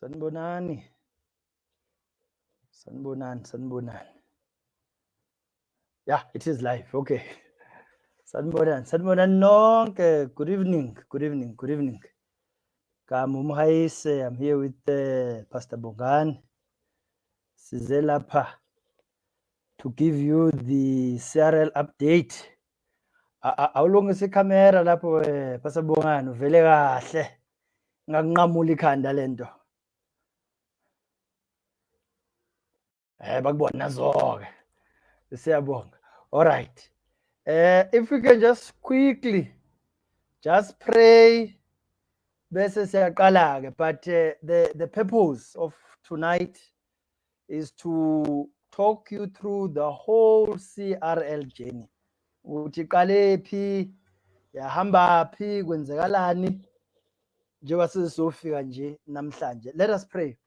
Sanibonani. Sanibonani. Yeah, it is live. Okay. Sanibonani nonke. Good evening. Mhayise, I'm here with Pastor Bongani. Size lapha to give you the CRL update. Awulungisa ikamera lapho Pastor Bongani uvele kahle. Ngakunqamula ikhanda lento. Bakubona zonke. Siyabonga. All right. If we can just quickly just pray bese siyaqala ke, but the purpose of tonight is to talk you through the whole CRL journey. Uthi qale phi, yahamba phi, kwenzekalani njengoba sizofika nje namhlanje. Let us pray.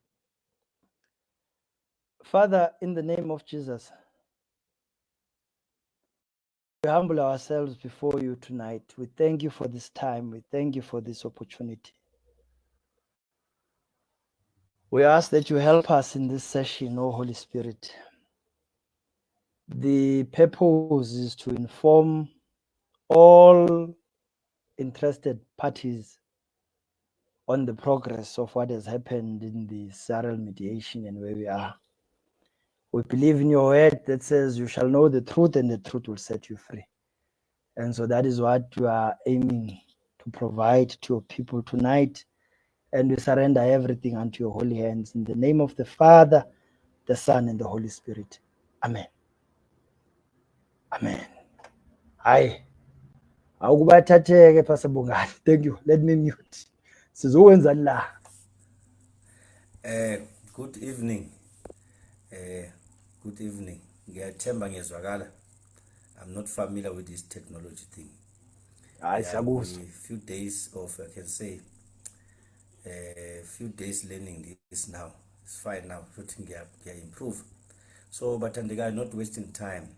Father, in the name of Jesus, we humble ourselves before you tonight. We thank you for this time. We thank you for this opportunity. We ask that you help us in this session, O Holy Spirit. The purpose is to inform all interested parties on the progress of what has happened in the CRL mediation and where we are. We believe in your word that says you shall know the truth and the truth will set you free. And so that is what you are aiming to provide to your people tonight. And we surrender everything unto your holy hands in the name of the Father, the Son, and the Holy Spirit. Amen. Hi. Awukubathatheke Pastor Bongani. Thank you. Let me mute. Sizowenzani la? Good evening. Ngiyathemba ngiyezwakala. I'm not familiar with this technology thing. Hayi siyakuzwa. Few days of, I can say, few days learning this now. It's fine now. Everything can improve. So, but andika not wasting time.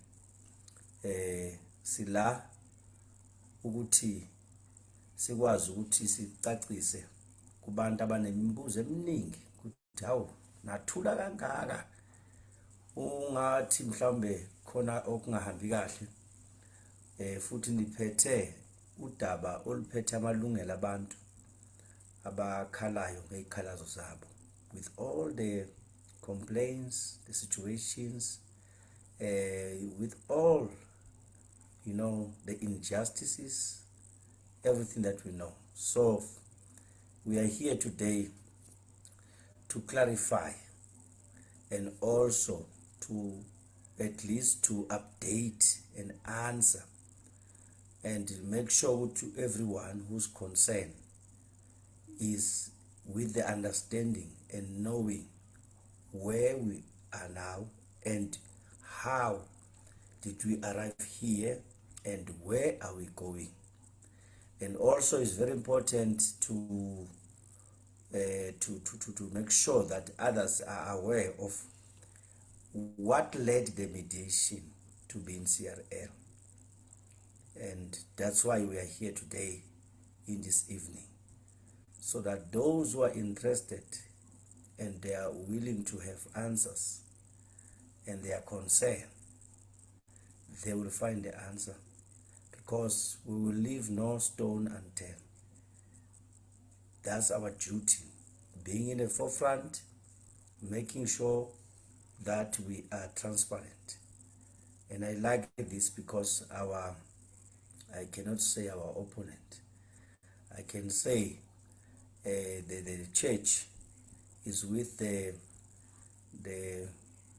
Sila ukuthi sikwazi ukuthi sicacise kubantu abanemibuzo eminingi ukuthi hawu nathula kangaka ungathi mhlambe khona okungahambi kahle futhi niphethe udaba oluphethe amalungelo abantu abakhalayo ngezikhalazo zabo, with all the complaints, the situations, with all, you know, the injustices, everything that we know. So we are here today to clarify and also to at least to update and answer and make sure to everyone who's concerned is with the understanding and knowing where we are now and how did we arrive here and where are we going. And also it's very important to make sure that others are aware of what led the mediation to be in CRL. And that's why we are here today in this evening, so that those who are interested and they are willing to have answers and they are concerned, they will find the answer, because we will leave no stone unturned. That's our duty, being in the forefront, making sure that we are transparent. And I like this because I cannot say our opponent, I can say the church is with the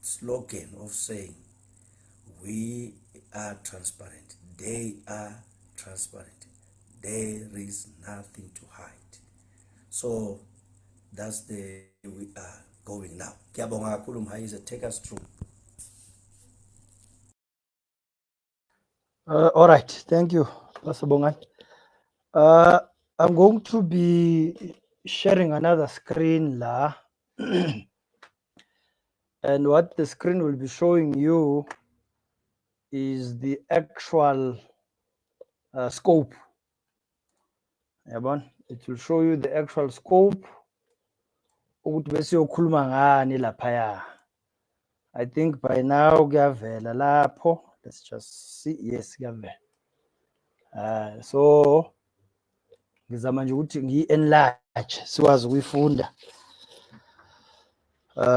slogan of saying we are transparent, they are transparent, there is nothing to hide. So that's the way we are going now. Kiyabonga kakhulu Mhayise, take us through. All right. Thank you, Pastor Bongani. I'm going to be sharing another screen la. And what the screen will be showing you is the actual scope. It will show you the actual scope ukuthi besiyokhuluma ngani laphaya. I think by now kuyavela lapho. Let's just see. Yes, kuyavela. So ngizama nje ukuthi ngi-enlarge sikwazi ukuyifunda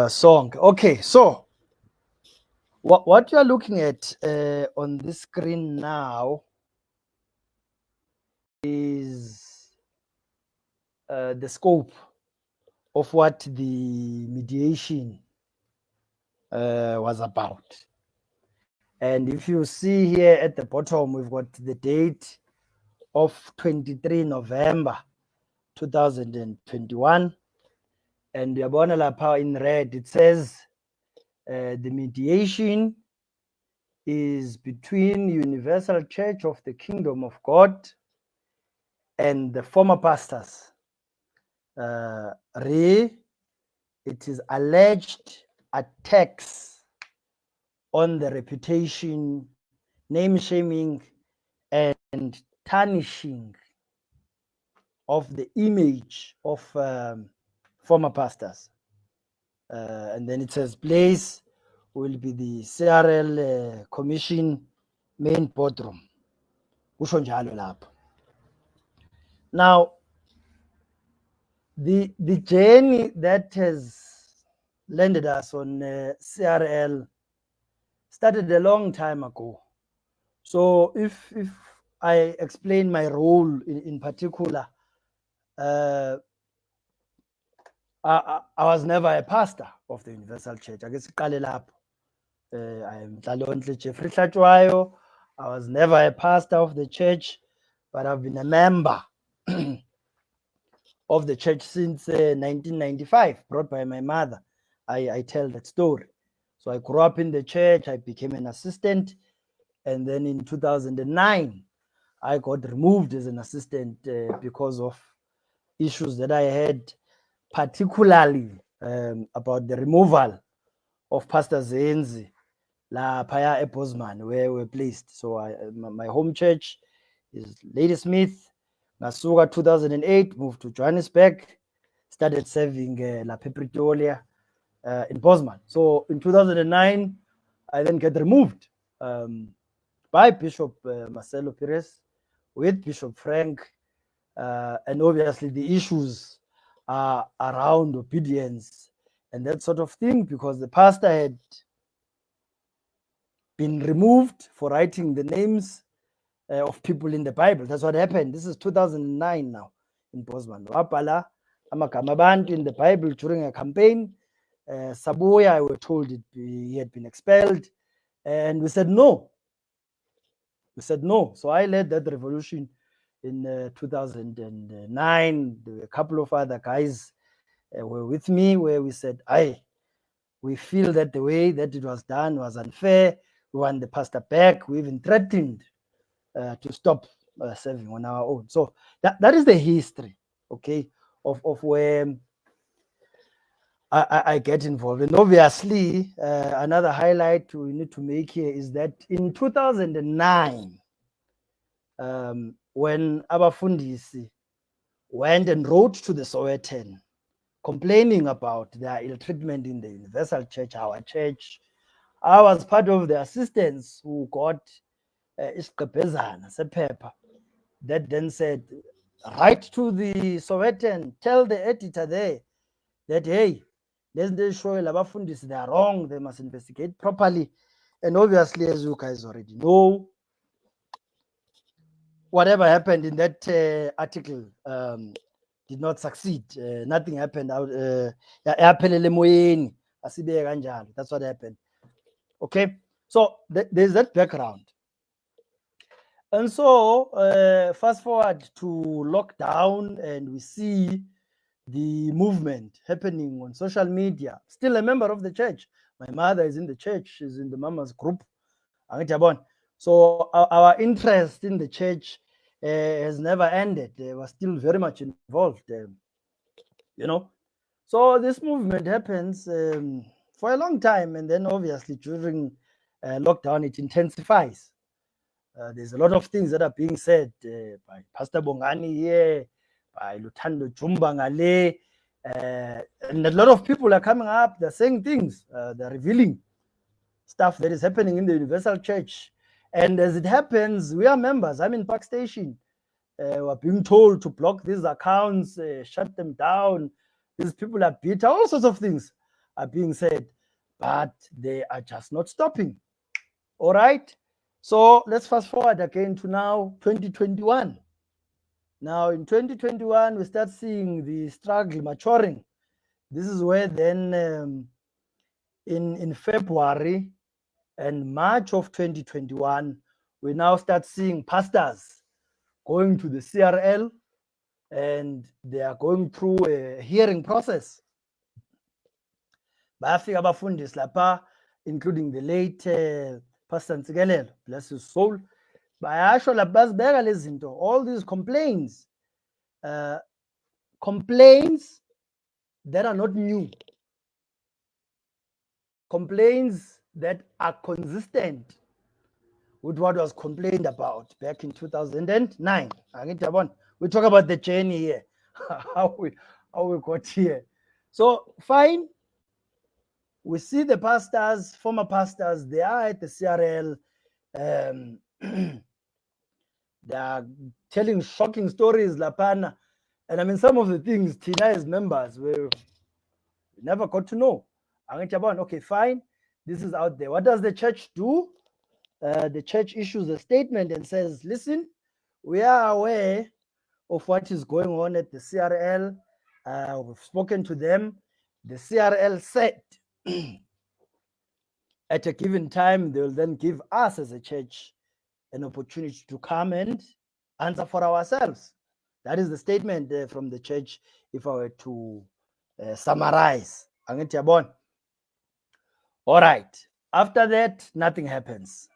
sonke. Okay, so what you are looking at on this screen now is the scope of what the mediation was about. And if you see here at the bottom, we've got the date of 23 November 2021. And uyabona lapha in red, it says the mediation is between Universal Church of the Kingdom of God and the former pastors. It is alleged attacks on the reputation, name shaming, and tarnishing of the image of former pastors. And then it says place will be the CRL Commission main boardroom. Kusho njalo lapho. Now, the journey that has landed us on CRL started a long time ago. So if I explain my role in particular, I was never a pastor of the Universal Church. I guess I am Mhlalontle Jeffrey Hlatshwayo. I was never a pastor of the church, but I've been a member of the church since 1995, brought by my mother. I tell that story. So I grew up in the church, I became an assistant, and then in 2009, I got removed as an assistant because of issues that I had, particularly about the removal of Pastor Zenzi laphaya eBosman, where we're placed. So my home church is Ladysmith. Ngasuka 2008, moved to Johannesburg, started serving lapha ePretoria in Bosman. So in 2009, I then get removed by Bishop Marcelo Pires with Bishop Frank, and obviously the issues are around obedience and that sort of thing, because the pastor had been removed for writing the names of people in the Bible. That's what happened. This is 2009 now in Bosman. Wabhala amagama abantu in the Bible during a campaign. Sabuya, we were told he had been expelled, and we said no. We said no. So I led that revolution in 2009. There were a couple of other guys were with me, where we said, we feel that the way that it was done was unfair. We want the pastor back. We even threatened to stop serving on our own. So that is the history, okay, of where I get involved. And obviously, another highlight we need to make here is that in 2009, when abafundisi went and wrote to the Sowetan complaining about their ill treatment in the Universal Church, our church, I was part of the assistants who got isiqebhezana sephepha that then said, write to the Sowetan, tell the editor there that, hey, let's show abafundisi they are wrong, they must investigate properly. And obviously, as you guys already know, whatever happened in that article did not succeed. Nothing happened out. That's what happened. Okay, so there's that background. And so fast forward to lockdown, and we see the movement happening on social media. Still a member of the church. My mother is in the church. She's in the Mama's group. So our interest in the church has never ended. They were still very much involved, So this movement happens for a long time, and then obviously during lockdown it intensifies. There's a lot of things that are being said by Pastor Bongani here, by Luthando Jumba ngale, And a lot of people are coming up, they're saying things, they're revealing stuff that is happening in the Universal Church. And as it happens, we are members. I'm in Park Station. We're being told to block these accounts, shut them down. These people are bitter. All sorts of things are being said, but they are just not stopping. All right. So let's fast forward again to now 2021. Now in 2021, we start seeing the struggle maturing. This is where then in February and March of 2021, we now start seeing pastors going to the CRL and they are going through a hearing process. Bayafika abafundisi lapha, including the late Pastor Ntsikelelo, bless his soul. Bayasho lapha bazibeka lezi zinto, all these complaints, complaints that are not new, complaints that are consistent with what was complained about back in 2009. We talk about the journey here, how we got here. So fine, we see the pastors, former pastors, they are at the CRL. They are telling shocking stories, Lapana. And I mean, some of the things Tina as members we never got to know. Okay, fine, this is out there. What does the church do? The church issues a statement and says, listen, we are aware of what is going on at the CRL. We've spoken to them. The CRL said at a given time, they will then give us as a church an opportunity to come and answer for ourselves. That is the statement from the church, if I were to summarize. All right. After that, nothing happens.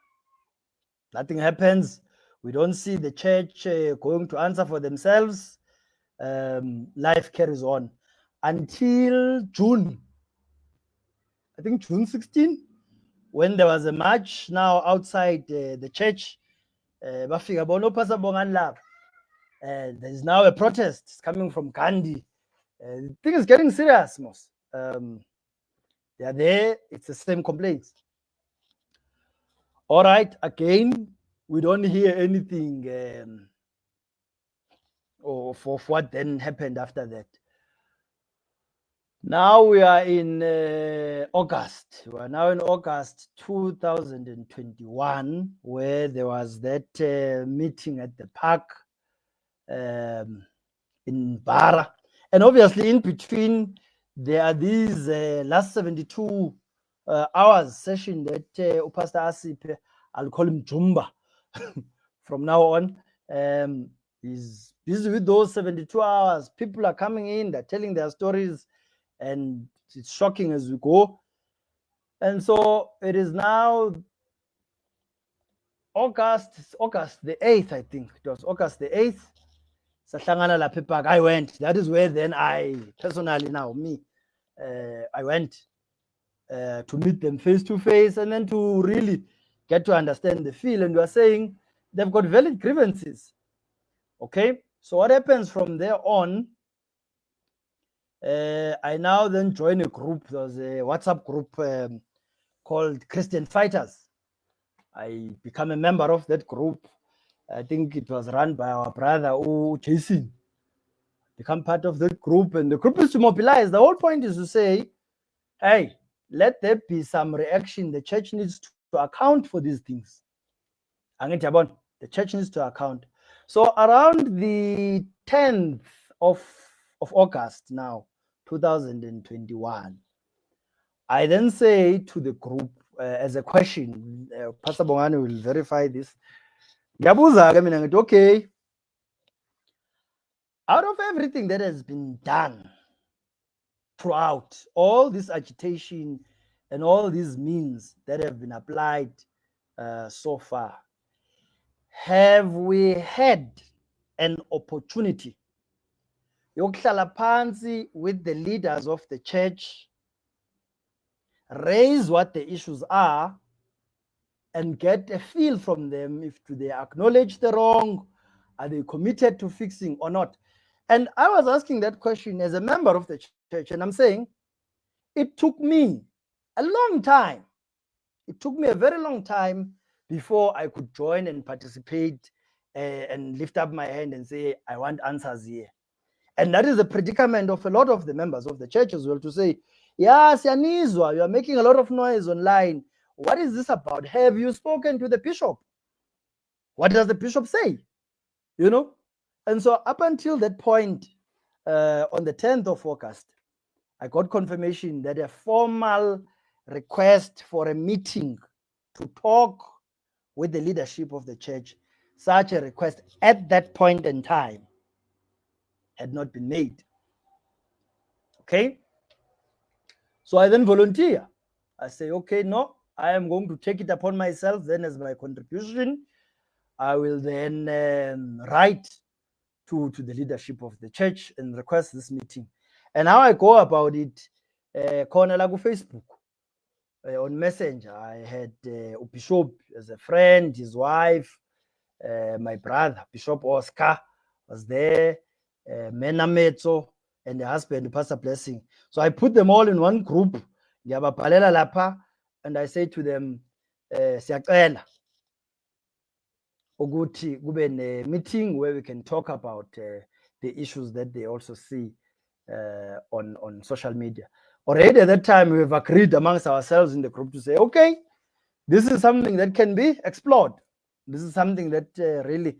Nothing happens. We don't see the church going to answer for themselves. Life carries on until June. I think June 16, when there was a march now outside the church. Bafika bona uPastor Bongani lapha. There is now a protest coming from Gandhi. The thing is getting serious, Mos. They are there. It's the same complaints. All right. Again, we don't hear anything of what then happened after that. Now we are in August. We are now in August 2021, where there was that meeting at the park in Bara. And obviously, in between, there are these last 72 hours session that Pastor Asip, I'll call him Jumba from now on. He's busy with those 72 hours. People are coming in, they're telling their stories, and it's shocking as we go. And so it is now August the 8th, I think. It was August the 8th. I went. That is where then I personally now, me, I went to meet them face to face and then to really get to understand the feel. And we are saying they've got valid grievances. Okay. So what happens from there on? I now then join a group. There's a WhatsApp group called Christian Fighters. I become a member of that group. I think it was run by our brother Jason. Become part of that group, and the group is to mobilize. The whole point is to say, hey, let there be some reaction. The church needs to account for these things. The church needs to account. So around the 10th of August now, 2021, I then say to the group as a question, Pastor Bongani will verify this. Okay, out of everything that has been done throughout, all this agitation and all these means that have been applied so far, have we had an opportunity yokuhlala phansi with the leaders of the church, raise what the issues are, and get a feel from them if do they acknowledge the wrong, are they committed to fixing or not? And I was asking that question as a member of the church, and I'm saying it took me a long time. It took me a very long time before I could join and participate and lift up my hand and say, I want answers here. And that is the predicament of a lot of the members of the church as well, to say, yes, Yanizwa, you are making a lot of noise online. What is this about? Have you spoken to the bishop? What does the bishop say? You know? And so up until that point, on the 10th of August, I got confirmation that a formal request for a meeting to talk with the leadership of the church, such a request at that point in time had not been made. Okay? So I then volunteer. I say, okay, no, I am going to take it upon myself then as my contribution. I will then write to the leadership of the church and request this meeting. And how I go about it, Facebook, on Messenger, I had Bishop as a friend, his wife, my brother, Bishop Oscar, was there, Menametso, and the husband, Pastor Blessing. So I put them all in one group, and I say to them, siyacela ukuthi kube ne meeting where we can talk about the issues that they also see on social media. Already at that time, we've agreed amongst ourselves in the group to say, okay, this is something that can be explored. This is something that really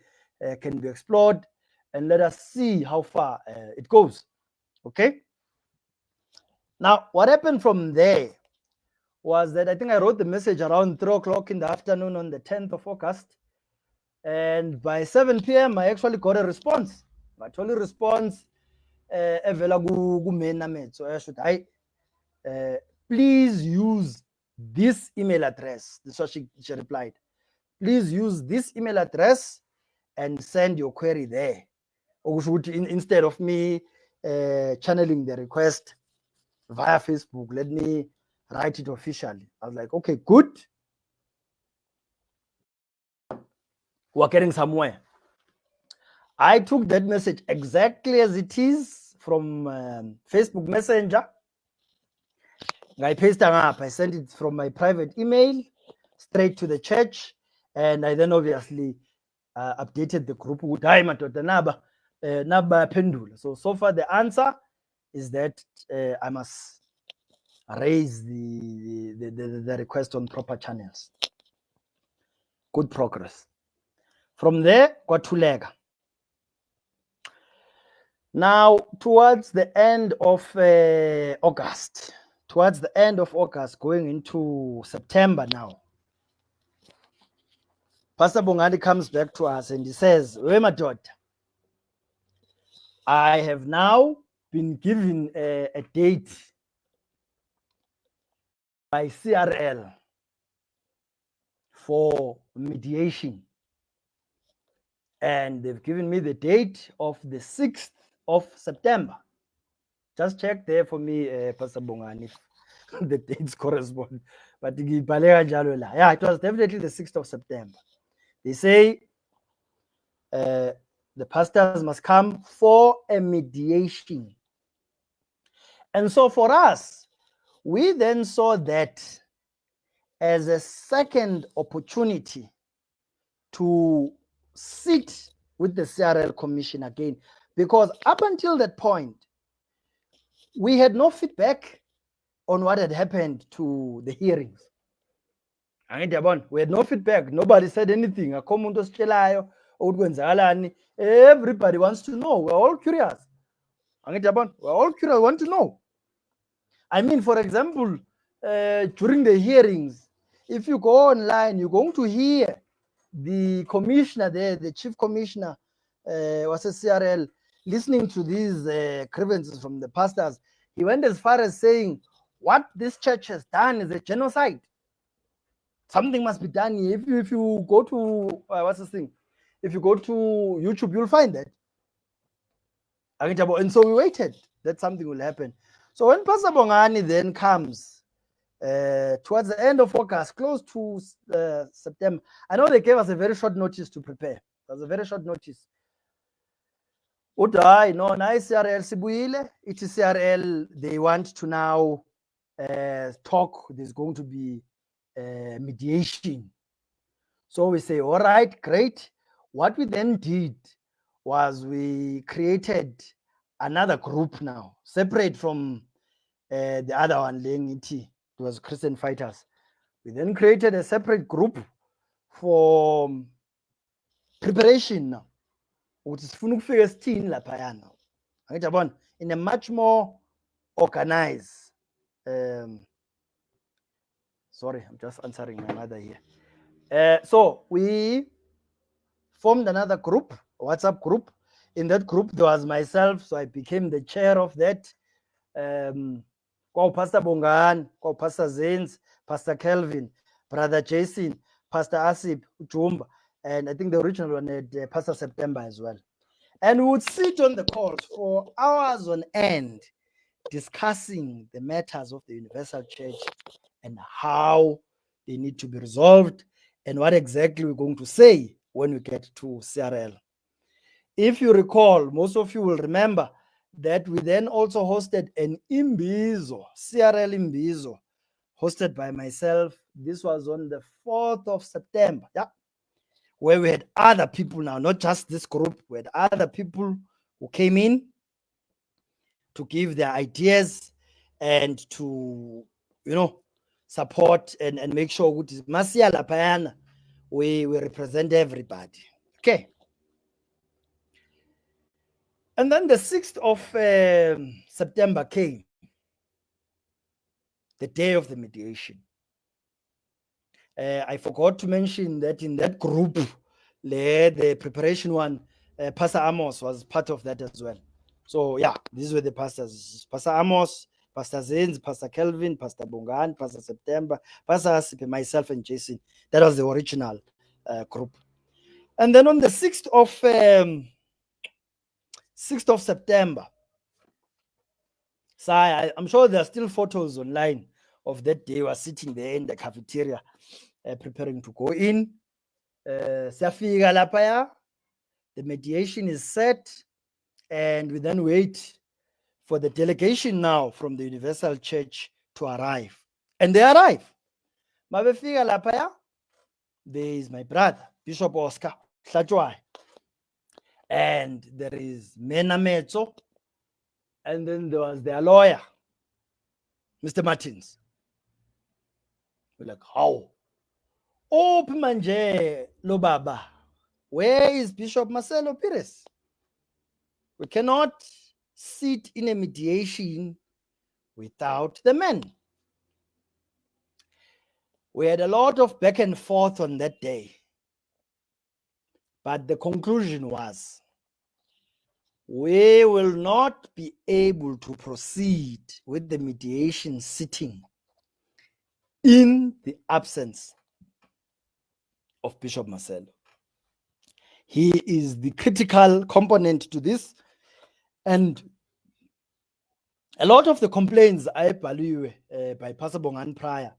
can be explored, and let us see how far it goes. Okay? Now, what happened from there was that I think I wrote the message around 3 o'clock in the afternoon on the 10th of August. And by 7 p.m., I actually got a response. I told a response, so I should, please use this email address. This is what she replied. Please use this email address and send your query there. Instead of me channeling the request via Facebook, let me write it officially. I was like, okay, good. We're getting somewhere. I took that message exactly as it is from Facebook Messenger. I sent it from my private email straight to the church, and I then obviously updated the group with so far the answer is that I must raise the request on proper channels. Good progress. From there, Kwatulega. Now, towards the end of August, going into September now, Pastor Bongani comes back to us and he says, Wemadoda, I have now been given a date by CRL for mediation. And they've given me the date of the 6th of September. Just check there for me, Pastor Bongani, if the dates correspond. But yeah, it was definitely the 6th of September. They say the pastors must come for a mediation. And so for us, we then saw that as a second opportunity to sit with the CRL Commission again, because up until that point, we had no feedback on what had happened to the hearings. We had no feedback. Nobody said anything. Everybody wants to know. We're all curious. We're all curious, want to know. I mean, for example, during the hearings, if you go online, you're going to hear the commissioner there, the chief commissioner, was a CRL, listening to these grievances from the pastors. He went as far as saying, what this church has done is a genocide. Something must be done here. If you go to, what's this thing? If you go to YouTube, you'll find that. And so we waited that something will happen. So when Pastor Bongani then comes towards the end of August, close to September, I know they gave us a very short notice to prepare. It was a very short notice. Udai, no, nice CRL Sibuyile. It is CRL. They want to now talk. There's going to be mediation. So we say, all right, great. What we then did was we created another group now, separate from the other one, laying it. It was Christian Fighters. We then created a separate group for preparation now. Which is in a much more organized. Sorry, I'm just answering my mother here. So we formed another group, WhatsApp group. In that group, there was myself, so I became the chair of that. Pastor Bongani, Pastor Zains, Pastor Kelvin, Brother Jason, Pastor Asip, Jumba, and I think the original one had Pastor September as well. And we would sit on the calls for hours on end discussing the matters of the Universal Church and how they need to be resolved and what exactly we're going to say when we get to CRL. If you recall, most of you will remember that we then also hosted an Imbizo, CRL Imbizo, hosted by myself. This was on the 4th of September, where we had other people now, not just this group, we had other people who came in to give their ideas and to, support and make sure we represent everybody. Okay. And then the 6th of September came, the day of the mediation. I forgot to mention that in that group, the preparation one, Pastor Amos was part of that as well. So yeah, these were the pastors: Pastor Amos, Pastor Zains, Pastor Kelvin, Pastor Bongani, Pastor September, Pastor Asip, myself, and Jason. That was the original group. And then on the 6th of September, so I'm sure there are still photos online of that day. We were sitting there in the cafeteria, preparing to go in. The mediation is set, and we then wait for the delegation now from the Universal Church to arrive. And they arrive. There is my brother, Bishop Oscar Hlajwai. And there is Mena Metso. And then there was their lawyer, Mr. Martins. We're like, how? Oh, Pimanje Lobaba. Where is Bishop Marcelo Pires? We cannot sit in a mediation without the men. We had a lot of back and forth on that day. But the conclusion was, we will not be able to proceed with the mediation sitting in the absence of Bishop Marcelo. He is the critical component to this. And a lot of the complaints by Pastor Bongani prior,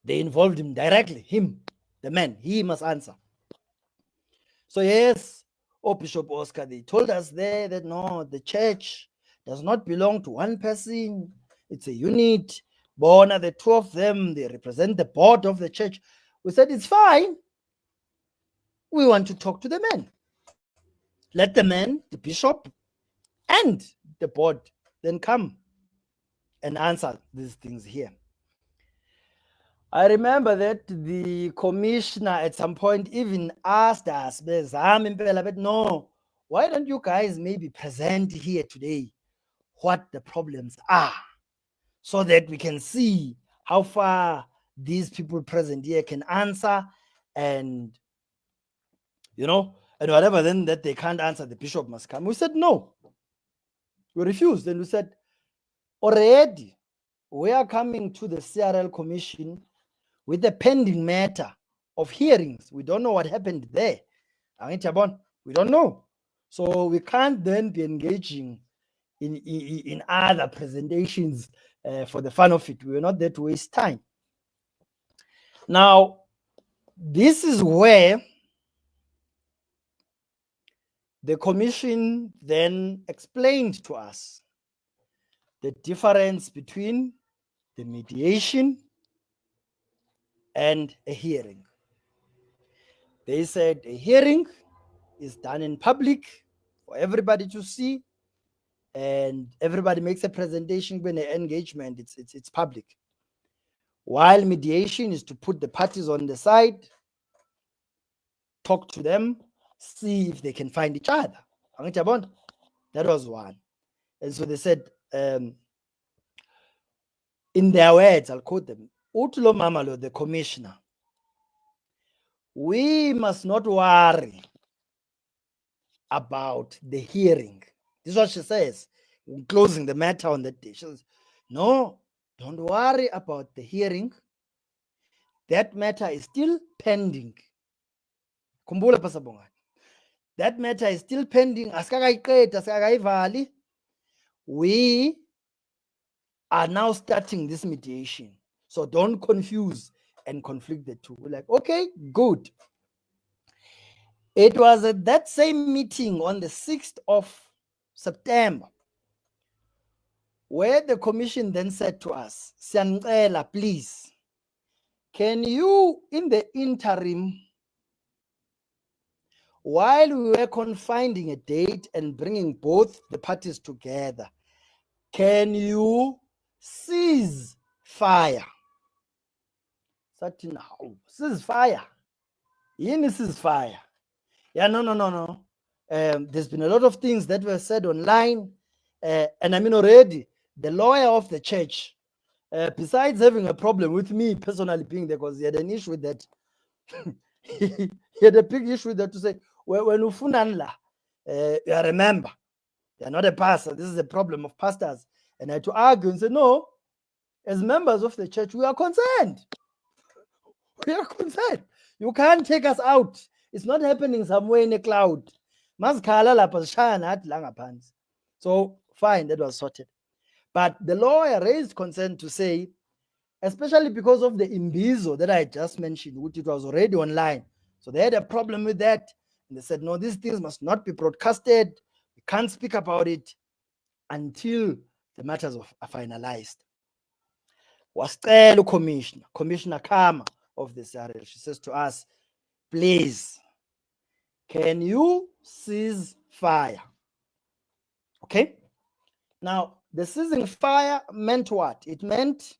they involved him directly, him, the man. He must answer. So yes, Bishop Oscar, they told us there that no, the church does not belong to one person. It's a unit. Bona, the two of them, they represent the board of the church. We said, it's fine. We want to talk to the men. Let the men, the bishop, and the board then come and answer these things here. I remember that the commissioner at some point even asked us, no, why don't you guys maybe present here today what the problems are so that we can see how far these people present here can answer and, and whatever then that they can't answer, the bishop must come. We said, no. We refused. And we said, already we are coming to the CRL Commission with a pending matter of hearings. We don't know what happened there. We don't know. So we can't then be engaging in other presentations for the fun of it. We're not there to waste time. Now, this is where The commission then explained to us the difference between the mediation and a hearing. They said a hearing is done in public for everybody to see, and everybody makes a presentation. When an engagement, it's public. While mediation is to put the parties on the side, talk to them, see if they can find each other. That was one. And so they said, in their words, I'll quote them, Utulo Mamalo, the commissioner, we must not worry about the hearing. This is what she says, closing the matter on that day. She says, no, don't worry about the hearing. That matter is still pending. Kumbula Pastor Bongani. That matter is still pending. We are now starting this mediation. So don't confuse and conflict the two. We're like, okay, good. It was at that same meeting on the 6th of September where the commission then said to us, Siyanicela, please, can you, in the interim, while we were confining a date and bringing both the parties together, can you cease fire? Certain how cease fire. Cease fire. Yeah, no. There's been a lot of things that were said online, and I mean already the lawyer of the church, besides having a problem with me personally being there, because he had an issue with that. He had a big issue with that, to say, when you funanla, you remember, you're not a pastor. This is a problem of pastors. And I had to argue and say, no, as members of the church, we are concerned. We are concerned. You can't take us out. It's not happening somewhere in a cloud. So fine, that was sorted. But the lawyer raised concern to say, especially because of the imbizo that I just mentioned, which it was already online. So they had a problem with that. And they said, no, these things must not be broadcasted. We can't speak about it until the matters are finalized. Wascela Commissioner Kama of the CRL. She says to us, please, can you cease fire? Okay. Now, the ceasing fire meant what? It meant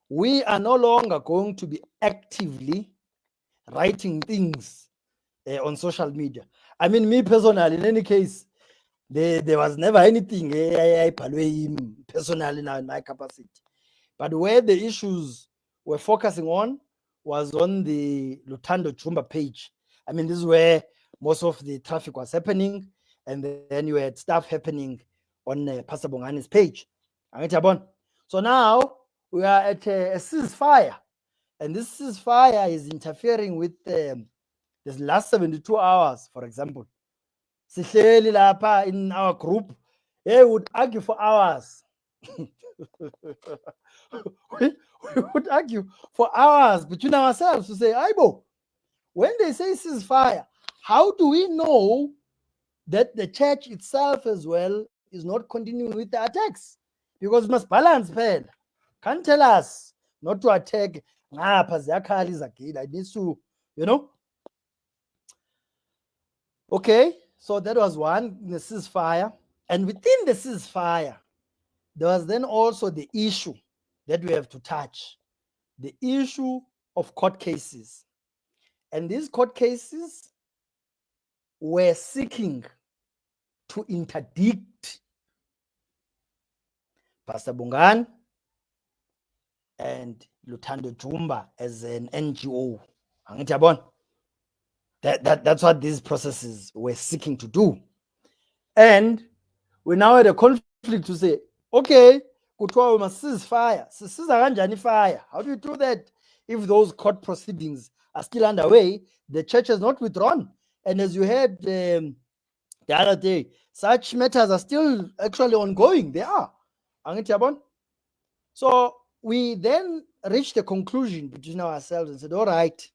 we are no longer going to be actively writing things on social media. I mean, me personally, in any case, there was never anything personally now in my capacity. But where the issues were focusing on was on the Lutando Chumba page. I mean, this is where most of the traffic was happening, and then you had stuff happening on Pastor Bongani's page. So now we are at a ceasefire, and this ceasefire is interfering with this last 72 hours, for example. Sihleli lapha in our group, they would argue for hours. we would argue for hours between ourselves to say, Aibo, when they say ceasefire, how do we know that the church itself as well is not continuing with the attacks? Because we must balance, pen. Can't tell us not to attack. It needs to, Okay, so that was one, the ceasefire. And within the ceasefire, there was then also the issue that we have to touch, the issue of court cases. And these court cases were seeking to interdict Pastor Bongani and Lutando Jumba as an NGO. That's what these processes were seeking to do. And we now had a conflict to say, okay, we must cease fire. Fire. How do you do that if those court proceedings are still underway? The church has not withdrawn. And as you heard the other day, such matters are still actually ongoing. They are. So we then reached a conclusion between ourselves and said, all right,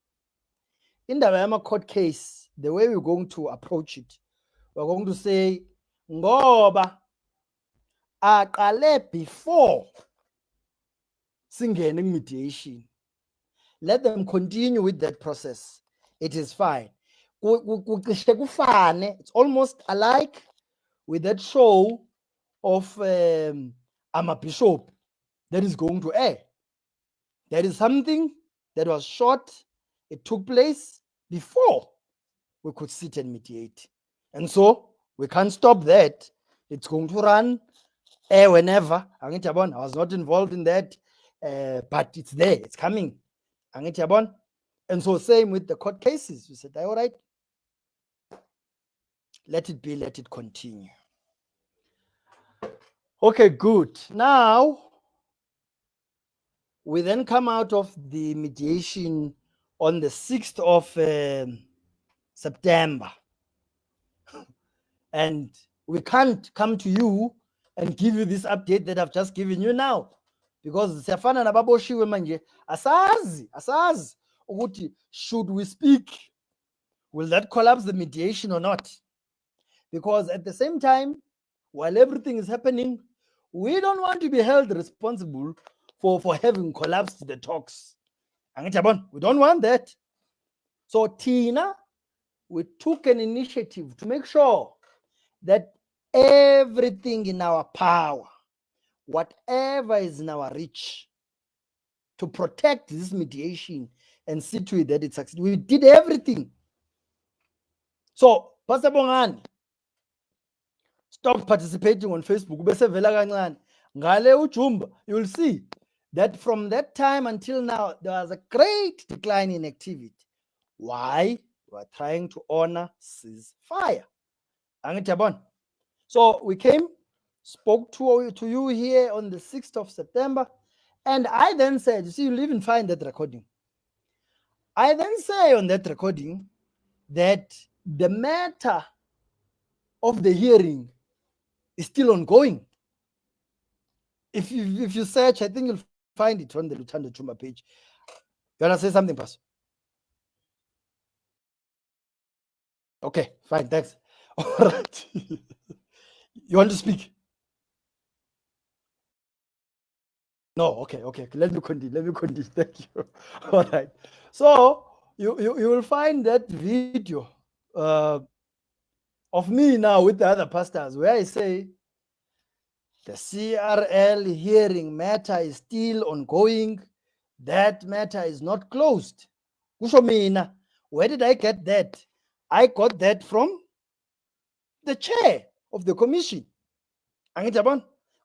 in the Bama court case, the way we're going to approach it, we're going to say ngoba aqale before singene mediation. Let them continue with that process. It is fine. It's almost alike with that show of I'm a bishop that is going to air. There is something that was shot. It took place before we could sit and mediate. And so we can't stop that. It's going to run whenever. I was not involved in that, but it's there. It's coming. And so same with the court cases. We said, all right, let it be, let it continue. Okay, good. Now, we then come out of the mediation on the 6th of September. And we can't come to you and give you this update that I've just given you now. Because siyafana nababoshiwe manje, asazi ukuthi should we speak, will that collapse the mediation or not? Because at the same time, while everything is happening, we don't want to be held responsible for having collapsed the talks. We don't want that. So Tina, we took an initiative to make sure that everything in our power, whatever is in our reach, to protect this mediation and see to it that it succeeds. We did everything. So, Pastor Bongani, stop participating on Facebook. You will see that from that time until now, there was a great decline in activity. Why? We are trying to honor ceasefire. So we came, spoke to you here on the 6th of September, and I then said, you see, you'll even find that recording. I then say on that recording that the matter of the hearing is still ongoing. If you search, I think you'll find it on the Lutando Chuma page. You want to say something, Pastor? Okay, fine, thanks. All right. You want to speak? No, okay. Let me continue. Thank you. All right. So you will find that video of me now with the other pastors where I say the CRL hearing matter is still ongoing. That matter is not closed. Where did I get that? I got that from the chair of the commission.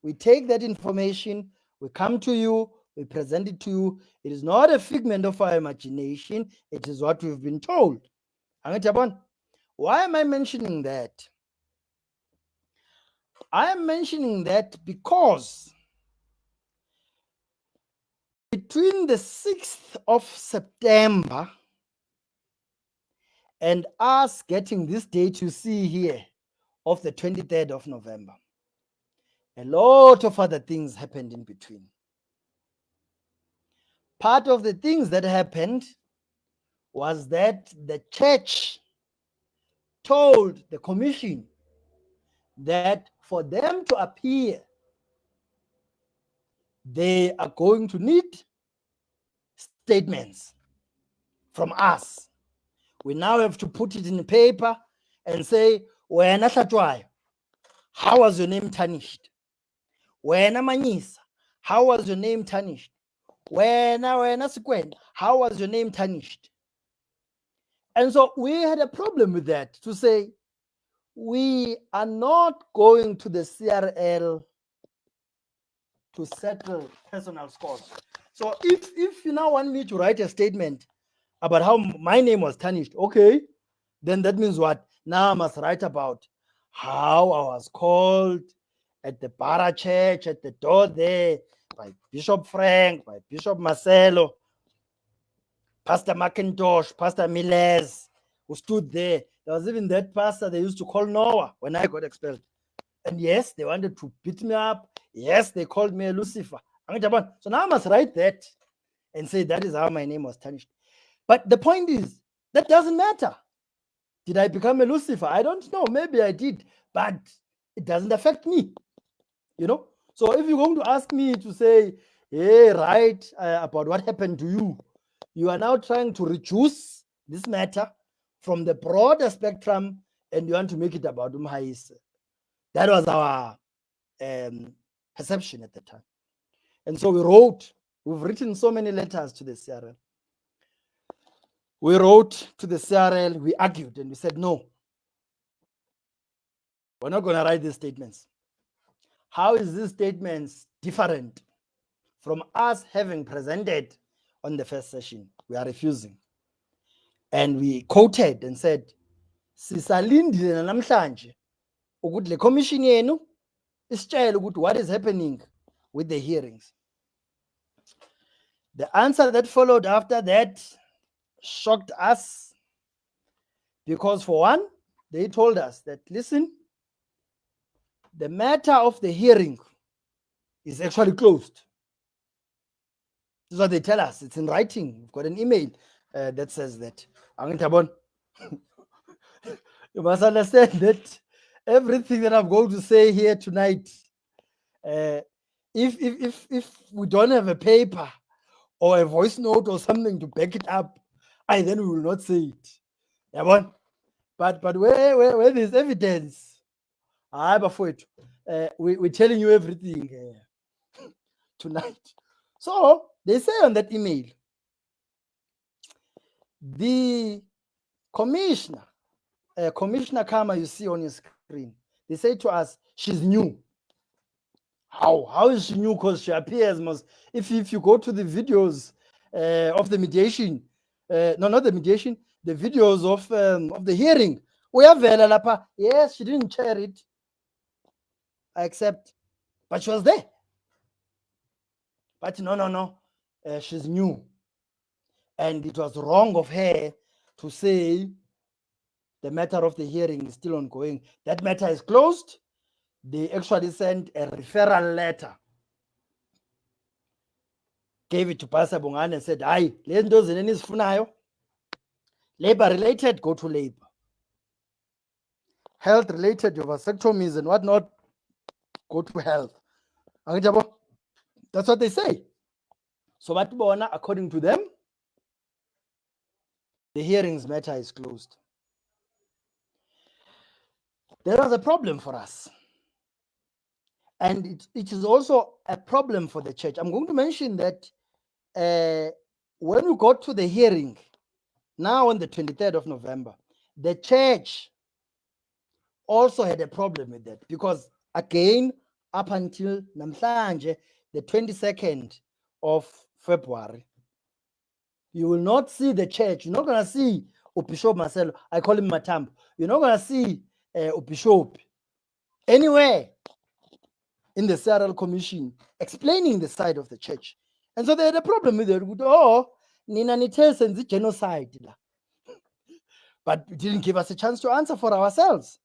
We take that information, we come to you, we present it to you. It is not a figment of our imagination. It is what we've been told. Why am I mentioning that? I am mentioning that because between the 6th of September and us getting this date you see here of the 23rd of November, a lot of other things happened in between. Part of the things that happened was that the church told the commission that for them to appear, they are going to need statements from us. We now have to put it in paper and say, wena Hlatshwayo, how was your name tarnished? Wena Mhayise, how was your name tarnished? Wena Sikwenda, how was your name tarnished? And so we had a problem with that, to say we are not going to the CRL to settle personal scores. So if you now want me to write a statement about how my name was tarnished, okay, then that means what? Now I must write about how I was called at the Bara Church, at the door there, by Bishop Frank, by Bishop Marcelo, Pastor McIntosh, Pastor Mhayise, who stood there. There was even that pastor they used to call Noah when I got expelled. And yes, they wanted to beat me up. Yes, they called me a Lucifer. So now I must write that and say that is how my name was tarnished. But the point is, that doesn't matter. Did I become a Lucifer? I don't know. Maybe I did, but it doesn't affect me. You know? So if you're going to ask me to say, hey, write about what happened to you, you are now trying to reduce this matter from the broader spectrum and you want to make it about Mhayise. That was our perception at the time. And so we've written so many letters to the CRL. We wrote to the CRL, we argued, and we said, no, we're not going to write these statements. How is these statements different from us having presented on the first session? We are refusing. And we quoted and said, sisalindile namhlanje ukuthi le commission yenu isitshele ukuthi what is happening with the hearings. The answer that followed after that shocked us because, for one, they told us that, listen, the matter of the hearing is actually closed. This is what they tell us. It's in writing. We've got an email that says that. You must understand that everything that I'm going to say here tonight, if we don't have a paper or a voice note or something to back it up, then we will not say it. Yeah, but where there's evidence, we're telling you everything tonight. So they say on that email, the commissioner, Commissioner Kama, you see on your screen, they say to us, she's new. How is she new? Because she appears if you go to the videos of the mediation, no, not the mediation, the videos of the hearing, we have lapha. Yes, she didn't chair it, I accept, but she was there. But no, she's new, and it was wrong of her to say the matter of the hearing is still ongoing. That matter is closed. They actually sent a referral letter, gave it to Pastor Bongani and said, hayi, le nto zinto nizifunayo, labor related, go to labor. Health related, your vasectomies and whatnot, go to health. That's what they say. So according to them, the hearings matter is closed. There was a problem for us. And it is also a problem for the church. I'm going to mention that when we got to the hearing, now on the 23rd of November, the church also had a problem with that, because again, up until namhlanje, the 22nd of February, you will not see the church. You're not going to see Bishop Marcelo. I call him Matambo. You're not going to see Bishop anywhere in the CRL Commission explaining the side of the church. And so they had a problem with it. Oh, Nina Nitel sends the genocide. But it didn't give us a chance to answer for ourselves.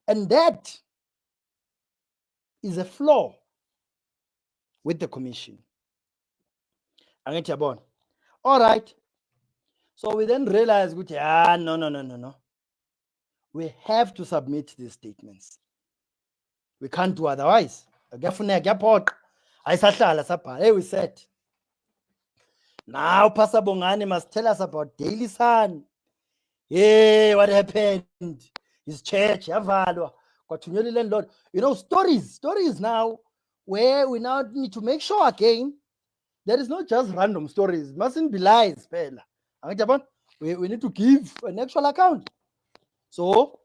And that is a flaw with the commission. All right. So we then realized, no. We have to submit these statements. We can't do otherwise. Hey, we said, now Pastor Bongani must tell us about Daily Sun. Yeah, what happened? His church, Yavalwa, continually landlord. You know, stories now, where we now need to make sure again, there is not just random stories. It mustn't be lies, Pela. We need to give an actual account. So,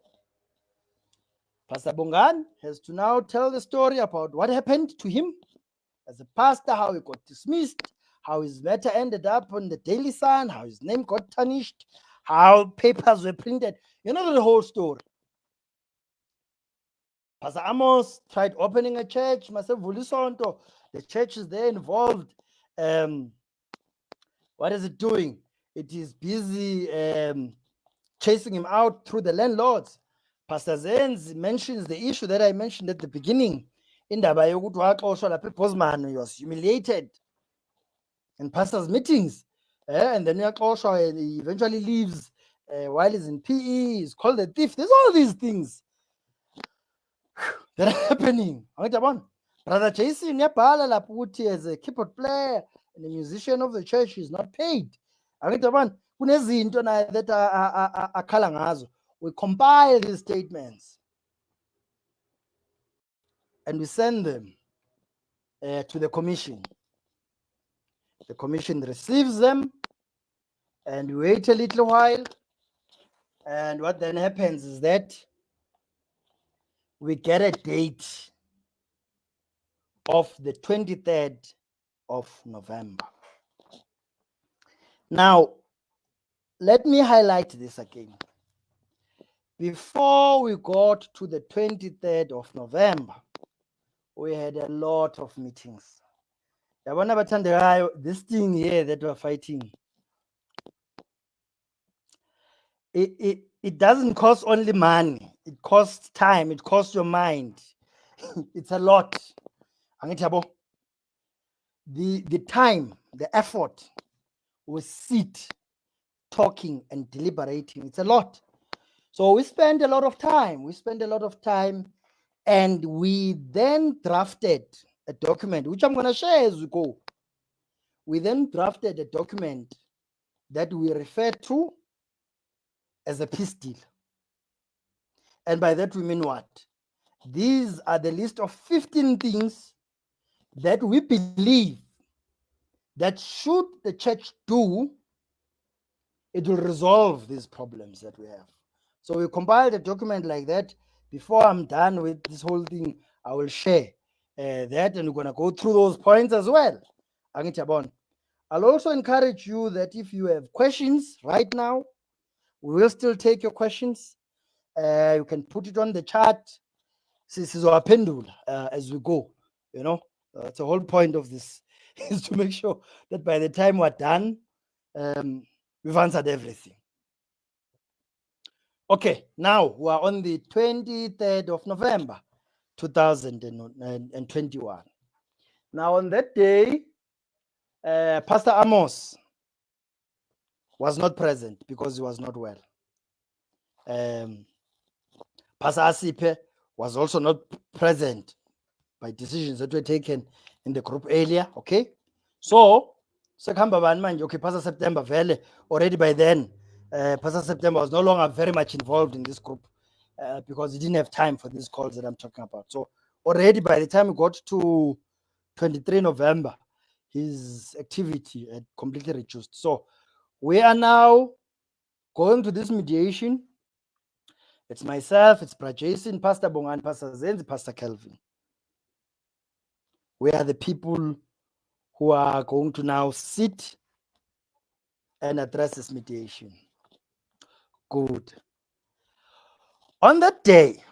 Pastor Bongani has to now tell the story about what happened to him as a pastor, how he got dismissed, how his matter ended up on the Daily Sun, how his name got tarnished, how papers were printed. You know the whole story. Pastor Amos tried opening a church, the church is there involved. What is it doing? It is busy chasing him out through the landlords. Pastor Zenz mentions the issue that I mentioned at the beginning. He was humiliated in pastors' meetings. And then he eventually leaves while he's in PE, he's called a thief. There's all these things that are happening. Brother Jason yabhala lapho ukuthi as a keyboard player and a musician of the church is not paid. Kunezinto naye that akhala ngazo. We compile these statements and we send them to the commission. The commission receives them and we wait a little while. And what then happens is that we get a date of the 23rd of November. Now, let me highlight this again. Before we got to the 23rd of November, we had a lot of meetings. This thing here that we're fighting, it doesn't cost only money. It costs time. It costs your mind. It's a lot. The time, the effort, we sit talking and deliberating. It's a lot. So we spend a lot of time. And we then drafted a document, which I'm going to share as we go. We then drafted a document that we refer to as a peace deal. And by that we mean what? These are the list of 15 things that we believe that should the church do, it will resolve these problems that we have. So we compiled a document like that. Before I'm done with this whole thing, I will share that, and we're going to go through those points as well. I'll also encourage you that if you have questions right now, we will still take your questions. You can put it on the chat. This is our pendulum as we go. It's the whole point of this is to make sure that by the time we're done, we've answered everything. Okay, now we are on the 23rd of November, 2021. Now on that day, Pastor Amos was not present because he was not well. Pastor Asipe was also not present by decisions that were taken in the group earlier, okay? So, okay, Pastor September, already by then, Pastor September was no longer very much involved in this group because he didn't have time for these calls that I'm talking about. So already by the time we got to 23 November, his activity had completely reduced. So we are now going to this mediation. It's myself, it's Brother Jason, Pastor Bongani, Pastor Zenzi, Pastor Kelvin. We are the people who are going to now sit and address this mediation. Good. On that day,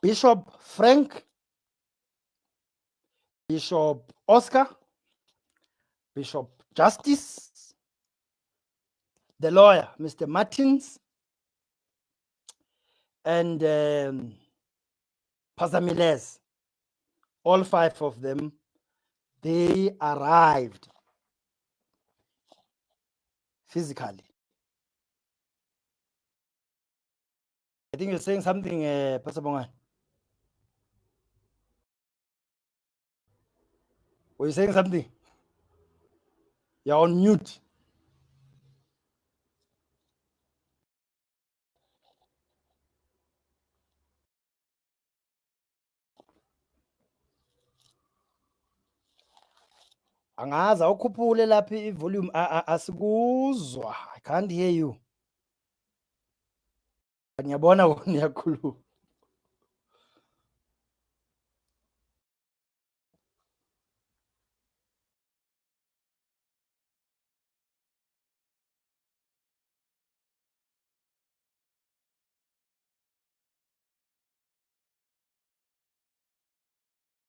Bishop Frank, Bishop Oscar, Bishop Justice, the lawyer, Mr. Martins, and Pastor Mhayise, all five of them, they arrived physically. I think you're saying something, Pastor Bongani. Were you saying something? You're on mute. Angaza ukhuphule lapha ivolume asikuzwa. I can't hear you. Ngiyabona niyakhuluma.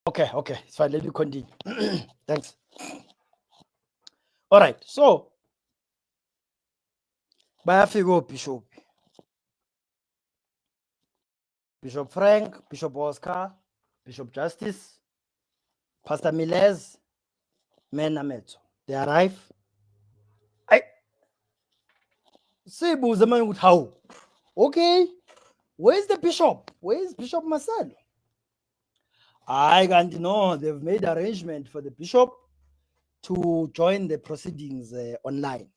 Okay, it's fine. Let me continue. Thanks. All right, so bayafika Bishop. Bishop Frank, Bishop Oscar, Bishop Justice, Pastor Mhayise, Menameto. They arrive. sibuze manje ukuthi how, okay, where's the bishop? Where's Bishop Marcelo? I can't know. They've made arrangement for the bishop to join the proceedings online.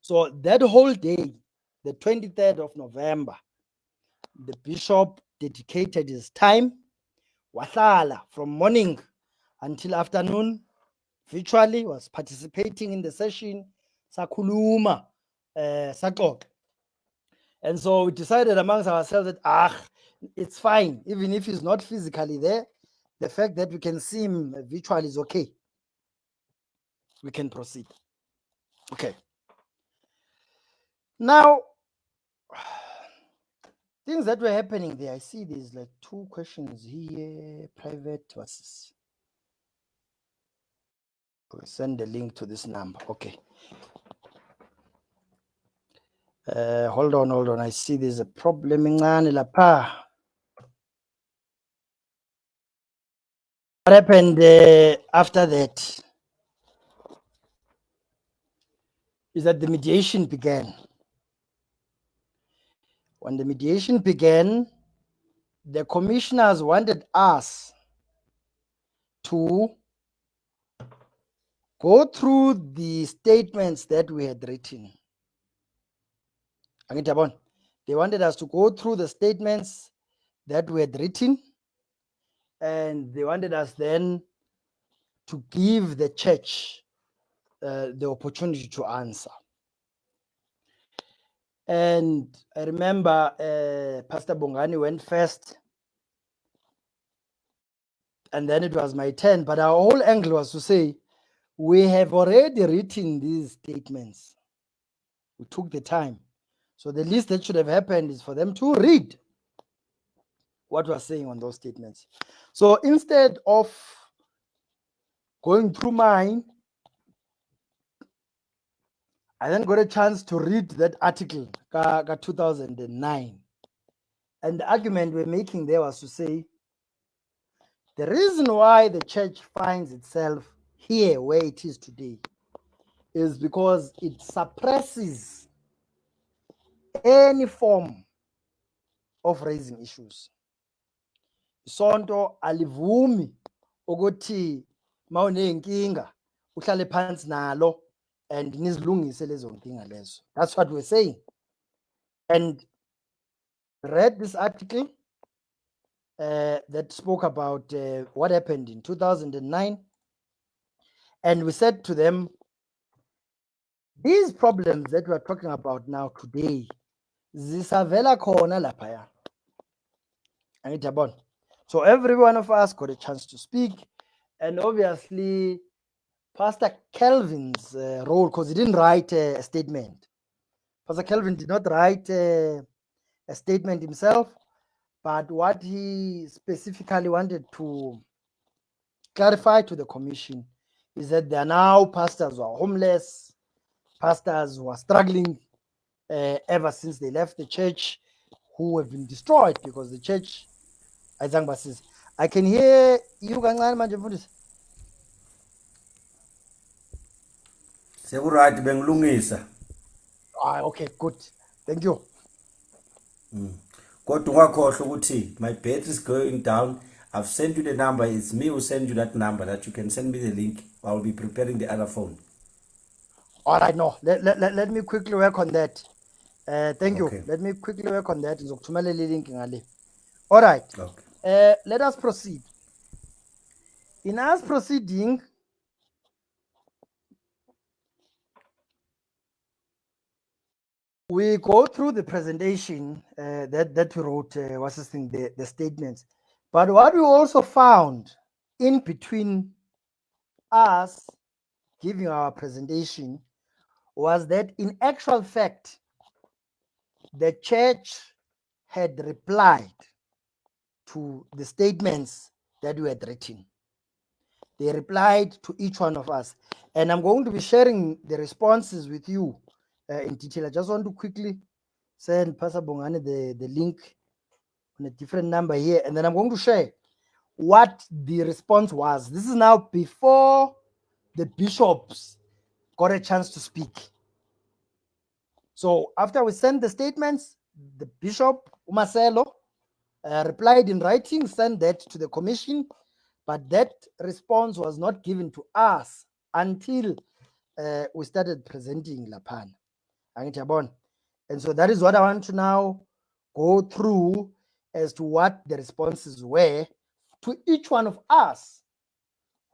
So that whole day, the 23rd of November, the bishop dedicated his time, wahlala from morning until afternoon, virtually was participating in the session, sakhuluma, saxoxa. And so we decided amongst ourselves that, it's fine, even if he's not physically there, the fact that we can see him virtually is okay. We can proceed. Okay. Now, things that were happening there, I see there's like 2 questions here, private versus. Okay, send the link to this number. Okay. Hold on. I see there's a problem in lapha. What happened after that is that the mediation began. When the mediation began, the commissioners wanted us to go through the statements that we had written. They wanted us to go through the statements that we had written, and they wanted us then to give the church the opportunity to answer. And I remember Pastor Bongani went first, and then it was my turn. But our whole angle was to say, we have already written these statements. We took the time. So the least that should have happened is for them to read what we're saying on those statements. So instead of going through mine, I then got a chance to read that article, 2009. And the argument we're making there was to say, the reason why the church finds itself here where it is today is because it suppresses any form of raising issues. Isonto alivumi ukuthi mawunenkinga uhlale phansi nalo and nizilungise lezo nkinga lezo. That's what we're saying. And read this article that spoke about what happened in 2009, and we said to them, these problems that we're talking about now today, zisavela khona laphaya. So every one of us got a chance to speak, and obviously Pastor Kelvin's role, because he didn't write a statement. Pastor Kelvin did not write a statement himself, but what he specifically wanted to clarify to the commission is that there are now pastors who are homeless, pastors who are struggling ever since they left the church, who have been destroyed because the church, I can hear you kancane manje mfundisi. Sekuright bengilungisa. Okay, good. Thank you. Kodwa ungakhohlwa ukuthi my battery is going down. I've sent you the number. It's me who send you that number that you can send me the link. I will be preparing the other phone. All right, no. Let me quickly work on that. Thank Okay. you. Let me quickly work on that. All right. Okay. Let us proceed. In us proceeding, we go through the presentation that we wrote, the statements. But what we also found in between us giving our presentation was that in actual fact, the church had replied to the statements that we had written. They replied to each one of us. And I'm going to be sharing the responses with you in detail. I just want to quickly send Pastor Bongani the link on a different number here. And then I'm going to share what the response was. This is now before the bishops got a chance to speak. So after we sent the statements, the Bishop Marcelo replied in writing, sent that to the commission, but that response was not given to us until we started presenting Lapan. And so that is what I want to now go through as to what the responses were to each one of us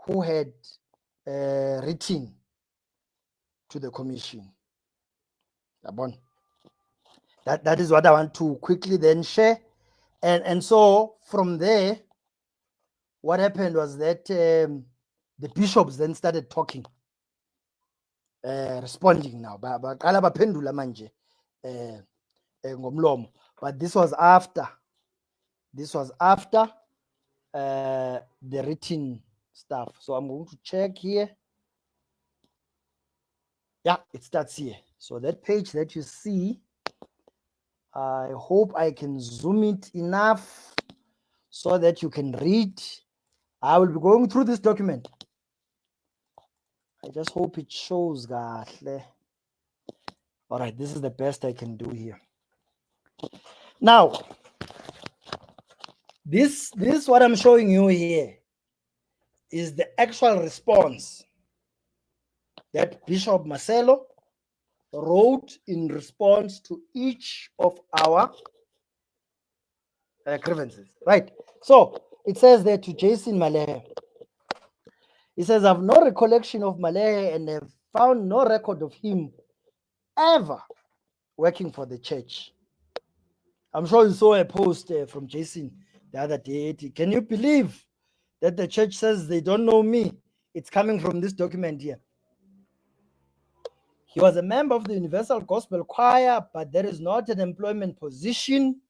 who had written to the commission. That is what I want to quickly then share. And so from there, what happened was that the bishops then started talking, responding now. Baqala baphendula manje ngomlomo. But this was after the written stuff. So I'm going to check here. Yeah, it starts here. So that page that you see, I hope I can zoom it enough so that you can read. I will be going through this document. I just hope it shows kahle. All right, this is the best I can do here. Now, this what I'm showing you here is the actual response that Bishop Marcelo wrote in response to each of our grievances. Right. So it says there to Jason Malehe. He says, I've no recollection of Malehe and have found no record of him ever working for the church. I'm sure you saw a post from Jason the other day. Can you believe that the church says they don't know me? It's coming from this document here. He was a member of the Universal Gospel Choir, but there is not an employment position.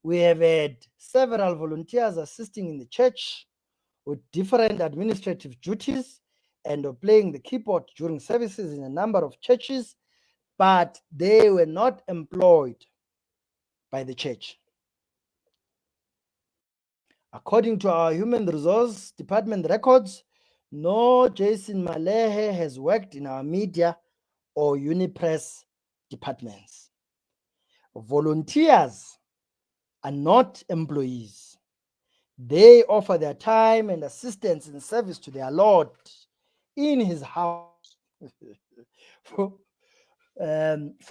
We have had several volunteers assisting in the church with different administrative duties and playing the keyboard during services in a number of churches, but they were not employed by the church. According to our Human Resource Department records, no Jason Malehe has worked in our media or Unipress departments. Volunteers are not employees. They offer their time and assistance in service to their Lord in his house for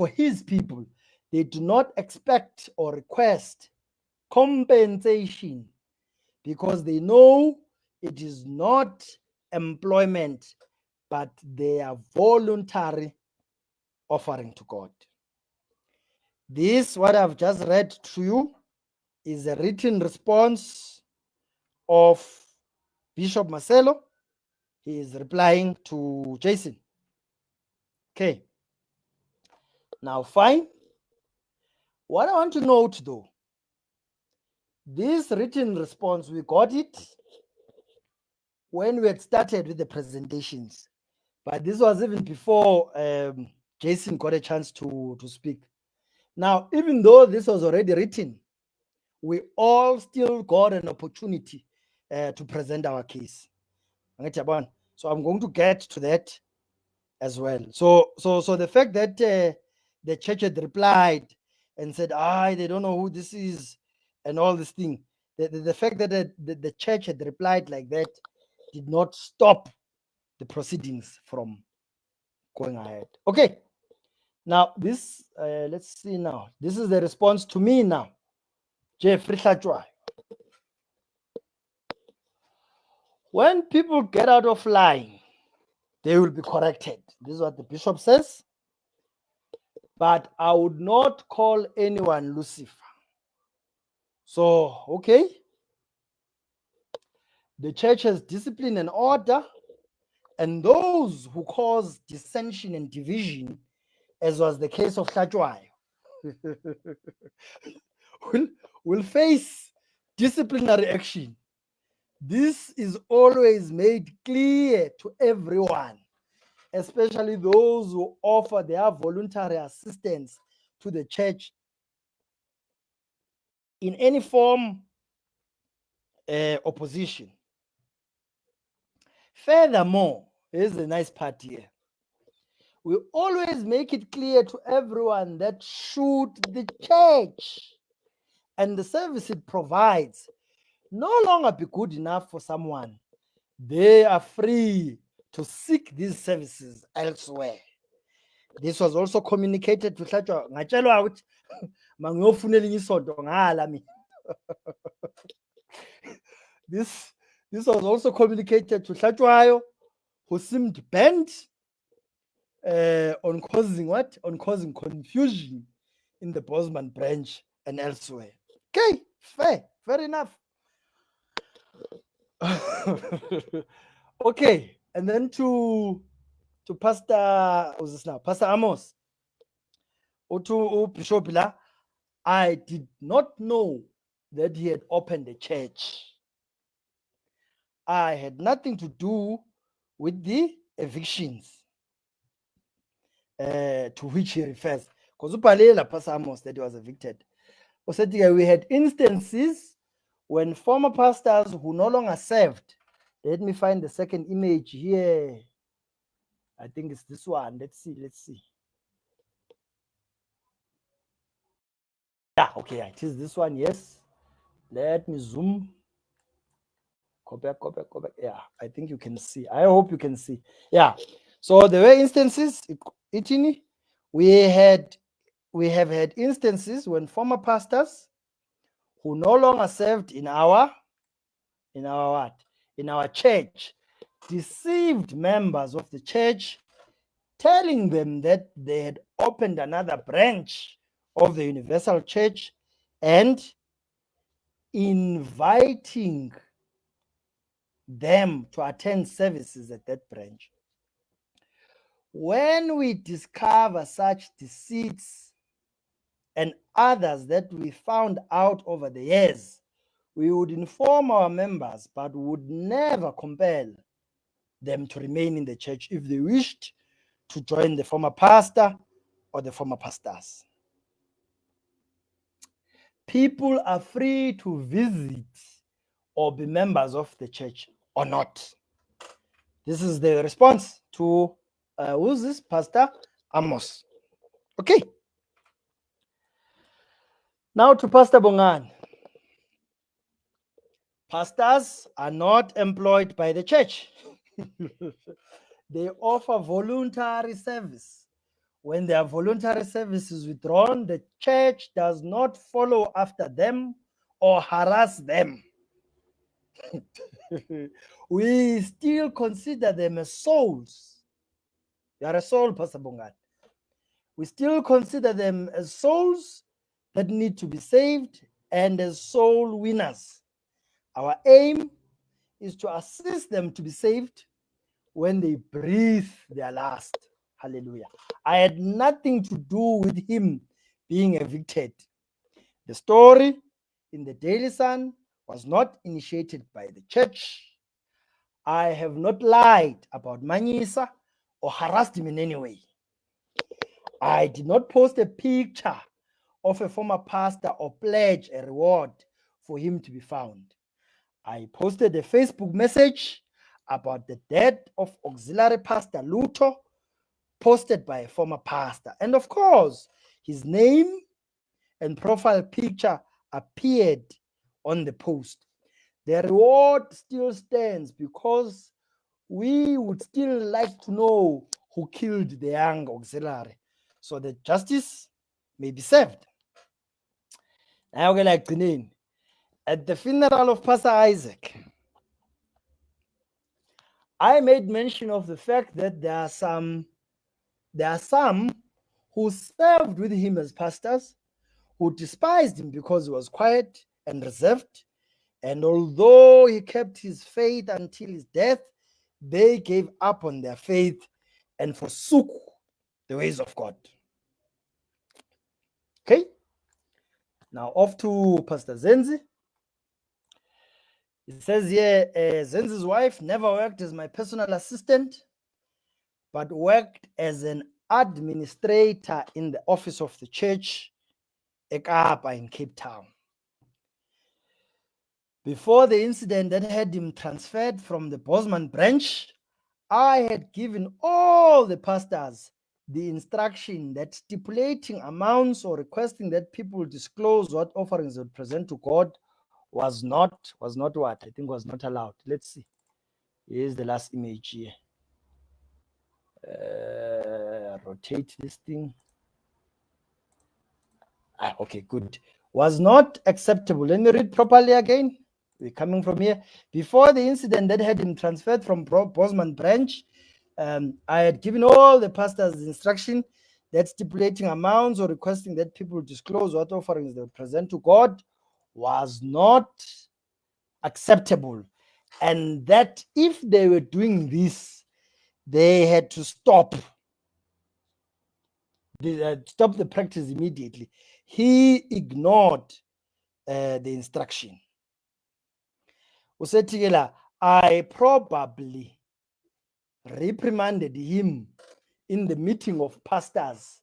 his people. They do not expect or request compensation because they know it is not employment, but they are voluntary offering to God. This, what I've just read to you, is a written response of Bishop Marcelo. He is replying to Jason. Okay. Now, fine. What I want to note though, this written response, we got it when we had started with the presentations. But this was even before Jason got a chance to speak. Now, even though this was already written, we all still got an opportunity to present our case. So I'm going to get to that as well. So the fact that the church had replied and said, they don't know who this is and all this thing, the fact that the church had replied like that did not stop the proceedings from going ahead. Okay. Now this, let's see now. This is the response to me now. Jeffrey Hlachwa. When people get out of line, they will be corrected. This is what the bishop says. But I would not call anyone Lucifer. So, okay. The church has discipline and order, and those who cause dissension and division, as was the case of Hlachwa, will face disciplinary action. This is always made clear to everyone, especially those who offer their voluntary assistance to the church in any form opposition. Furthermore, here's the nice part here. we always make it clear to everyone that should the church and the service it provides no longer be good enough for someone, they are free to seek these services elsewhere. This was also communicated to Hlatshwayo. Ngatshelwa ukuthi mangiyofunela isonto ngala mina. This was also communicated to Hlatshwayo, who seemed bent on causing what? On causing confusion in the Bosman branch and elsewhere. Okay, fair enough. Okay, and then to Pastor, who's this now? Pastor Amos. To Bishop La, I did not know that he had opened a church. I had nothing to do with the evictions to which he refers. Because Pastor Amos that he was evicted. We had instances when former pastors who no longer served. Let me find the second image here. I think it's this one. Let's see. Yeah, okay, it is this one, yes. Let me zoom. Go back. Yeah, I think you can see. I hope you can see. Yeah. So there were instances, we have had instances when former pastors who no longer served in our church deceived members of the church, telling them that they had opened another branch of the Universal Church and inviting them to attend services at that branch. When we discover such deceits and others that we found out over the years, we would inform our members, but would never compel them to remain in the church if they wished to join the former pastor or the former pastors. People are free to visit or be members of the church or not. This is the response to who's this? Pastor Amos. Okay. Now to Pastor Bongani. Pastors are not employed by the church. They offer voluntary service. When their voluntary service is withdrawn, the church does not follow after them or harass them. We still consider them as souls. You are a soul, Pastor Bongani. We still consider them as souls that need to be saved and as soul winners. Our aim is to assist them to be saved when they breathe their last. Hallelujah. I had nothing to do with him being evicted. The story in the Daily Sun was not initiated by the church. I have not lied about Mhayise or harassed him in any way. I did not post a picture of a former pastor or pledge a reward for him to be found. I posted a Facebook message about the death of auxiliary pastor Luto, posted by a former pastor. And of course, his name and profile picture appeared on the post. The reward still stands because we would still like to know who killed the young auxiliary so that justice may be served. Now, at the funeral of Pastor Isaac, I made mention of the fact that there are some who served with him as pastors, who despised him because he was quiet and reserved. And although he kept his faith until his death, they gave up on their faith and forsook the ways of God. Okay? Now off to Pastor Zenzi. It says here, Zenzi's wife never worked as my personal assistant, but worked as an administrator in the office of the church, Ekapa in Cape Town. Before the incident that had him transferred from the Bosman branch, I had given all the pastors the instruction that stipulating amounts or requesting that people disclose what offerings would present to God was not what I think was not allowed. Let's see. Here's the last image here. Rotate this thing. Okay, good. Was not acceptable. Let me read properly again. We're coming from here. Before the incident that had him transferred from Bosman branch, I had given all the pastors instruction that stipulating amounts or requesting that people disclose what offerings they present to God was not acceptable. And that if they were doing this, they had to stop the practice immediately. He ignored the instruction. Usetikela, I probably reprimanded him in the meeting of pastors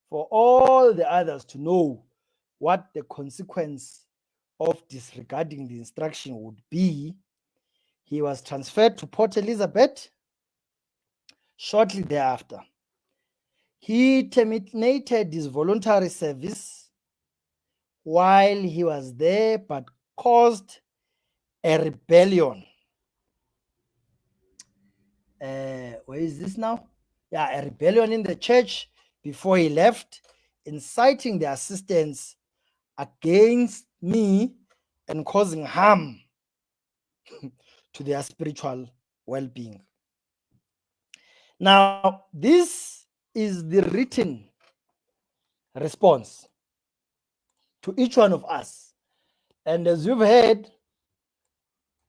for all the others to know what the consequence of disregarding the instruction would be. He was transferred to Port Elizabeth shortly thereafter. He terminated his voluntary service while he was there, but caused a rebellion. Where is this now? Yeah, a rebellion in the church before he left, inciting the assistants against me and causing harm to their spiritual well-being. Now, this is the written response to each one of us. And as you've heard,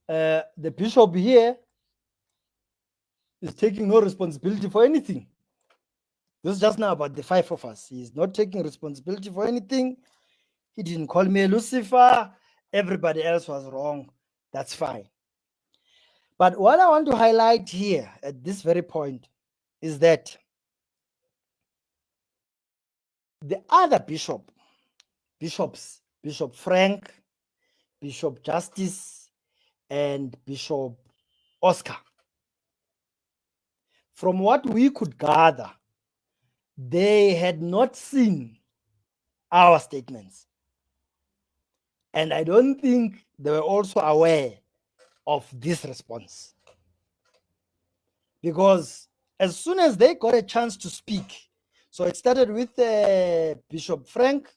the bishop here is taking no responsibility for anything. This is just now about the 5 of us. He's not taking responsibility for anything. He didn't call me Lucifer. Everybody else was wrong. That's fine. But what I want to highlight here at this very point is that the other bishops, Bishop Frank, Bishop Justice, and Bishop Oscar, from what we could gather, they had not seen our statements. And I don't think they were also aware of this response. Because as soon as they got a chance to speak, so it started with Bishop Frank,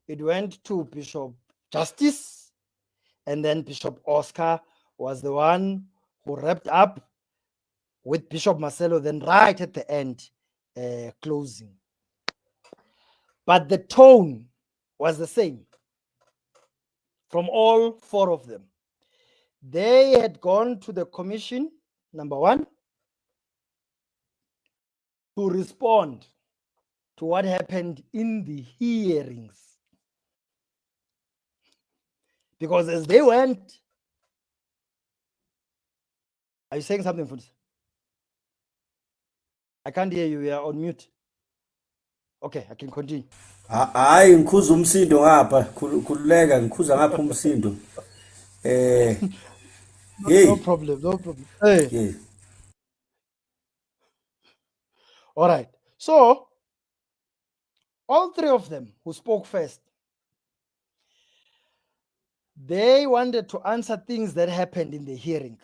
it went to Bishop Justice, and then Bishop Oscar was the one who wrapped up with Bishop Marcelo, then right at the end, closing. But the tone was the same from all 4 of them. They had gone to the commission, number 1, to respond to what happened in the hearings. Because as they went, are you saying something, Fundi? I can't hear you. You are on mute. Okay, I can continue. Hayi ngikhuza umsindo ngapha khululeka ngikhuza ngapha umsindo. No problem, no problem. Hey. Yeah. All right. So, all 3 of them who spoke first, they wanted to answer things that happened in the hearing.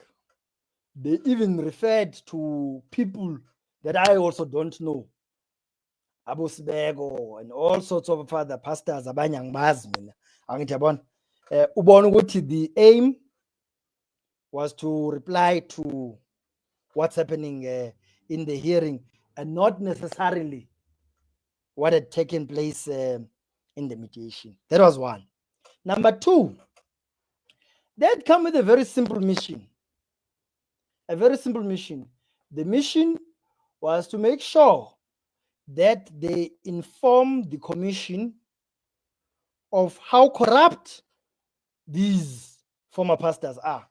They even referred to people that I also don't know. Abu Sibego and all sorts of other pastors, abanye angibazi mina. Angithi yabona. Ubona ukuthi the aim was to reply to what's happening in the hearing and not necessarily what had taken place in the mediation. That was 1. Number 2, they had come with a very simple mission. A very simple mission. The mission was to make sure that they inform the commission of how corrupt these former pastors are.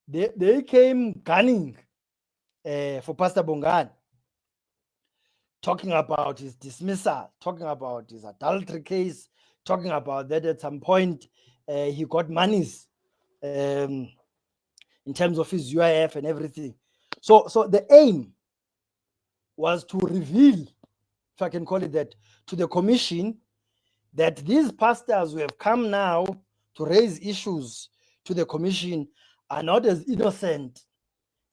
They came gunning for Pastor Bongani, talking about his dismissal, talking about his adultery case, talking about that at some point he got monies in terms of his UIF and everything. So the aim was to reveal, if I can call it that, to the commission that these pastors who have come now to raise issues to the commission are not as innocent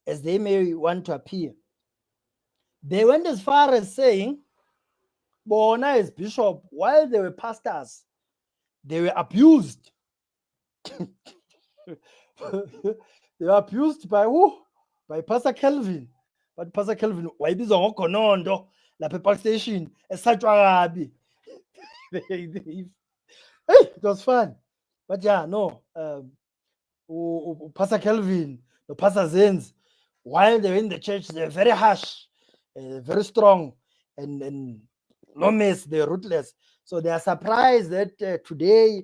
as they may want to appear. They went as far as saying, Bona as bishop, while they were pastors, they were abused. They were abused by who? By Pastor Kelvin. But Pastor Kelvin, why this on Konondo, la Pepper Station, a Sajwarabi. It was fun. But yeah, no. Pastor Kelvin, the Pastor Zenz, while they were in the church, they're very harsh, very strong, and no mess, they're ruthless. So they are surprised that today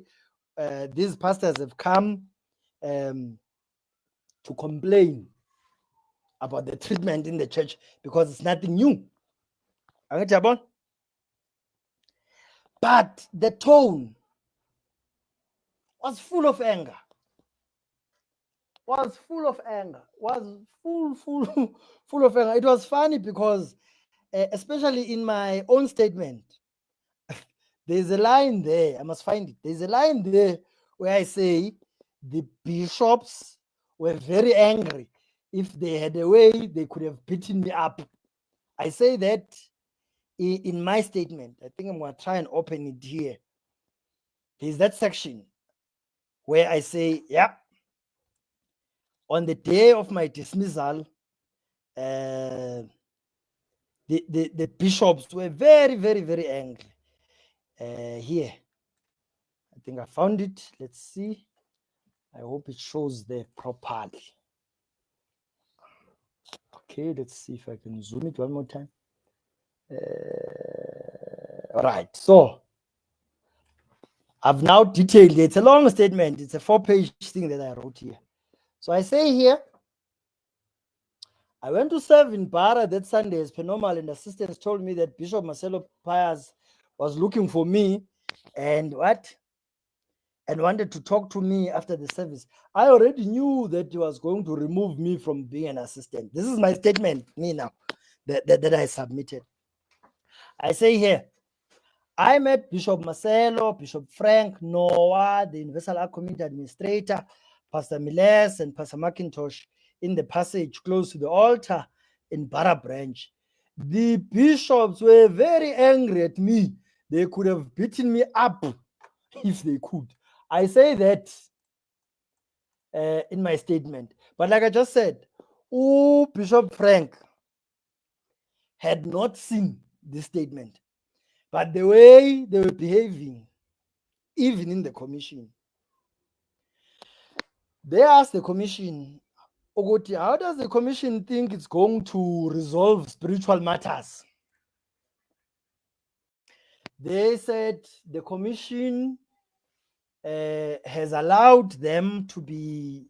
these pastors have come to complain about the treatment in the church because it's nothing new. But the tone was full of anger. Was full of anger. Full of anger. It was funny because, especially in my own statement, there's a line there. I must find it. There's a line there where I say the bishops were very angry. If they had a way, they could have beaten me up. I say that in my statement. I think I'm going to try and open it here. There's that section where I say, yeah, on the day of my dismissal, the bishops were very, very, very angry. Here, I think I found it. Let's see. I hope it shows there properly. Okay, let's see if I can zoom it one more time. All right, so I've now detailed it. It's a long statement. It's a 4-page thing that I wrote here. So I say here, I went to serve in Bara that Sunday as per normal, and assistants told me that Bishop Marcelo Pius was looking for me and wanted to talk to me after the service. I already knew that he was going to remove me from being an assistant. This is my statement, me now, that I submitted. I say here, I met Bishop Marcelo, Bishop Frank, Noah, the Universal Community Administrator, Pastor Miles, and Pastor McIntosh in the passage close to the altar in Bara Branch. The bishops were very angry at me. They could have beaten me up if they could. I say that in my statement. But like I just said, Bishop Frank had not seen this statement. But the way they were behaving, even in the commission, they asked the commission, Ogoti, how does the commission think it's going to resolve spiritual matters? They said the commission has allowed them to be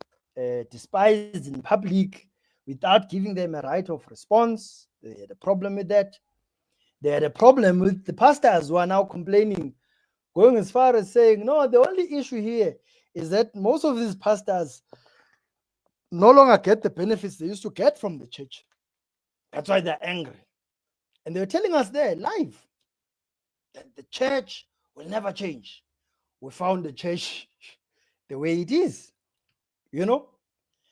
despised in public without giving them a right of response. They had a problem with that. They had a problem with the pastors who are now complaining, going as far as saying, no, the only issue here is that most of these pastors no longer get the benefits they used to get from the church. That's why they're angry. And they were telling us there live that the church will never change. We found the church the way it is, you know?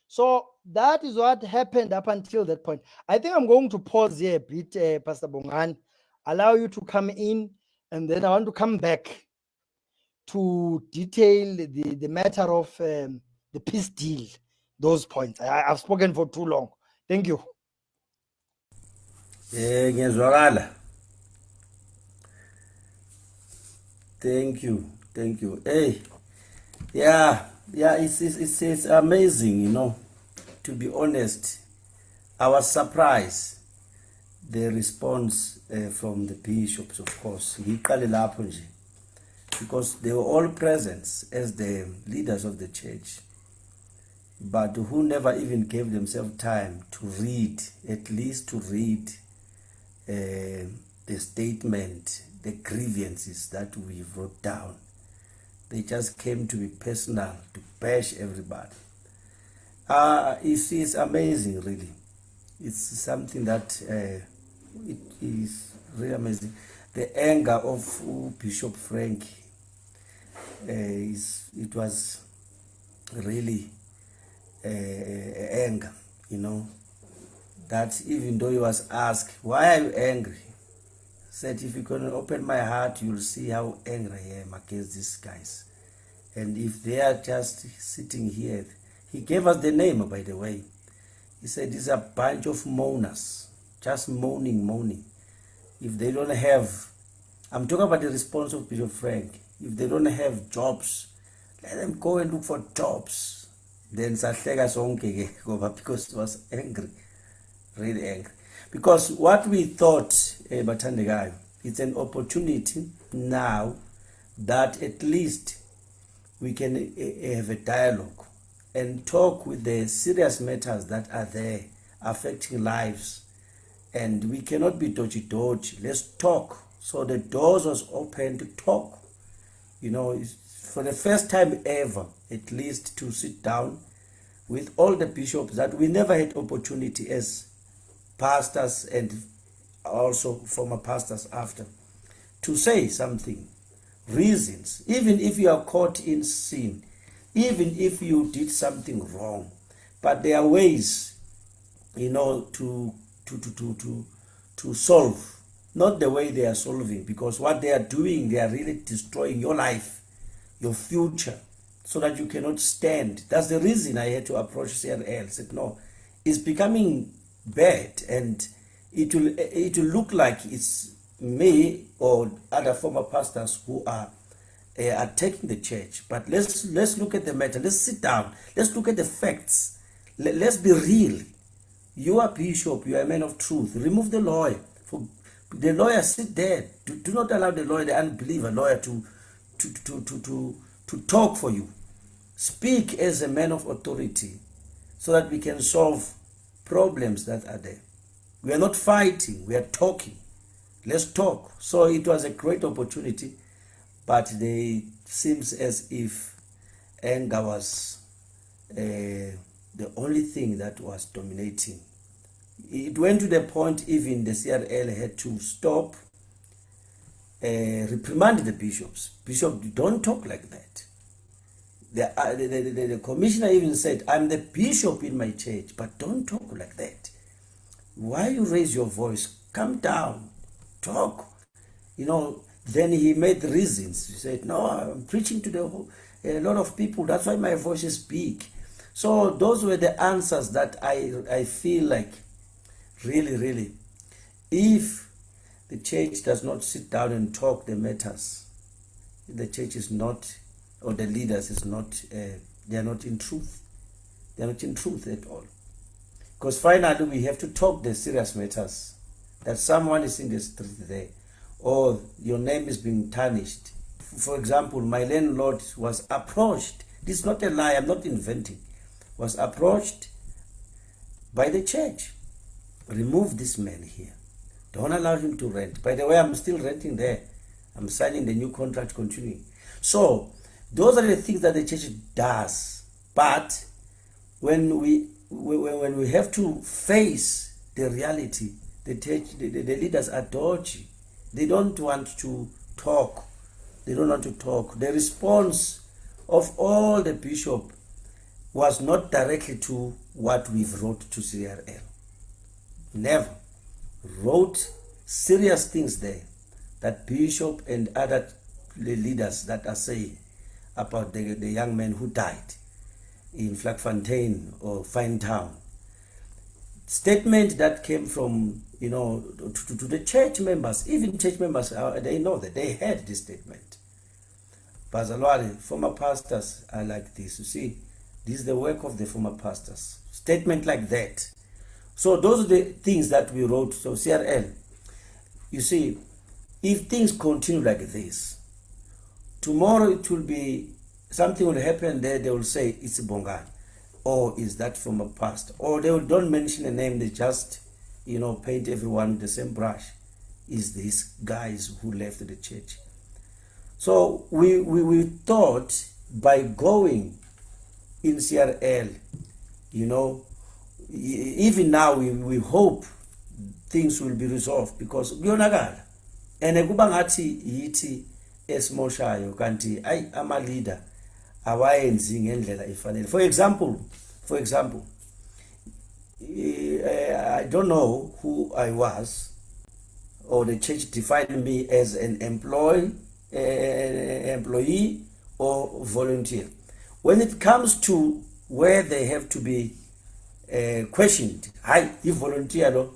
So that is what happened up until that point. I think I'm going to pause here a bit, Pastor Bongani, allow you to come in, and then I want to come back to detail the matter of the peace deal, those points. I've spoken for too long. Thank you. Ngiyazwakala. Thank you. Hey, yeah, it's amazing, you know. To be honest, I was surprised the response from the bishops, of course, because they were all present as the leaders of the church, but who never even gave themselves time to read, at least to read the statement, the grievances that we wrote down. They just came to be personal, to bash everybody. It's amazing, really. It's something that it is really amazing. The anger of Bishop Frank it was really anger, that even though he was asked, why are you angry? Said, if you can open my heart, you'll see how angry I am against these guys. And if they are just sitting here, he gave us the name, by the way. He said, it's a bunch of moaners, just moaning. If they don't have, I'm talking about the response of Bishop Frank. If they don't have jobs, let them go and look for jobs. Then sahleka sonke ke because he was angry, really angry. Because what we thought, Bathandekayo, it's an opportunity now that at least we can have a dialogue and talk with the serious matters that are there affecting lives. And we cannot be dodgy. Let's talk. So the doors was open to talk. For the first time ever, at least, to sit down with all the bishops that we never had opportunity as pastors and also former pastors after, to say something, reasons, even if you are caught in sin, even if you did something wrong, but there are ways, to solve, not the way they are solving, because what they are doing, they are really destroying your life, your future, so that you cannot stand. That's the reason I had to approach CRL. Said, no, it's becoming bad, and it will look like it's me or other former pastors who are attacking the church. But let's look at the matter. Let's sit down. Let's look at the facts. Let's be real. You are bishop. You are a man of truth. Remove the lawyer. For the lawyer, sit there. Do not allow the lawyer, the unbeliever lawyer, to talk for you. Speak as a man of authority, so that we can solve problems that are there. We are not fighting, we are talking. Let's talk. So it was a great opportunity, but it seems as if anger was the only thing that was dominating. It went to the point even the CRL had to stop, reprimand the bishops. Bishop, don't talk like that. The commissioner even said, I'm the bishop in my church, but don't talk like that. Why you raise your voice? Calm down, talk. Then he made reasons. He said, no, I'm preaching to a lot of people. That's why my voice is big. So those were the answers that I feel like, really, if the church does not sit down and talk the matters, the church is not, or the leaders is not, they are not in truth. They are not in truth at all. Because finally we have to talk the serious matters. That someone is in the street there, or your name is being tarnished. For example, my landlord was approached. This is not a lie, I'm not inventing. Was approached by the church. Remove this man here. Don't allow him to rent. By the way, I'm still renting there. I'm signing the new contract, continuing. So those are the things that the church does. But when we have to face the reality, the leaders are dodgy. They don't want to talk. They don't want to talk. The response of all the bishop was not directly to what we've wrote to CRL. Never. Wrote serious things there that bishop and other leaders that are saying about the young man who died in Vlakfontein or Fine Town. Statement that came from, to the church members, even church members, they know that they heard this statement. Bazalwane, former pastors are like this. You see, this is the work of the former pastors. Statement like that. So those are the things that we wrote. So CRL, you see, if things continue like this, tomorrow it will be, something will happen there, they will say it's Bongani, or is that from a pastor, or they don't mention a name, they just, paint everyone with the same brush. Is these guys who left the church. So we thought by going in CRL, even now we hope things will be resolved, because kuyonakala and kuba ngathi yithi esimoshayo kanti ama leader awayenzi ngendlela efanele. For example, I don't know who I was, or the church defined me as an employee or volunteer. When it comes to where they have to be questioned, you volunteer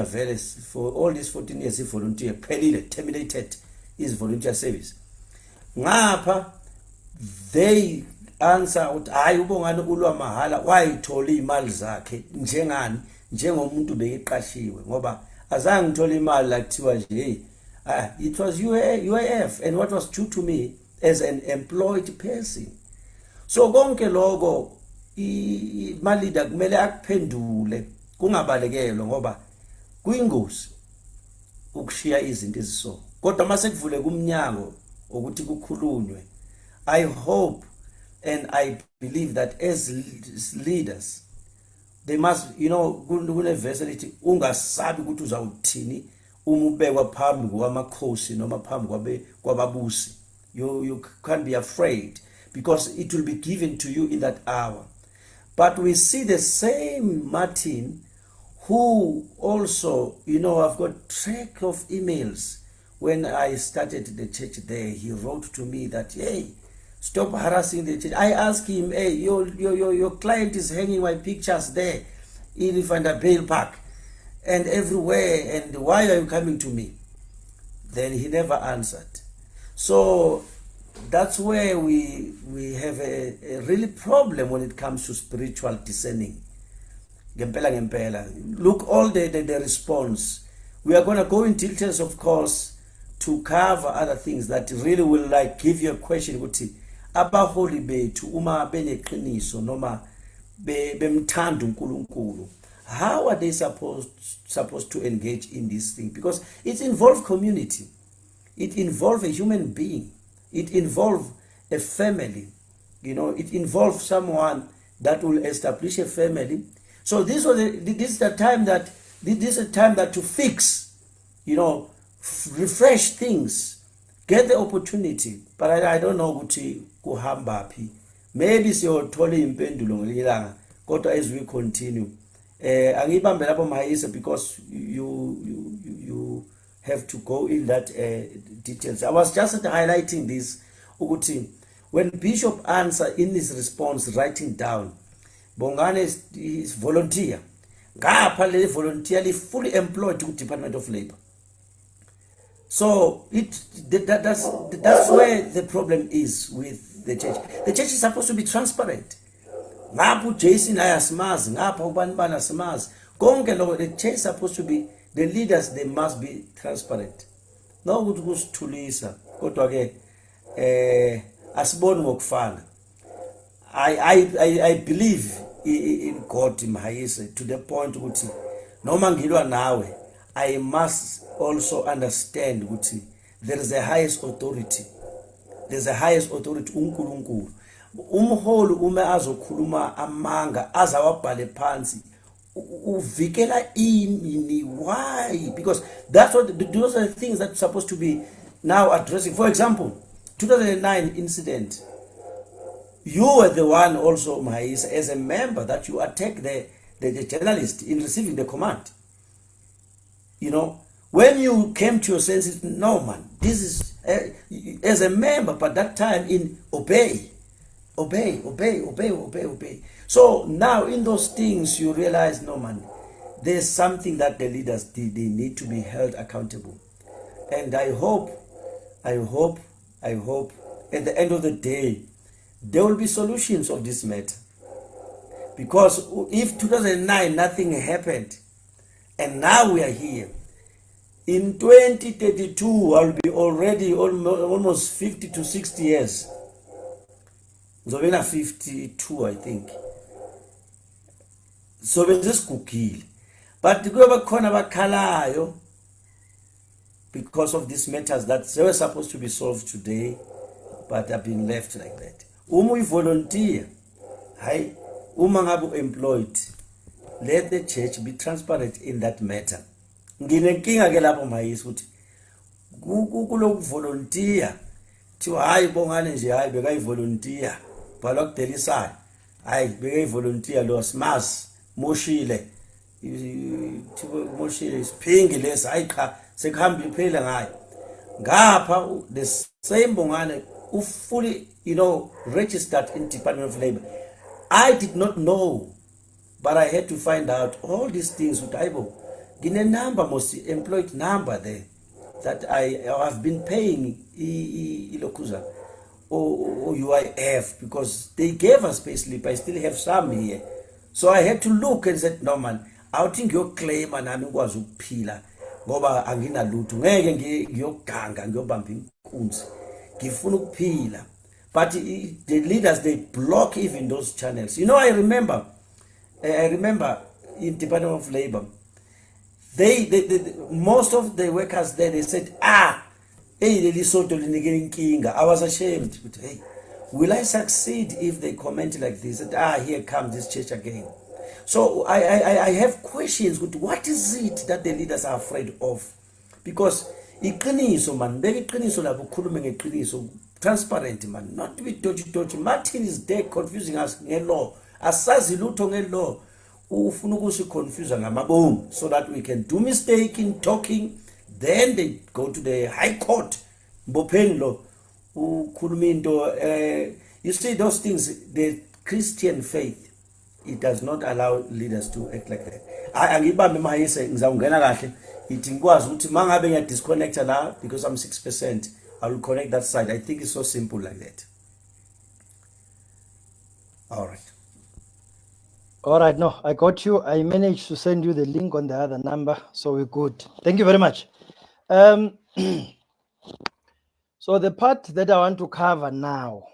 very for all these 14 years, he volunteer, terminated his volunteer service. Ngapha they answer ukuthi hayi uBongani ulwa mahala wayithola imali zakhe njengani njengomuntu beyiqashiwe ngoba azange ngithola imali lakuthiwa nje it was UIF and what was due to me as an employed person. So konke lokho imalida kumele akuphendule kungabalekelwe ngoba kuyingozi ukushiya izinto eziso. Kodwa mase kuvule kumnyango ukuthi kukhulunywe, I hope and I believe that as leaders they must, kune-verse elithi ungasabi ukuthi uzawuthini uma ubekwa phambi kwamakhosi noma phambi kwababusi. You can't be afraid because it will be given to you in that hour. But we see the same Martin who also, I've got track of emails. When I started the church there, he wrote to me that, hey, stop harassing the church. I asked him, hey, your client is hanging my pictures there in Vanderbilt Park and everywhere, and why are you coming to me? Then he never answered. So that's where we have a really problem when it comes to spiritual discerning. Gempela. Look, all the response. We are going to go in details, of course, to cover other things that really will give you a question ukuthi abaholi bethu uma beneqiniso noma bemthanda uNkulunkulu, how are they supposed to engage in this thing? Because it involves community, it involves a human being, it involves a family, it involves someone that will establish a family. So this is a time that to fix, refresh things, get the opportunity. But I don't know ukuthi kuhamba phi. Maybe siyothola impendulo ngelilanga kodwa as we continue. Angibambe lapho Mhayise because you have to go in that details. I was just highlighting this ukuthi when Bishop answer in his response writing down Bongani is volunteer. Ngapha le volunteer li fully employed to Department of Labor. So that's where the problem is with the church. The church is supposed to be transparent. Ngapha Jason ayasimazi, ngapha ubani bana asimazi. Konke lokho the church is supposed to be, the leaders they must be transparent. No ukuthi kusithulisa kodwa ke asiboni ngokufana. I believe in God Mhayise to the point ukuthi noma ngilwa nawe I must also understand ukuthi there is a highest authority. There's a highest authority uNkulunkulu. Umholi uma azokhuluma amanga azawabhale phansi uvikela ini. Why? Because those are the things that are supposed to be now addressing. For example, 2009 incident. You were the one also, Mhayise, as a member that you attacked the journalist in receiving the command. When you came to your senses, no man, this is as a member, but that time in obey. So now in those things you realize, no man, there's something that the leaders did. They need to be held accountable. And I hope at the end of the day, there will be solutions of this matter. Because if 2009 nothing happened, and now we are here, in 2032 I'll be already almost 50 to 60 years. Zobena 52, I think. So besesigugile. But kuyoba khona abakhalayo because of these matters that they were supposed to be solved today, but have been left like that. Uma uyivolunteer, hayi uma ngabe employed, let the church be transparent in that matter. Nginenkinga ke lapho Mhayise ukuthi kuloku volunteer kuthiwa hayi Bongani nje hayi bekayivolunteer bhalwa kudelisayo hayi bekayivolunteer lo smas moshile moshile isiphingi lesi hayi cha sekuhamba iphela ngayo ngapha the same Bongani fully registered in Department of Labor. I did not know, but I had to find out all these things with Aibo. Give a number, most employed number there that I have been paying Ilokuza or UIF because they gave us payslip. I still have some here. So I had to look and said, no man, I think your claim and I'm going to pila. Ngoba anginalutho ngeke ngiyoganga ngiyobamba inkunzi ngifuna ukuphila. But the leaders, they block even those channels. I remember in Department of Labor, they most of the workers there, they said, hey, I was ashamed. But hey, will I succeed if they comment like this? That, here comes this church again. So I have questions with what is it that the leaders are afraid of? Because iqiniso man, iqiniso lapho khulume ngeqiniso, transparent man, not to be dodgy. Martin is there confusing us ngelaw. Asazi lutho ngelaw. Ufuna ukusiconfuse ngamabomu so that we can do mistake in talking, then they go to the high court. Mbopheni lo ukhuluma into you see those things, the Christian faith, it does not allow leaders to act like that. Angibambe Mhayise ngizawungena kahle ithi ngikwazi ukuthi mangabe ngiya disconnecta la because I'm 6%, I will connect that side. I think it's so simple like that. All right, no, I got you. I managed to send you the link on the other number, so we're good. Thank you very much. So the part that I want to cover now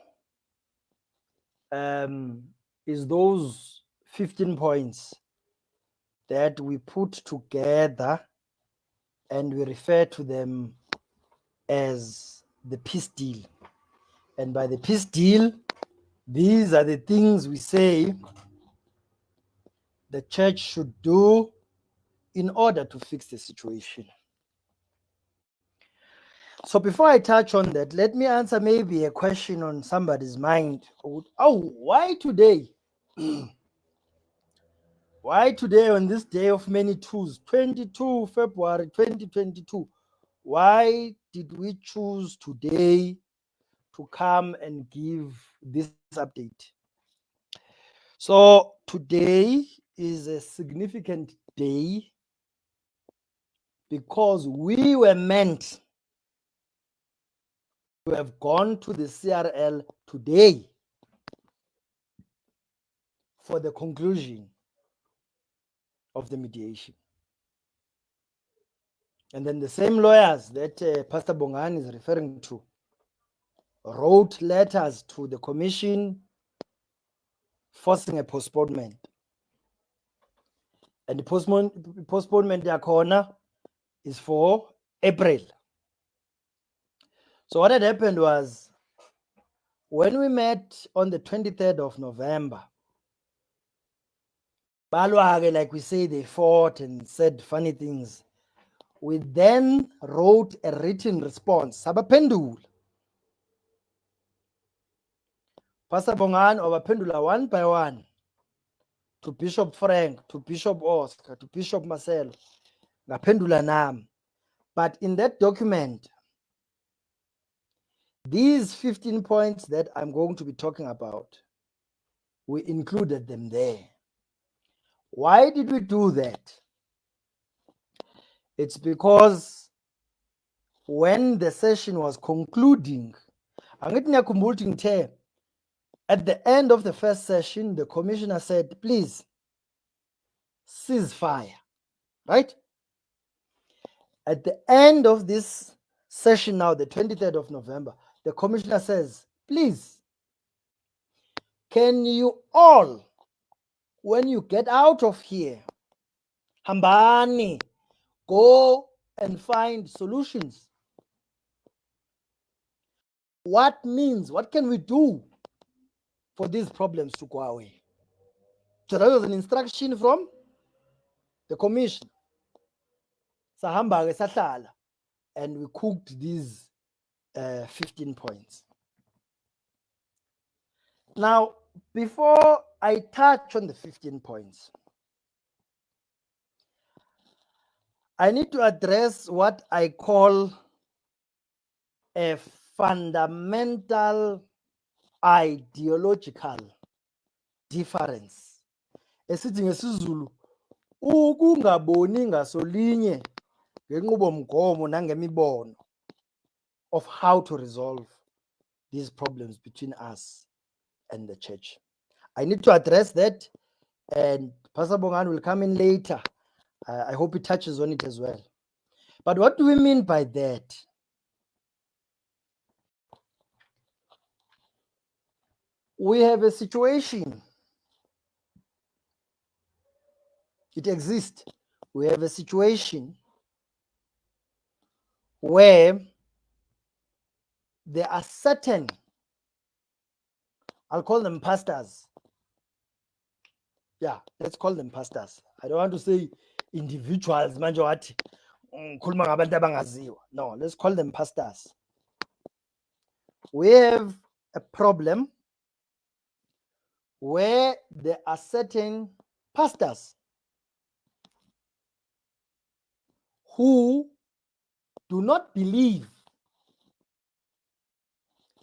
is those 15 points that we put together and we refer to them as the peace deal. And by the peace deal, these are the things we say the church should do in order to fix the situation. So before I touch on that, let me answer maybe a question on somebody's mind. Oh, why today? Why today on this day of many twos, 22 February 2022? Why did we choose today to come and give this update? So today is a significant day because we were meant to have gone to the CRL today for the conclusion of the mediation. And then the same lawyers that Pastor Bongani is referring to wrote letters to the commission forcing a postponement. And the postponement yakhona is for April. So what had happened was, when we met on the 23rd of November, like we say, they fought and said funny things. We then wrote a written response. Sabapendula. Pastor Bongani wabaphendula one by one to Bishop Frank, to Bishop Oscar, to Bishop Marcelo. Ngaphendula nami. But in that document, these 15 points that I'm going to be talking about, we included them there. Why did we do that? It's because when the session was concluding, at the end of the first session, the commissioner said, please, ceasefire, right? At the end of this session now, the 23rd of November, the commissioner says, please, can you all, when you get out of here, hambani, go and find solutions? What can we do for these problems to go away? So that was an instruction from the commission. Sahamba sahlala, and we cooked these 15 points. Now, before I touch on the 15 points, I need to address what I call a fundamental ideological difference. Esithi ngesizulu ukungaboni ngasolinye ngenqubomgomo nangemibono of how to resolve these problems between us and the church. I need to address that, and Pastor Bongani will come in later. I hope he touches on it as well. But what do we mean by that? We have a situation. It exists. We have a situation where there are certain, I'll call them pastors. Yeah, let's call them pastors. I don't want to say individuals. No, let's call them pastors. We have a problem where there are certain pastors who do not believe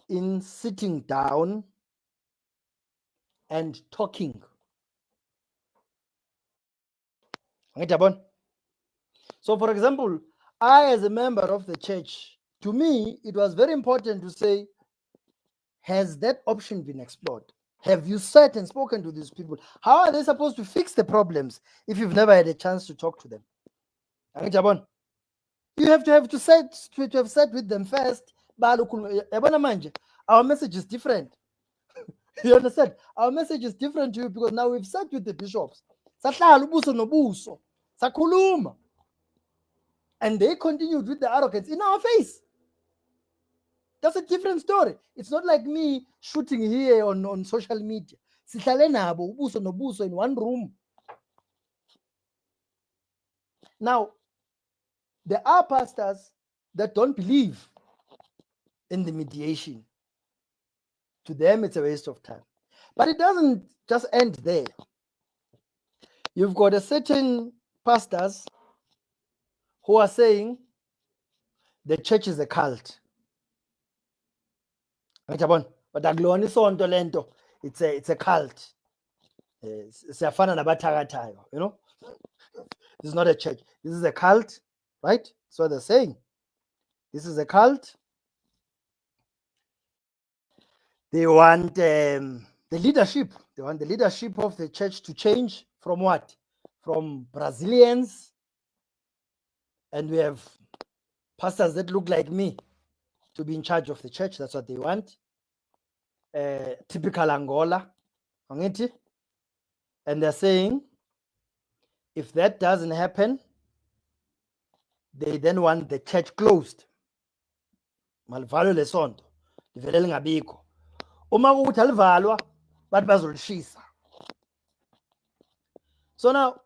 in sitting down and talking. So, for example, I, as a member of the church, to me, it was very important to say, has that option been explored? Have you sat and spoken to these people? How are they supposed to fix the problems if you've never had a chance to talk to them? You have to have sat with them first. Our message is different. You understand? Our message is different to you because now we've sat with the bishops. And they continued with the arrogance in our face. That's a different story. It's not like me shooting here on social media. In one room. Now, there are pastors that don't believe in the mediation. To them, it's a waste of time. But it doesn't just end there. You've got a certain pastors who are saying the church is a cult. It's a cult. You know, this is not a church. This is a cult, right? So they're saying this is a cult. They want the leadership. They want the leadership of the church to change from what? From Brazilians. And we have pastors that look like me to be in charge of the church. That's what they want. Typical Angola. And they're saying if that doesn't happen, they then want the church closed. Malivalo lesonto livele lingabikho. Uma kuthi alivalwa bathi bazolishisa. So now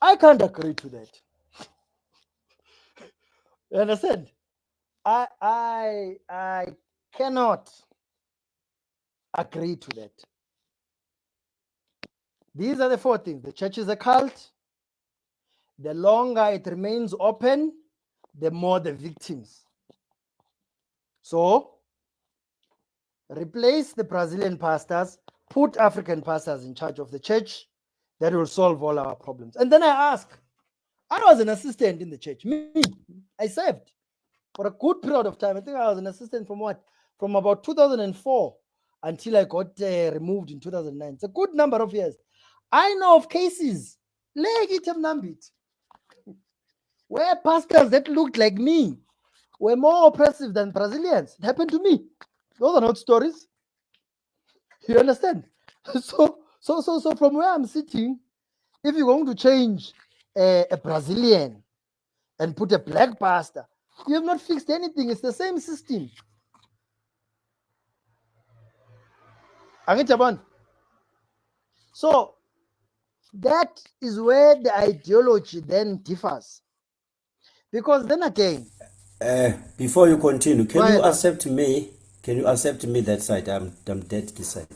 I can't agree to that. You understand? I cannot agree to that. These are the four things. The church is a cult. The longer it remains open, the more the victims. So, replace the Brazilian pastors, put African pastors in charge of the church. That will solve all our problems. And then I ask, I was an assistant in the church. Me, I served for a good period of time. I think I was an assistant from what? From about 2004 until I got removed in 2009. It's a good number of years. I know of cases where pastors that looked like me were more oppressive than Brazilians. It happened to me. Those are not stories. You understand? So from where I'm sitting, if you're going to change a Brazilian and put a black pastor, you have not fixed anything. It's the same system. So That is where the ideology then differs. Because then again, Before you continue, go can you ahead. accept me? Can you accept me that side? I'm dead this side.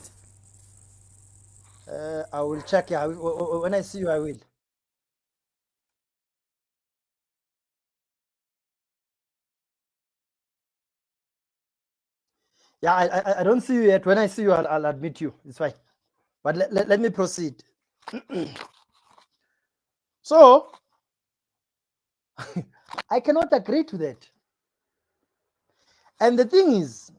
I will check. Yeah, when I see you, I will. Yeah, I don't see you yet. When I see you, I'll admit you. It's fine. But let me proceed. So, I cannot agree to that. And the thing is,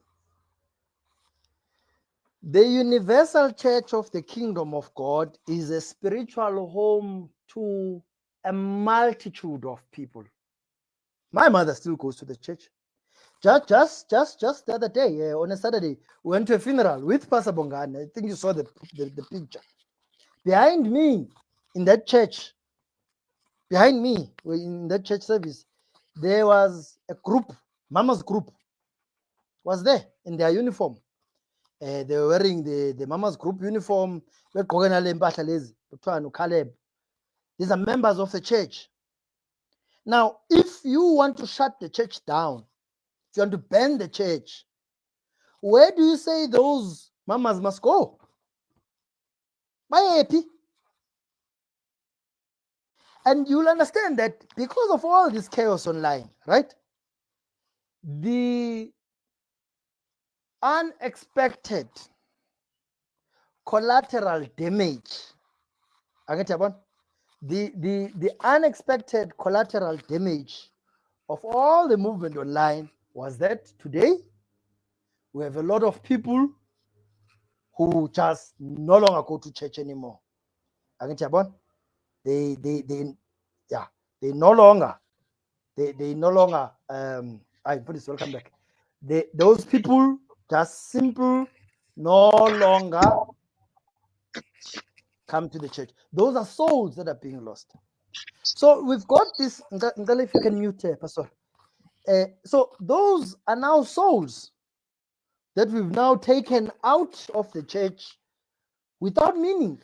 the Universal Church of the Kingdom of God is a spiritual home to a multitude of people. My mother still goes to the church. Just the other day, on a Saturday, we went to a funeral with Pastor Bongani. I think you saw the picture. Behind me in that church, behind me in that church service, there was a group, Mama's group was there in their uniform. They were wearing the Mama's group uniform. These are members of the church. Now, if you want to shut the church down, if you want to ban the church, where do you say those mamas must go? By AP. And you'll understand that because of all this chaos online, right? The unexpected collateral damage, the unexpected collateral damage of all the movement online was that today we have a lot of people who just no longer go to church anymore. They yeah, they no longer I put this, welcome back. Those people just simple no longer come to the church. Those are souls that are being lost. So we've got this, if you can mute, Pastor. So those are now souls that we've now taken out of the church without meaning.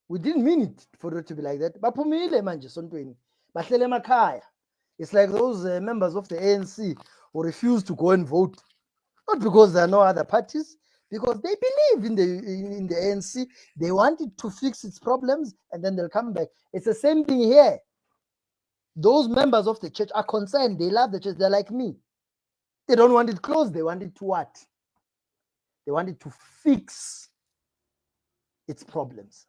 We didn't mean it for it to be like that. It's like those members of the ANC who refuse to go and vote, not because there are no other parties, because they believe in the ANC. They wanted to fix its problems, and then they'll come back. It's the same thing here. Those members of the church are concerned. They love the church. They're like me. They don't want it closed. They want it to what? They want it to fix its problems.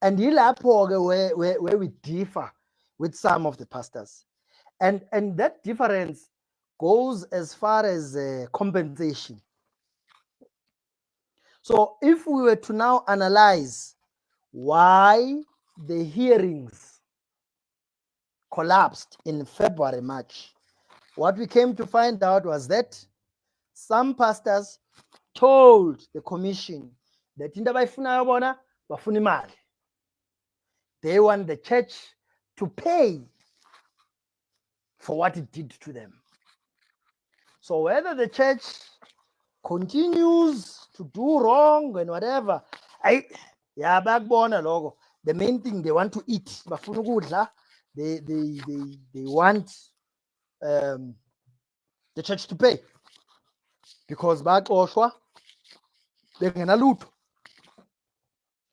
And where we differ with some of the pastors. And that difference goes as far as compensation. So if we were to now analyze why the hearings collapsed in February, March, what we came to find out was that some pastors told the commission that they want the church to pay for what it did to them. So whether the church continues to do wrong and whatever, the main thing they want to eat, they want the church to pay because they're gonna loot.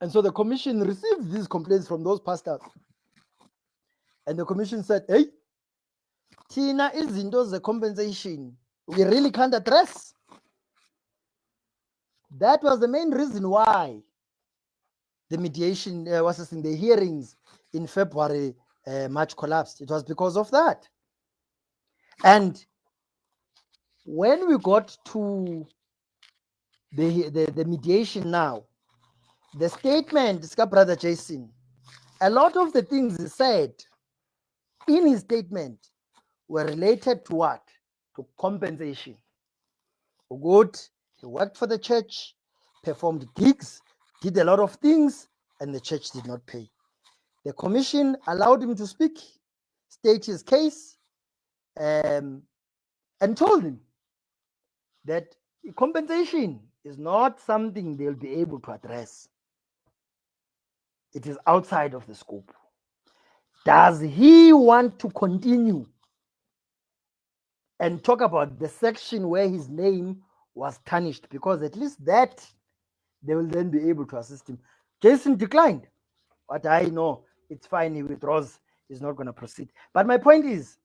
And so the commission received these complaints from those pastors. And the commission said, hey, Tina is in those compensation we really can't address. That was the main reason why the mediation was in the hearings in February, March collapsed. It was because of that. And when we got to the mediation now, the statement, Brother Jason, a lot of the things he said in his statement were related to what? To compensation. Good. He worked for the church, performed gigs, did a lot of things, and the church did not pay. The commission allowed him to speak, state his case, and told him that compensation is not something they'll be able to address. It is outside of the scope. Does he want to continue and talk about the section where his name was tarnished? Because at least that they will then be able to assist him. Jason declined, but I know it's fine. He withdraws. He's not going to proceed. But my point is,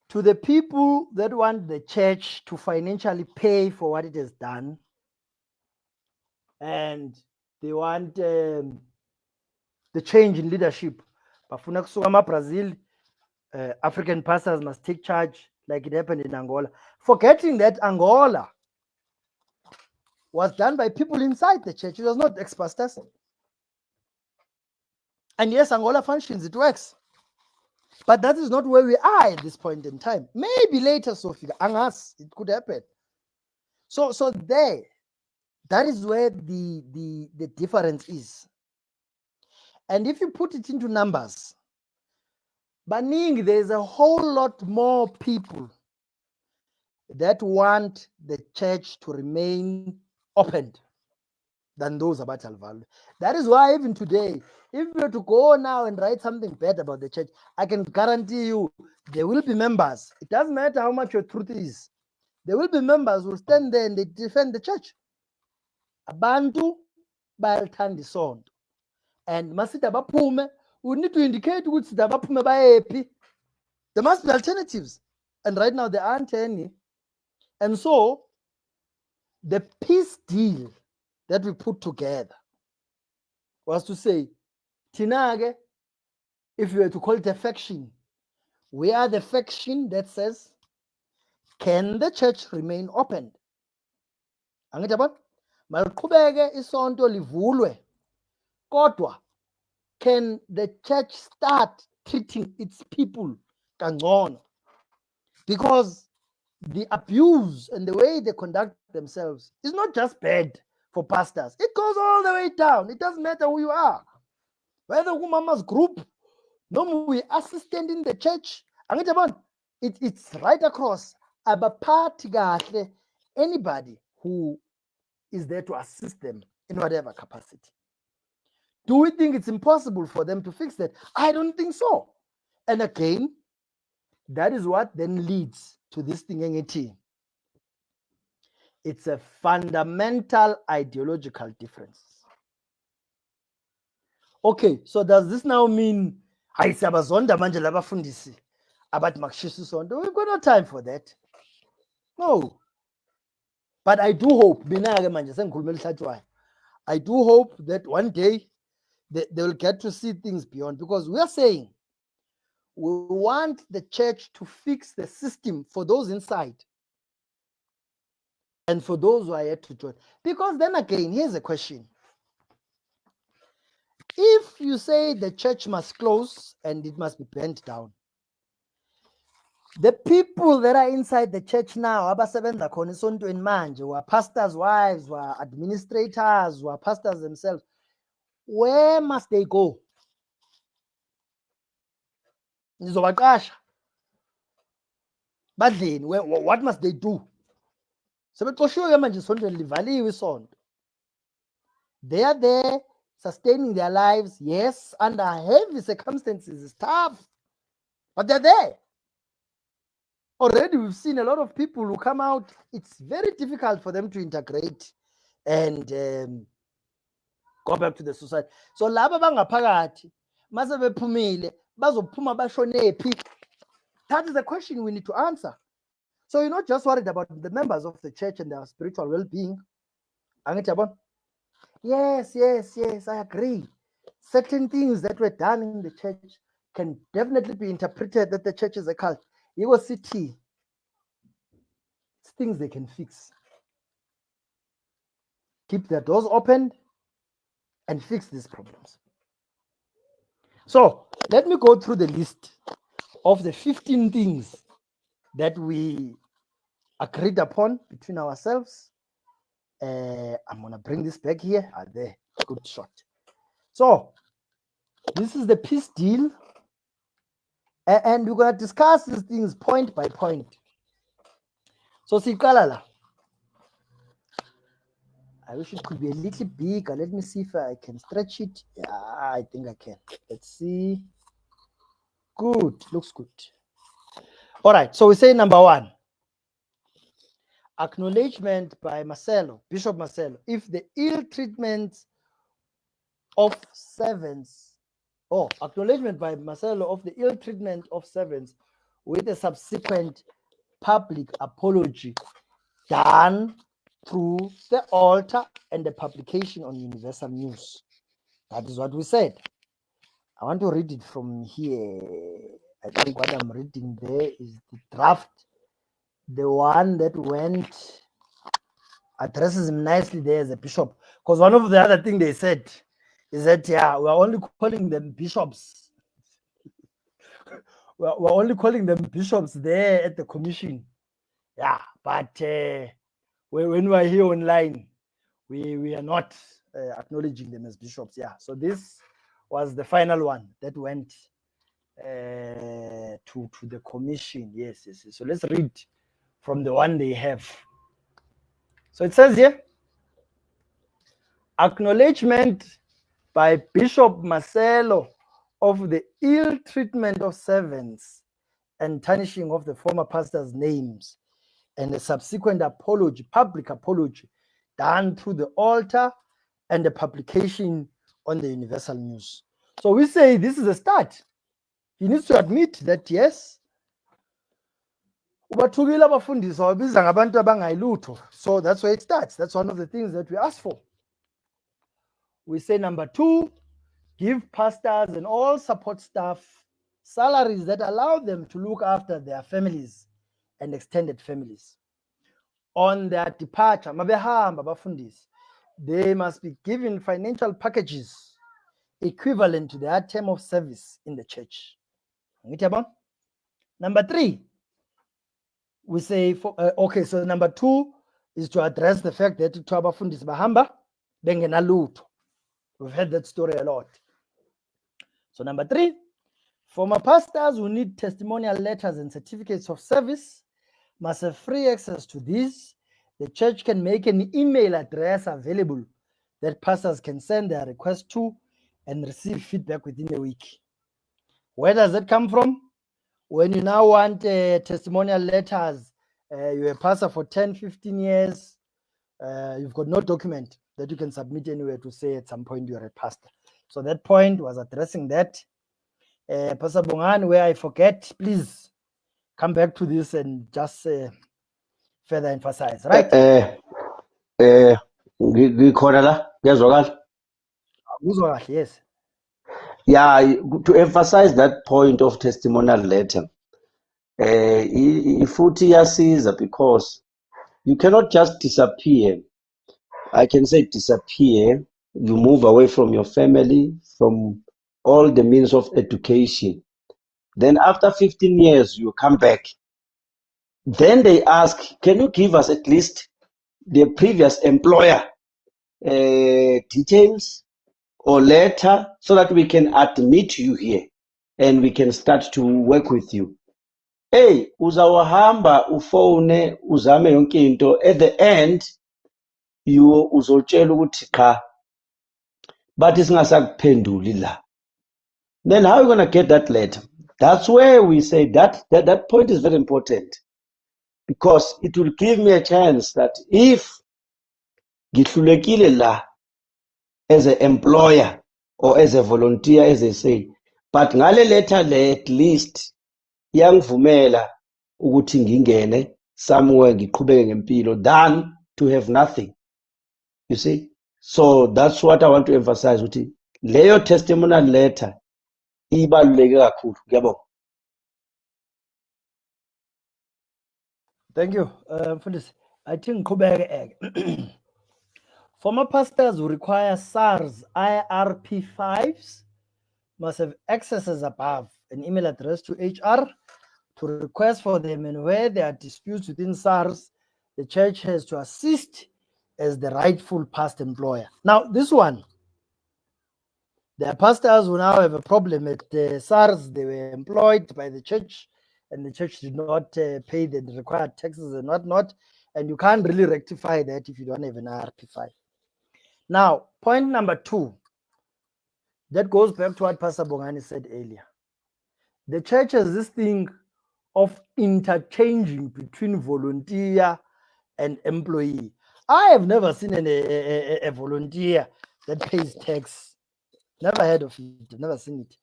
to the people that want the church to financially pay for what it has done, and they want the change in leadership, bafuna kusuka Brazil, African pastors must take charge like it happened in Angola, forgetting that Angola was done by people inside the church. It was not ex-pastors. And yes, Angola functions, it works. But that is not where we are at this point in time. Maybe later, Sophia, Angas, it could happen. So there, that is where the difference is. And if you put it into numbers, Baning, there's a whole lot more people that want the church to remain opened than those about Alvalo. That is why even today, if we were to go now and write something bad about the church, I can guarantee you there will be members. It doesn't matter how much your truth is. There will be members who will stand there and they defend the church. Abantu bayalthanda isonto. And masida baphume, we need to indicate ukuthi sida baphume bayepi. There must be alternatives. And right now there aren't any. And so the peace deal that we put together was to say, Tinage, if you were to call it a faction, we are the faction that says, can the church remain open? Angithi abantu maliqhubeke isonto livulwe, kodwa can the church start treating its people kangcono? Because the abuse and the way they conduct themselves is not just bad for pastors. It goes all the way down. It doesn't matter who you are. Whether Mama's group, no we assistant in the church, it's right across. Anybody who is there to assist them in whatever capacity. Do we think it's impossible for them to fix that? I don't think so. And again, that is what then leads to this thing. It's a fundamental ideological difference. Okay, so does this now mean ayisabazonda manje labafundisi abathi makushisa isonto? We've got no time for that. No. But I do hope, I do hope that one day they will get to see things beyond, because we are saying we want the church to fix the system for those inside and for those who are yet to join. Because then again, here's a question. If you say the church must close and it must be burnt down, the people that are inside the church now, abasebenza khona esontweni manje, were pastors' wives, were administrators, were pastors themselves, where must they go? Nizobaqasha. Badleni, what must they do? Sebexoshiwe manje esontweni livaliwe isonto. They are there sustaining their lives, yes, under heavy circumstances. It's tough, but they're there. Already we've seen a lot of people who come out, it's very difficult for them to integrate and go back to the society. So laba bangaphakathi mase bephumile bazophuma bashonephi? That is the question we need to answer. So you're not just worried about the members of the church and their spiritual well-being. Yes, I agree. Certain things that were done in the church can definitely be interpreted that the church is a cult. You will see it's things they can fix. Keep their doors open and fix these problems. So let me go through the list of the 15 things that we agreed upon between ourselves. I'm going to bring this back here. There, good shot. So this is the peace deal. And we're going to discuss these things point by point. So siqala la. I wish it could be a little bigger. Let me see if I can stretch it. Yeah, I think I can. Let's see. Good, looks good. All right, so we say number 1. Acknowledgement by Marcelo, Bishop Marcelo, if the ill treatment of servants, acknowledgement by Marcelo of the ill treatment of servants with a subsequent public apology done through the altar and the publication on Universal News. That is what we said. I want to read it from here. I think what I'm reading there is the draft, the one that went, addresses him nicely there as a bishop. Because one of the other things they said is that, yeah, we're only calling them bishops. we're only calling them bishops there at the commission. Yeah, but when we are here online, we are not acknowledging them as bishops. Yeah, so this was the final one that went to the commission. Yes. So let's read from the one they have. So it says here, acknowledgement by Bishop Marcelo of the ill treatment of servants and tarnishing of the former pastors' names, and a subsequent apology, public apology, done through the altar and the publication on the Universal News. So we say this is a start. He needs to admit that, yes, ubathukile abafundisi wabiza ngabantu abangayilutho. So that's where it starts. That's one of the things that we ask for. We say number 2, give pastors and all support staff salaries that allow them to look after their families and extended families. On their departure, mabehamba abafundisi, they must be given financial packages equivalent to their term of service in the church. Number 3, we say, okay, so number 2 is to address the fact that abafundisi bahamba bengenalutho. We've heard that story a lot. So number 3, former pastors who need testimonial letters and certificates of service must have free access to these. The church can make an email address available that pastors can send their request to and receive feedback within a week. Where does that come from? When you now want testimonial letters, you're a pastor for 10, 15 years, you've got no document that you can submit anywhere to say at some point you're a pastor. So that point was addressing that. Pastor Bongani, where I forget, please come back to this and just further emphasize, right? Ngikhona la kuyazwakala. Yes. Yeah, to emphasize that point of testimonial letter, ifuthi iyasiza because you cannot just disappear. I can say disappear. You move away from your family, from all the means of education. Then after 15 years, you come back. Then they ask, can you give us at least the previous employer details or letter so that we can admit you here and we can start to work with you? Hey, uzawahamba ufone uzame yonke into, at the end you uzotshela ukuthi cha bathi singasakuphenduli la. Then how are you going to get that letter? That's where we say that point is very important, because it will give me a chance that if ngihlulekile la as an employer or as a volunteer, as they say, but ngale letter le at least iyangivumela ukuthi ngingene somewhere ngiqhubeke ngempilo than to have nothing. You see? So that's what I want to emphasize, ukuthi leyo testimonial letter ibaluleke kakhulu. Ngiyabonga. Thank you, I think former pastors who require SARS IRP5s must have access as above, an email address to HR to request for them, and where there are disputes within SARS, the church has to assist as the rightful past employer. Now, this one, there are pastors who now have a problem at SARS. They were employed by the church, and the church did not pay the required taxes and whatnot, and you can't really rectify that if you don't have an IRP5. Now, point number 2, that goes back to what Pastor Bongani said earlier. The church has this thing of interchanging between volunteer and employee. I have never seen a volunteer that pays tax. Never heard of it, never seen it.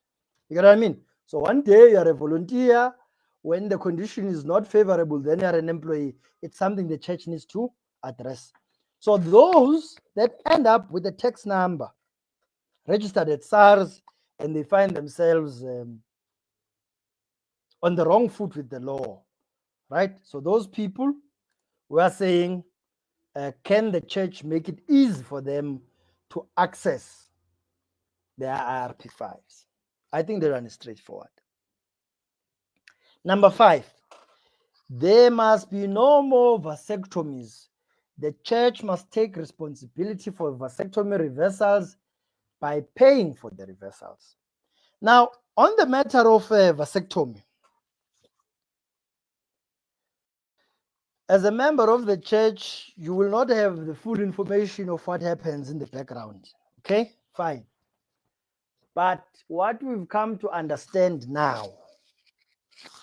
You get what I mean? So one day you are a volunteer, when the condition is not favorable, then you are an employee. It's something the church needs to address. So those that end up with a tax number registered at SARS and they find themselves on the wrong foot with the law, right? So those people, we are saying, can the church make it easy for them to access their IRP5s? I think that one is straightforward. Number 5, there must be no more vasectomies. The church must take responsibility for vasectomy reversals by paying for the reversals. Now, on the matter of vasectomy, as a member of the church, you will not have the full information of what happens in the background. Okay, fine. But what we've come to understand now,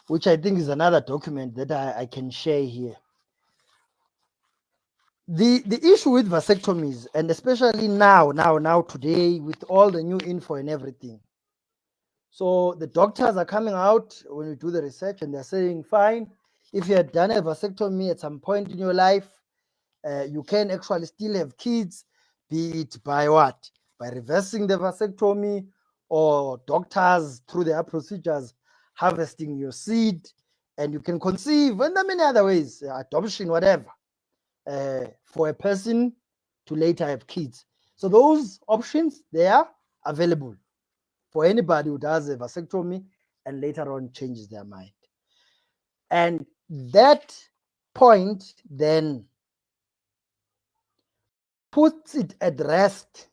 which I think is another document that I can share here. The issue with vasectomies, and especially now today, with all the new info and everything. So the doctors are coming out when we do the research and they're saying, fine, if you had done a vasectomy at some point in your life, you can actually still have kids, be it by what? By reversing the vasectomy, or doctors through their procedures harvesting your seed, and you can conceive, and there are many other ways, adoption, whatever, for a person to later have kids. So those options, they are available for anybody who does a vasectomy and later on changes their mind. And that point then puts it at rest,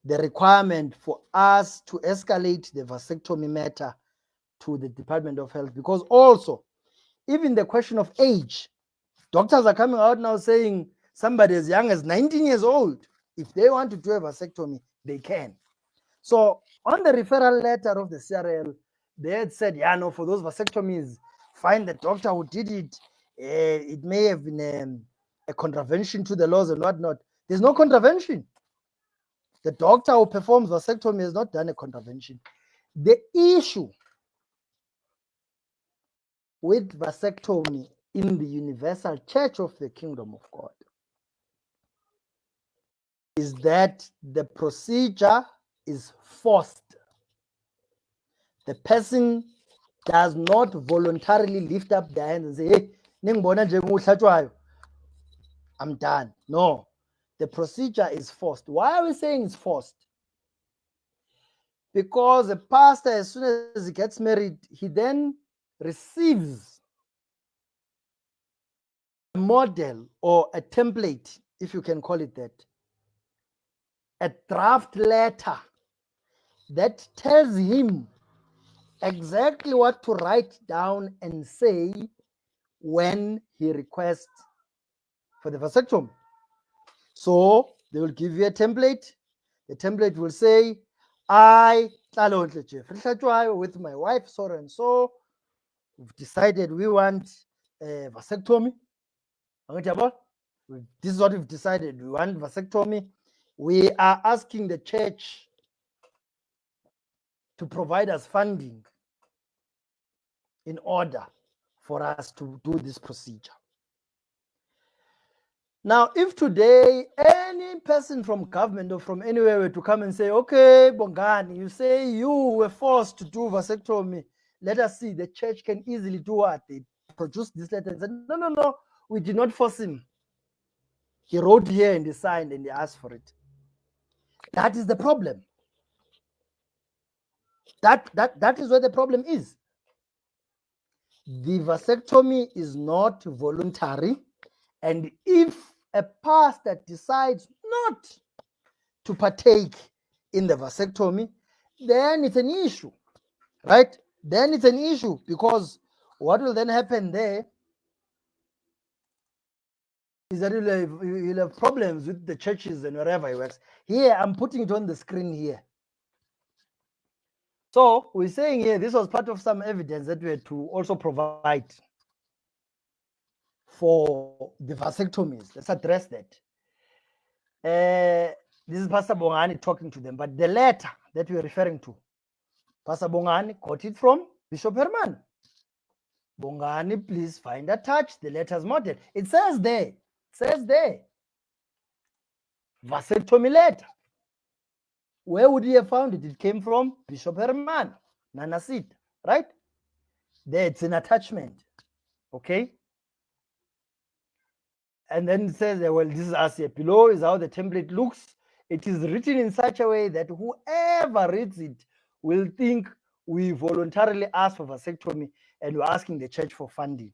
the requirement for us to escalate the vasectomy matter to the Department of Health, because also, even the question of age, doctors are coming out now saying somebody as young as 19 years old, if they want to do a vasectomy, they can. So on the referral letter of the CRL, they had said, yeah, no, for those vasectomies, find the doctor who did it. It may have been a contravention to the laws and whatnot. There's no contravention. The doctor who performs vasectomy has not done a contravention. The issue with vasectomy in the Universal Church of the Kingdom of God is that the procedure is forced. The person does not voluntarily lift up their hands and say, hey, I'm done. No, the procedure is forced. Why are we saying it's forced? Because a pastor, as soon as he gets married, he then receives a model or a template, if you can call it that, a draft letter that tells him exactly what to write down and say when he requests for the vasectomy. So they will give you a template. The template will say, I, with my wife, so and so, we've decided we want a vasectomy. This is what we've decided. We want vasectomy. We are asking the church to provide us funding in order for us to do this procedure. Now, if today any person from government or from anywhere were to come and say, okay, Bongani, you say you were forced to do vasectomy, let us see, the church can easily do what? They produce this letter and said, no, we did not force him. He wrote here and he signed and he asked for it. That is the problem. That is where the problem is. The vasectomy is not voluntary, and if a pastor decides not to partake in the vasectomy, then it's an issue, right? Then it's an issue, because what will then happen there is that you'll have problems with the churches and wherever he works. Here, I'm putting it on the screen here. So we're saying here, this was part of some evidence that we had to also provide for the vasectomies. Let's address that. This is Pastor Bongani talking to them, but the letter that we're referring to, Pastor Bongani got it from Bishop Herman. Bongani, please find attached the letters model. It says there, vasectomy letter. Where would he have found it? It came from Bishop Herman, Nanasit, right? There it's an attachment, okay? And then it says, well, this is us here. Below is how the template looks. It is written in such a way that whoever reads it will think we voluntarily asked for vasectomy and we're asking the church for funding.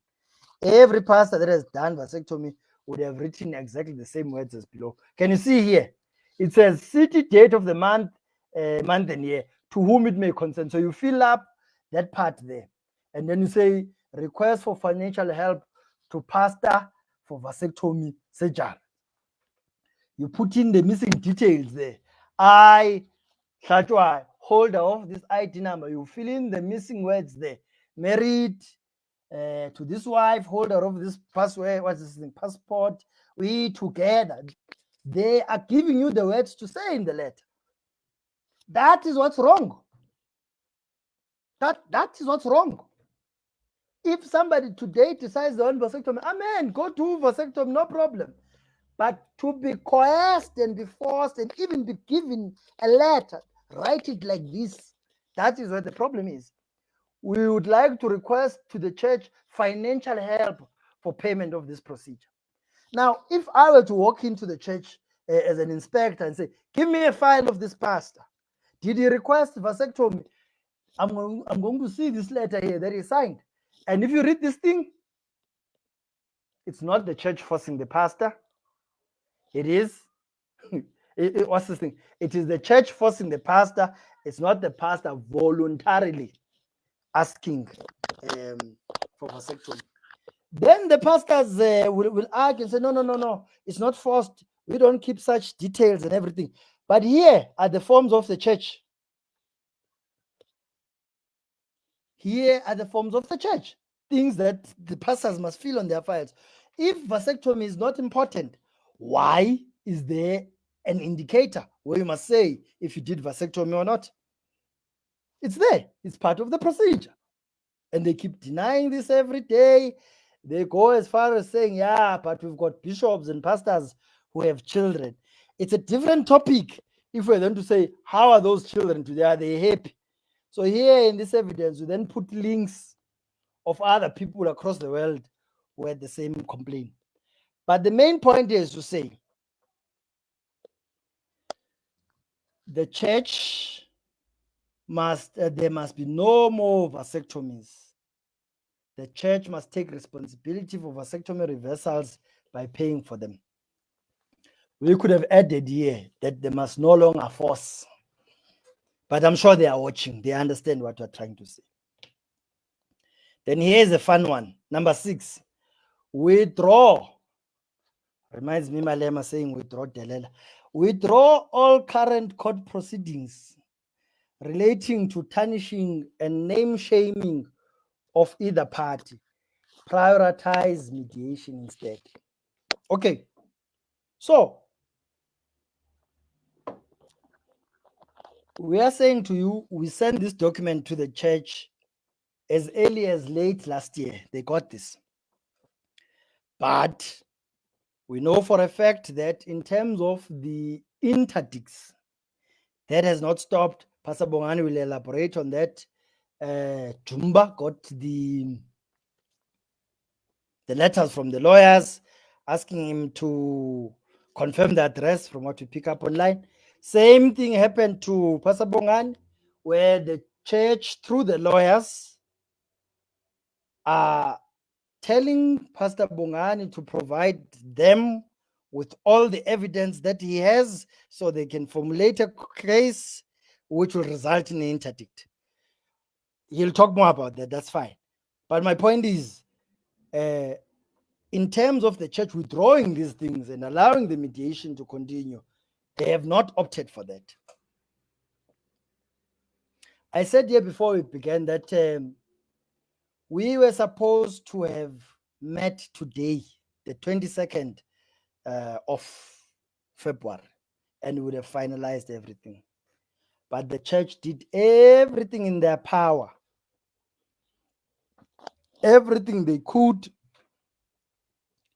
Every pastor that has done vasectomy would have written exactly the same words as below. Can you see here? It says city, date of the month, month and year, to whom it may concern. So you fill up that part there. And then you say, request for financial help to pastor for vasectomy surgery. You put in the missing details there. Holder of this ID number. You fill in the missing words there. Married to this wife, holder of this password, what's this thing? Passport. We together. They are giving you the words to say in the letter. That is what's wrong. That is what's wrong. If somebody today decides on vasectomy, amen, go do vasectomy, no problem. But to be coerced and be forced and even be given a letter, write it like this, that is what the problem is. We would like to request to the church financial help for payment of this procedure. Now, if I were to walk into the church as an inspector and say, give me a file of this pastor. Did he request vasectomy? I'm going to see this letter here that he signed. And if you read this thing, it's not the church forcing the pastor. It is, what's this thing? It is the church forcing the pastor. It's not the pastor voluntarily asking for vasectomy. Then the pastors will argue and say, no, it's not forced. We don't keep such details and everything. But here are the forms of the church. Here are the forms of the church. Things that the pastors must fill on their files. If vasectomy is not important, why is there an indicator where you must say if you did vasectomy or not? It's there. It's part of the procedure. And they keep denying this every day. They go as far as saying, yeah, but we've got bishops and pastors who have children. It's a different topic if we're going to say, how are those children today? Are they happy? So here in this evidence, we then put links of other people across the world who had the same complaint. But the main point is to say, the church there must be no more vasectomies. The church must take responsibility for vasectomy reversals by paying for them. We could have added here that they must no longer force. But I'm sure they are watching. They understand what we're trying to say. Then here's a fun one. Number 6. Withdraw. Reminds me Malema saying withdraw Delela. Withdraw all current court proceedings relating to tarnishing and name shaming of either party. Prioritize mediation instead. Okay. So, we are saying to you, we sent this document to the church as early as late last year. They got this. But we know for a fact that in terms of the interdicts, that has not stopped. Pastor Bongani will elaborate on that. Jumba got the letters from the lawyers asking him to confirm the address from what we pick up online. Same thing happened to Pastor Bongani, where the church, through the lawyers, are telling Pastor Bongani to provide them with all the evidence that he has so they can formulate a case which will result in an interdict. He'll talk more about that, that's fine. But my point is, it in terms of the church withdrawing these things and allowing the mediation to continue, they have not opted for that. I said here before we began that we were supposed to have met today, the 22nd of February, and we would have finalized everything. But the church did everything in their power, everything they could,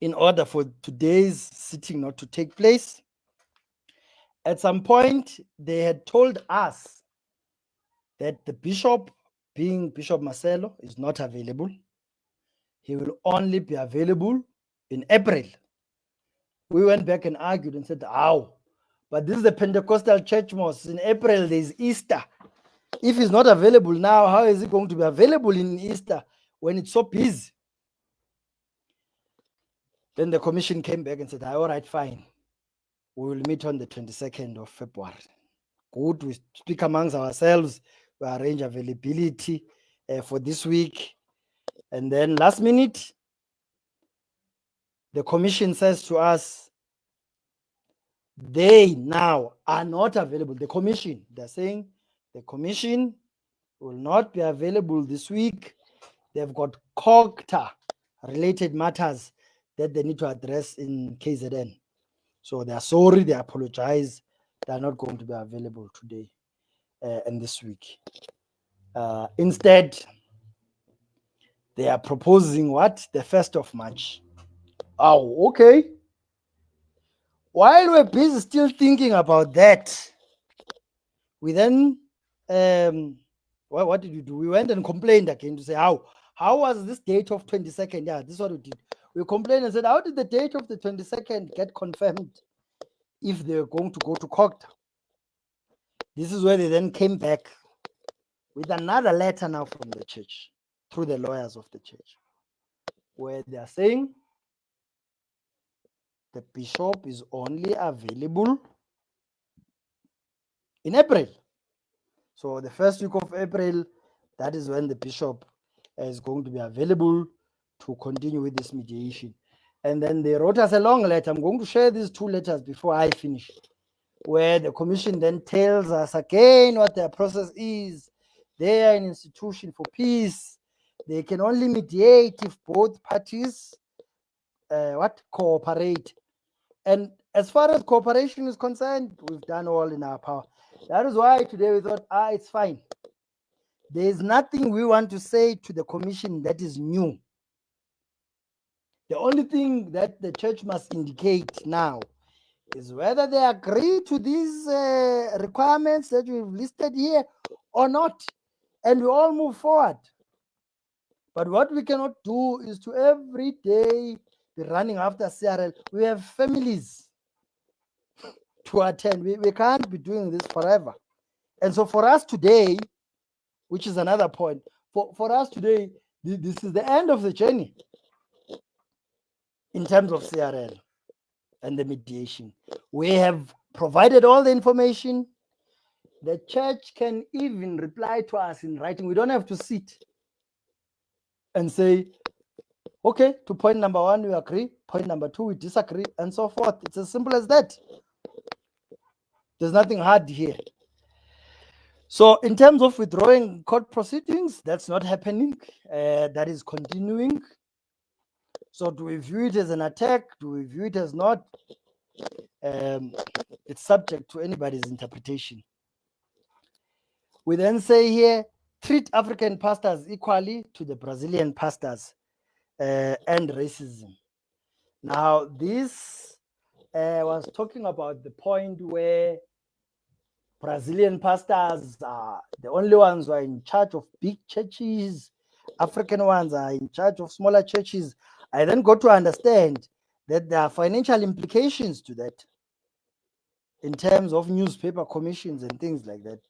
in order for today's sitting not to take place. At some point, they had told us that the bishop, being Bishop Marcelo, is not available. He will only be available in April. We went back and argued and said, how? But this is the Pentecostal church mosque. In April, there's Easter. If he's not available now, how is he going to be available in Easter when it's so busy? Then the commission came back and said, all right, fine. We will meet on the 22nd of February. Good, we speak amongst ourselves, we arrange availability for this week. And then last minute, the commission says to us, they now are not available. The commission, they're saying the commission will not be available this week. They've got COGTA related matters that they need to address in KZN. So they are sorry, they apologize. They are not going to be available today and this week. Instead, they are proposing what? The 1st of March. Oh, okay. While we're busy still thinking about that, we then, what did we do? We went and complained again to say, how was this date of 22nd? Yeah, this is what we did. We complained and said, how did the date of the 22nd get confirmed if they're going to go to COGTA? This is where they then came back with another letter now from the church, through the lawyers of the church, where they are saying the bishop is only available in April. So the first week of April, that is when the bishop is going to be available to continue with this mediation. And then they wrote us a long letter. I'm going to share these two letters before I finish, where the commission then tells us again what their process is. They are an institution for peace. They can only mediate if both parties cooperate. And as far as cooperation is concerned, we've done all in our power. That is why today we thought, it's fine. There is nothing we want to say to the commission that is new. The only thing that the church must indicate now is whether they agree to these requirements that we've listed here or not. And we all move forward. But what we cannot do is to every day be running after CRL. We have families to attend. We can't be doing this forever. And so for us today, which is another point, for us today, this is the end of the journey in terms of CRL and the mediation. We have provided all the information. The church can even reply to us in writing. We don't have to sit and say, okay, to point number 1, we agree. Point number 2, we disagree, and so forth. It's as simple as that. There's nothing hard here. So in terms of withdrawing court proceedings, that's not happening. That is continuing. So do we view it as an attack? Do we view it as not? It's subject to anybody's interpretation. We then say here, treat African pastors equally to the Brazilian pastors and racism. Now, this was talking about the point where Brazilian pastors are the only ones who are in charge of big churches. African ones are in charge of smaller churches. I then got to understand that there are financial implications to that in terms of newspaper commissions and things like that,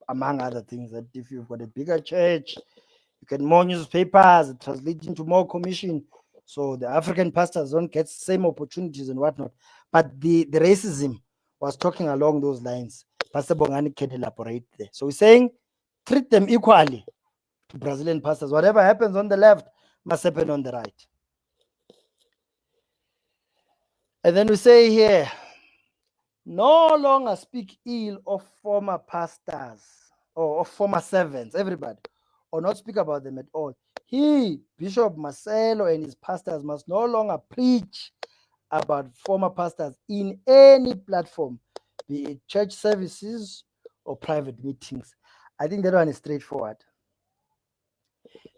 among other things, that if you've got a bigger church, you get more newspapers, it translates into more commission. So the African pastors don't get same opportunities and whatnot. But the racism was talking along those lines. Pastor Bongani can elaborate there. So we're saying, treat them equally to Brazilian pastors. Whatever happens on the left must happen on the right. And then we say here, no longer speak ill of former pastors or of former servants, everybody, or not speak about them at all. He, Bishop Marcelo, and his pastors must no longer preach about former pastors in any platform, be it church services or private meetings. I think that one is straightforward.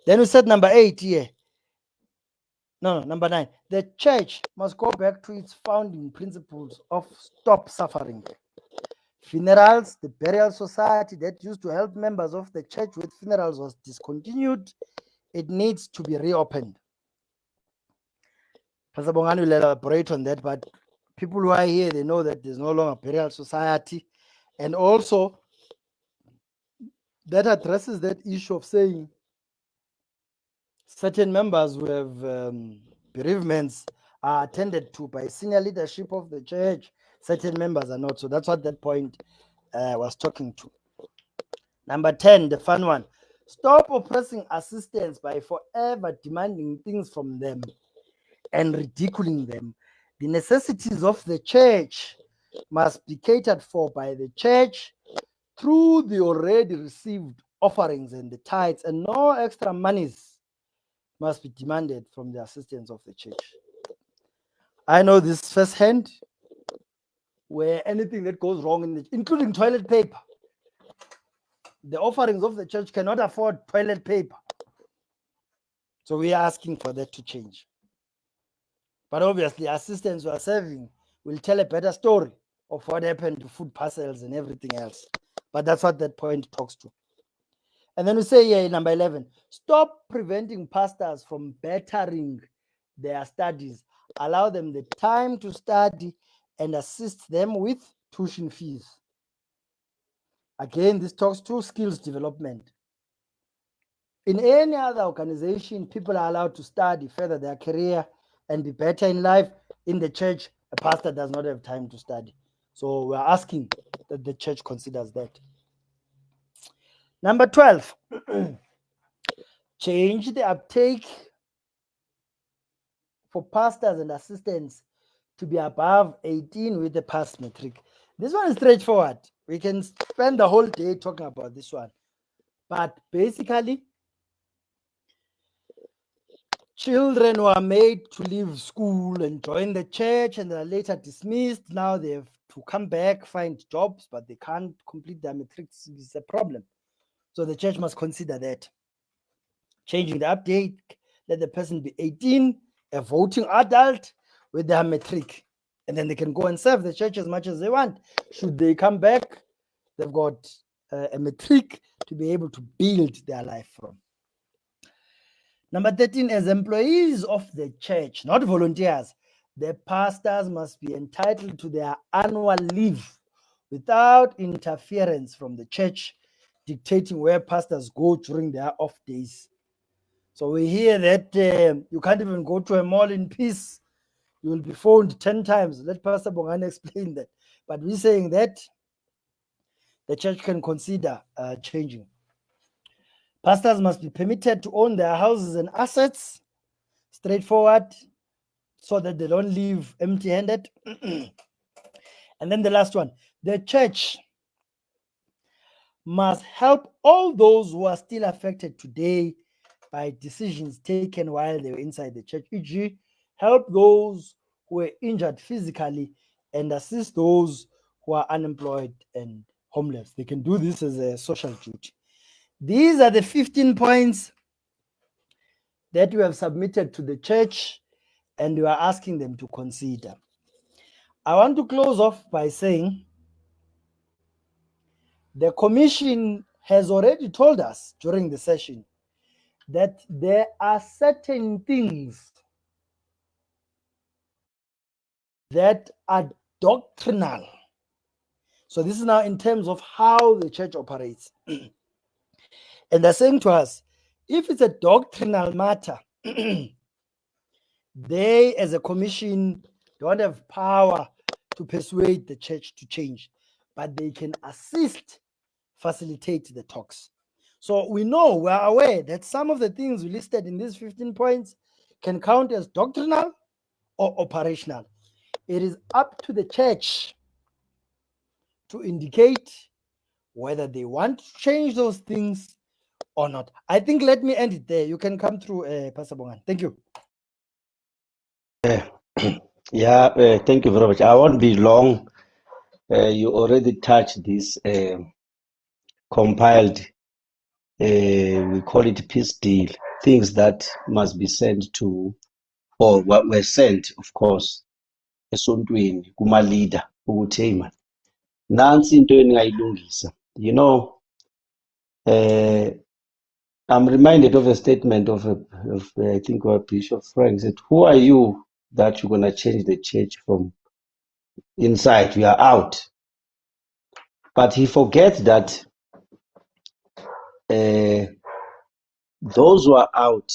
Then we said number 8 here. No, number 9. The church must go back to its founding principles of stop suffering. Funerals, the burial society that used to help members of the church with funerals was discontinued. It needs to be reopened. Pastor Bongani will elaborate on that, but people who are here, they know that there's no longer burial society. And also, that addresses that issue of saying certain members who have bereavements are attended to by senior leadership of the church. Certain members are not. So that's what that point was talking to. Number 10, the fun one. Stop oppressing assistants by forever demanding things from them and ridiculing them. The necessities of the church must be catered for by the church through the already received offerings and the tithes, and no extra monies must be demanded from the assistants of the church. I know this firsthand, where anything that goes wrong, including toilet paper, the offerings of the church cannot afford toilet paper. So we are asking for that to change. But obviously, assistants who are serving will tell a better story of what happened to food parcels and everything else. But that's what that point talks to. And then we say here in number 11, stop preventing pastors from bettering their studies. Allow them the time to study and assist them with tuition fees. Again, this talks to skills development. In any other organization, people are allowed to study, further their career, and be better in life. In the church, a pastor does not have time to study. So we're asking that the church considers that. Number 12, change the uptake for pastors and assistants to be above 18 with the past matric. This one is straightforward. We can spend the whole day talking about this one. But basically, children who are made to leave school and join the church and are later dismissed, now they have to come back, find jobs, but they can't complete their matrics. It's a problem. So the church must consider that. Changing the update, let the person be 18, a voting adult with their matric. And then they can go and serve the church as much as they want. Should they come back, they've got a matric to be able to build their life from. Number 13, as employees of the church, not volunteers, the pastors must be entitled to their annual leave without interference from the church dictating where pastors go during their off days. So we hear that you can't even go to a mall in peace. You will be phoned 10 times. Let Pastor Bongani explain that. But we're saying that the church can consider changing. Pastors must be permitted to own their houses and assets, straightforward, so that they don't leave empty-handed. And then the last one, the church must help all those who are still affected today by decisions taken while they were inside the church, e.g., help those who were injured physically and assist those who are unemployed and homeless. They can do this as a social duty. These are the 15 points that we have submitted to the church and we are asking them to consider. I want to close off by saying the commission has already told us during the session that there are certain things that are doctrinal. So this is now in terms of how the church operates. And they're saying to us, if it's a doctrinal matter, they as a commission don't have power to persuade the church to change, but they can assist, facilitate the talks. So we know, we're aware that some of the things we listed in these 15 points can count as doctrinal or operational. It is up to the church to indicate whether they want to change those things or not. I think let me end it there. You can come through, Pastor Bongani. Thank you. Yeah, thank you very much. I won't be long. You already touched this compiled, we call it peace deal, things that must be sent to, or what were sent, of course, esontweni kuma-leader ukuthi hey man, nansi into eningayilungisa. You know, I'm reminded of a statement of I think Bishop Frank said, who are you that you're going to change the church from inside? You are out. But he forgets that those who are out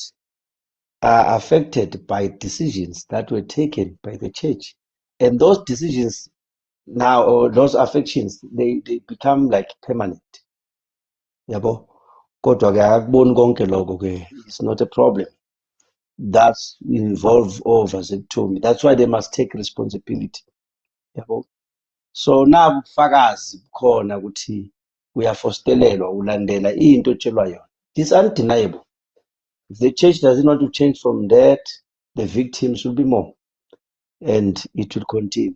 are affected by decisions that were taken by the church. And those decisions now, or those affections, they become like permanent. Yabo? Kodwa-ke akuboni konke lokho-ke, it's not a problem. That's involve vasectomy. That's why they must take responsibility. Yabo? So now ubufakazi bukhona ukuthi uyafostelelwa ulandela into otshelwa yona. It's undeniable. If the church doesn't want to change from that, the victims will be more, and it will continue.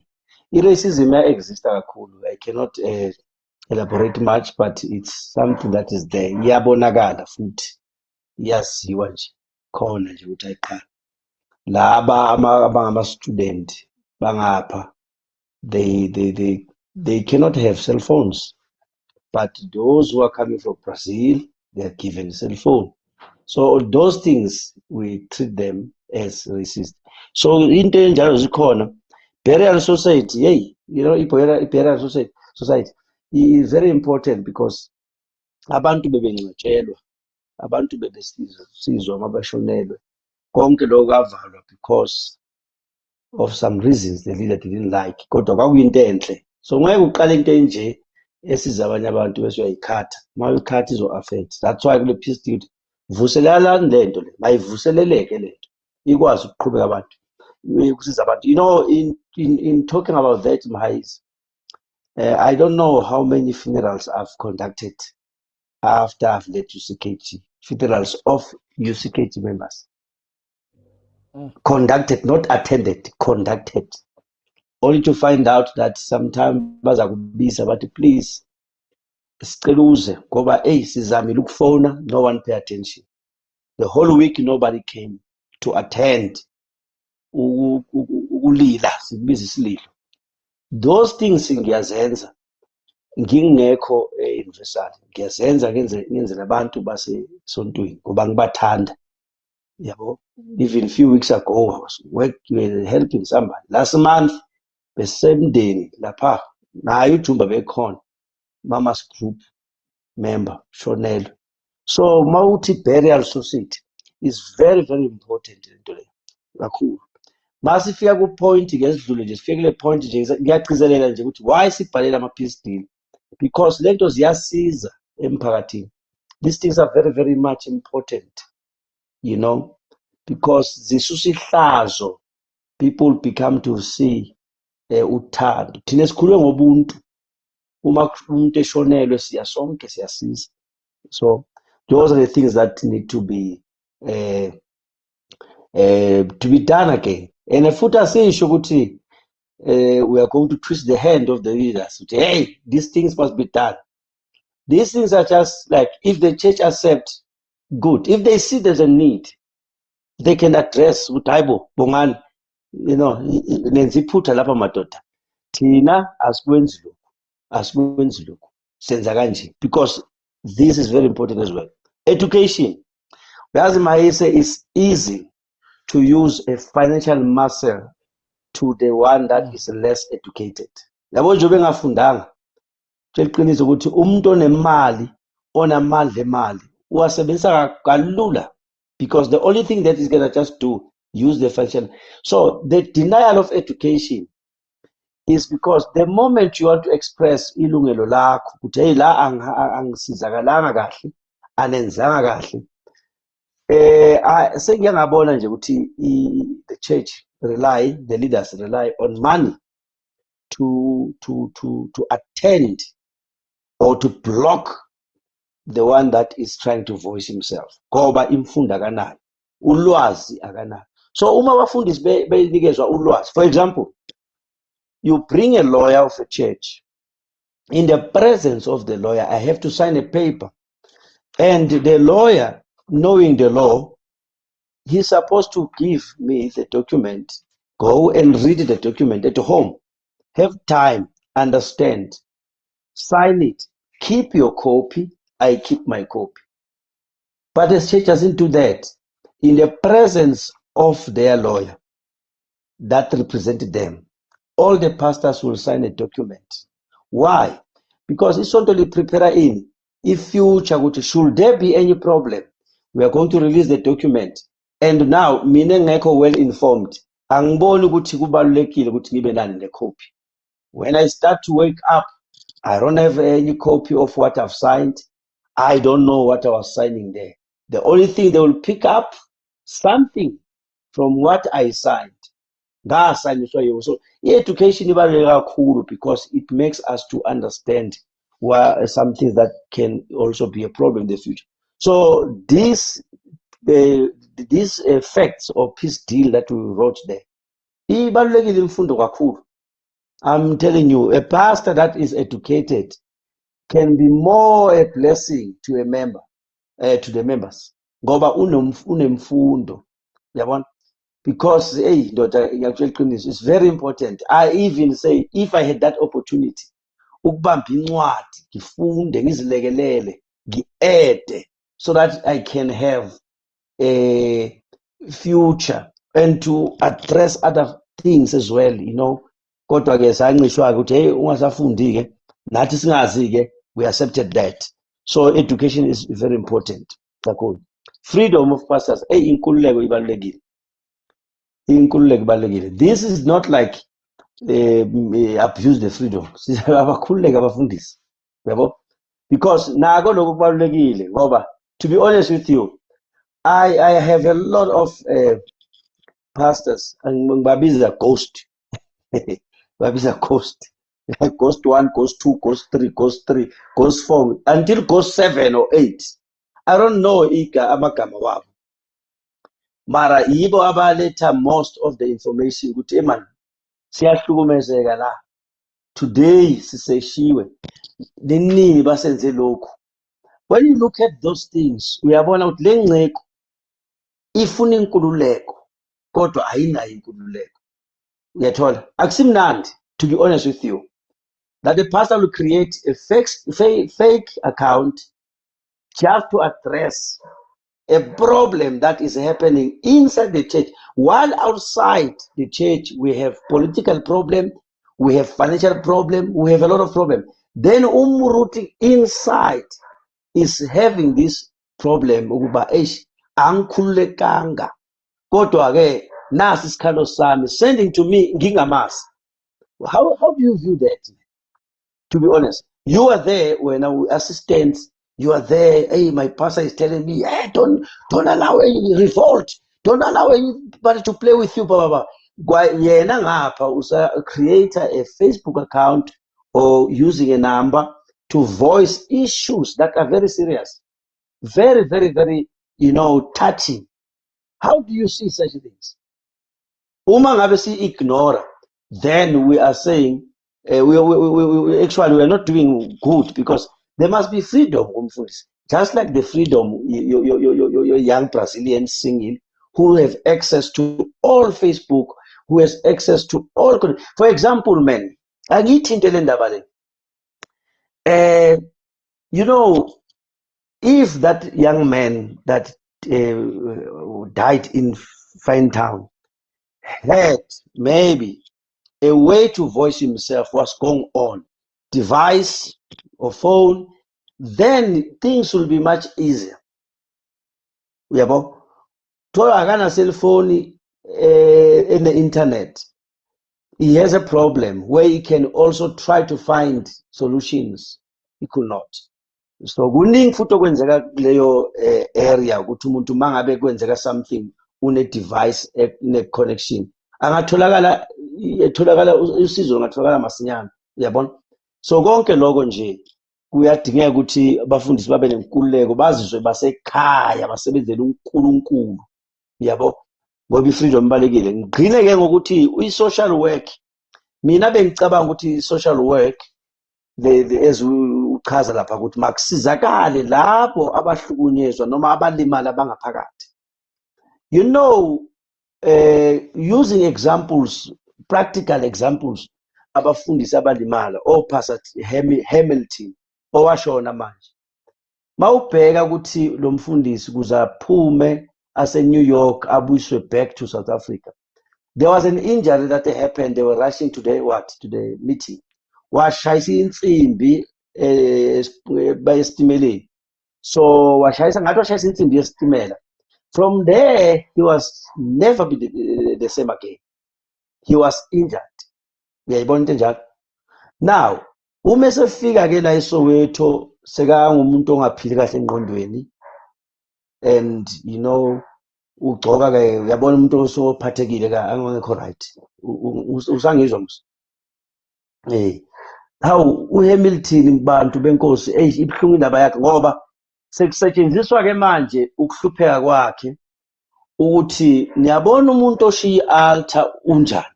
I-racism exists kakhulu. I cannot elaborate much, but it's something that is there. Iyabonakala futhi iyaziwa nje khona nje ukuthi ayiqha laba abangama-student bangapha, they cannot have cell phones, but those who are coming from Brazil, they are given cell phone. So those things, we treat them as racist. So into enjalo zikhona. Burial society, hey, you know, burial society is very important because abantu bebengcwatshelwa, abantu bebesizwa mabashonelwe, konke lokho kwavalwa because of some reasons the leader didn't like. Kodwa kwakuyinto enhle. So ngeke uqale into enje esiza abanye abantu bese uyayikhatha. Uma uyikhatha izo-affect. That's why kule peace deal vuselelani lento le, mayivuseleleke lento ikwazi ukuqhubeka abantu ukusiza abantu. You know, in talking about that, Mhayise, I don't know how many funerals I've conducted after I've left UCKG, funerals of UCKG members. Conducted, not attended, conducted, only to find out that sometimes bazakubiza bathi please sicela uze ngoba sizamile ukufona, no one pay attention. The whole week nobody came to attend ukulila, sibiza isililo. Those things ngiyazenza ngingekho universal, ngiyazenza ngenzela abantu basesontweni ngoba ngibathanda. Yabo, even a few weeks ago I was helping somebody. Last month besemndeni lapha naye uJumba bekhona, mama's group member shonelwe. So mawuthi burial society is very very important into le kakhulu. Masifika ku point ke sidlule nje, sifike kule point nje ngiyagcizelela nje ukuthi why sibhalela ama peace deal, because lento ziyasiza emphakathini. These things are very very much important, you know, because zisusa ihlazo, people become to see uthando. Thina sikhulwe ngobuntu, uma umuntu eshonelwe siya sonke siyasiza. So those are the things that need to be done again. And futhi asisho ukuthi we are going to twist the hand of the leaders. Hey, these things must be done. These things are just like, if the church accepts, good. If they see there's a need, they can address with Aibo, Bongani, you know, nenziphutha lapha madoda. Thina asikwenzi lokhu. Senza kanje, because this is very important as well. Education. As Mhayise, is easy to use a financial muscle to the one that is less educated. Yabo nje bengafundanga, tsheliqiniso ukuthi umuntu onemali, onamandla emali, uwasebenzisa kalula, because the only thing that is going to just do, use the financial. So the denial of education is because the moment you want to express ilungelo lakho ukuthi hey la angisizakalanga kahle, anenzanga kahle, sengiyangabona nje ukuthi the church the leaders rely on money to attend or to block the one that is trying to voice himself. Ngoba imfundo akanayo, ulwazi akanayo. So uma abafundisi benikezwa ulwazi, for example, you bring a lawyer of a church. In the presence of the lawyer, I have to sign a paper. And the lawyer, knowing the law, he's supposed to give me the document, go and read the document at home, have time, understand, sign it, keep your copy, I keep my copy. But the church doesn't do that. In the presence of their lawyer that represented them, all the pastors will sign a document. Why? Because it's not only prepare in. If future, should there be any problem, we are going to release the document. And now, mina ngekho well informed. Angiboni ukuthi kubalulekile ukuthi ngibe nani le copy. When I start to wake up, I don't have any copy of what I've signed. I don't know what I was signing there. The only thing they will pick up something from what I signed. So education is cool because it makes us to understand some things that can also be a problem in the future. So these facts or peace deal that we wrote there, I'm telling you, a pastor that is educated can be more a blessing to a member, to the members. Ngoba unemfundo, yabona? Because hey, it's very important. I even say, if I had that opportunity, ukubamba incwadi, ngifunde, ngizilekelele, ngi-ede, so that I can have a future and to address other things as well, you know. Kodwa ke sanqishwa ukuthi hey ungasafundi ke nathi singazi ke, we accepted that. So education is very important kakhulu. Freedom of pastors, hey inkululeko ibalulekile. Inkululeko ibalulekile. This is not like abuse the freedom. Abakhululeka abafundisi. Yabo? Because nako lokho kubalulekile ngoba to be honest with you, I have a lot of pastors and babiza ghost. Babiza ghost. Ghost 1, ghost 2, ghost 3, ghost 3, ghost 4, until ghost 7 or 8. I don't know amagama wabo. Mara yibo abaletha most of the information ukuthi man siyahlukumezeka la. Today siseshiwe. Nini basenze lokhu. When you look at those things, uyabona ukuthi le ngceko ifuna inkululeko kodwa ayinayo inkululeko. Uyathola? Akusimnandi, to be honest with you, that the pastor will create a fake account just to address a problem that is happening inside the church, while outside the church we have political problem, we have financial problem, we have a lot of problem. Then umruti inside is having this problem ukuba angikhululekanga kodwa ke nasi isikhalo sami sending to me ngingamazi. How do you view that? To be honest, you are there when our assistants, you are there, hey, my pastor is telling me, hey, don't allow any revolt, don't allow anybody to play with you, blah, blah, blah. Yena ngapha usa create a Facebook account or using a number to voice issues that are very serious, very, very, very, touching. How do you see such things? Uma ngabe si ignore, then we are saying we actually we are not doing good because there must be freedom, just like the freedom your young Brazilians singing who have access to all Facebook, who has access to all. For example, men, if that young man that died in Fine Town had maybe a way to voice himself was going on, device or phone, then things will be much easier. Tola akana cell phone in the internet. He has a problem where he can also try to find solutions. He could not. So kuningi futhi okwenzeka kuleyo area ukuthi umuntu mangabe kwenzeka something une device ne connection etholakala usizo ngatholakala masinyane, uyabona. So konke lokho nje kuyadingeka ukuthi abafundisi babe nenkululeko, bazizwe basekhaya, basebenzele uNkulunkulu, yabo, ngoba i-freedom ibalekile. Ngigcine ke ngokuthi i-social work, mina bengicabanga ukuthi i-social work as uchaza lapha ukuthi makusizakale labo abahlukunyezwa noma abalimala bangaphakathi. You know, using examples, practical examples, abafundisi abalimala, Pastor Hamilton owashona manje. Mawubheka ukuthi lo mfundisi kuze aphume ase-New York abuyiswe back to South Africa, there was an injury that happened. They were rushing to the meeting. Washayisa insimbi bayestimeleni. So washayisa ngathi washayisa insimbi yesitimela. From there, he was never be the same again. He was injured. Uyayibona into enjalo. Now, uma esefika ke la eSoweto sekangumuntu ongaphili kahle engqondweni, and you know, ugcoka ke uyabona umuntu osophathekile ka angekho right. Usangizwa mse. How uHamilton bantu benkosi ibhlungu indaba yakhe ngoba sekusetshenziswa ke manje ukuhlupheka kwakhe ukuthi niyabona umuntu oshiya i-altar unjani.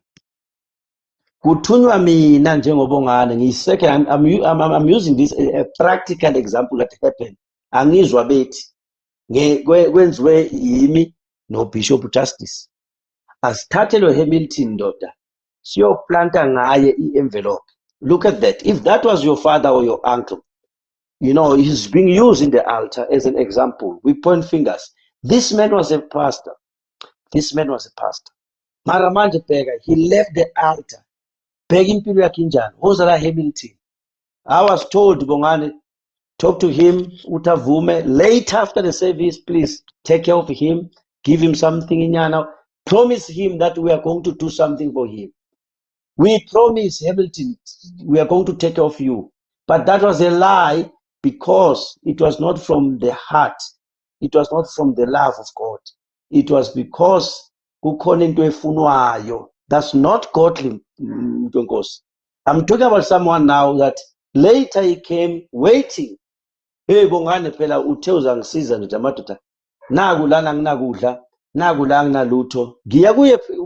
Kuthunywa mina njengobongane ngiyiseke, I'm using this a practical example that happened. Angizwa bethi kwenziwe yimi no Bishop Justice. Asithathe lo Hamilton ndoda siyoplanta ngaye i-envelope. Look at that. If that was your father or your uncle, you know, he's being used in the altar as an example. We point fingers. This man was a pastor. This man was a pastor. Mara manje bheka, he left the altar. Bheka impilo yakhe injani. Wozala Hamilton. I was told, Bongani, talk to him, utavume. Later after the service, please take care of him. Give him something in yana. Promise him that we are going to do something for him. We promise Hamilton, we are going to take care of you. But that was a lie because it was not from the heart. It was not from the love of God. It was because that's not godly. I'm talking about someone now that later he came waiting. Hey, Bongane phela uthe uzangisiza nje amadoda. Naku lana nginakudla.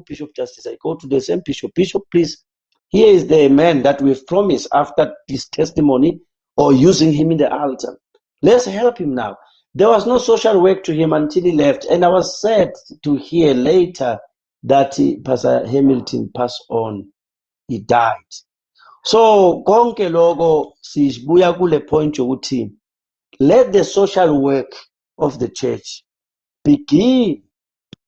Bishop Justice. I go to the same bishop. Bishop, please, here is the man that we've promised after this testimony or using him in the altar. Let's help him now. There was no social work to him until he left. And I was sad to hear later that Pastor Hamilton passed on. He died. So, konke logo sibuya kule point yokuthi, let the social work of the church begin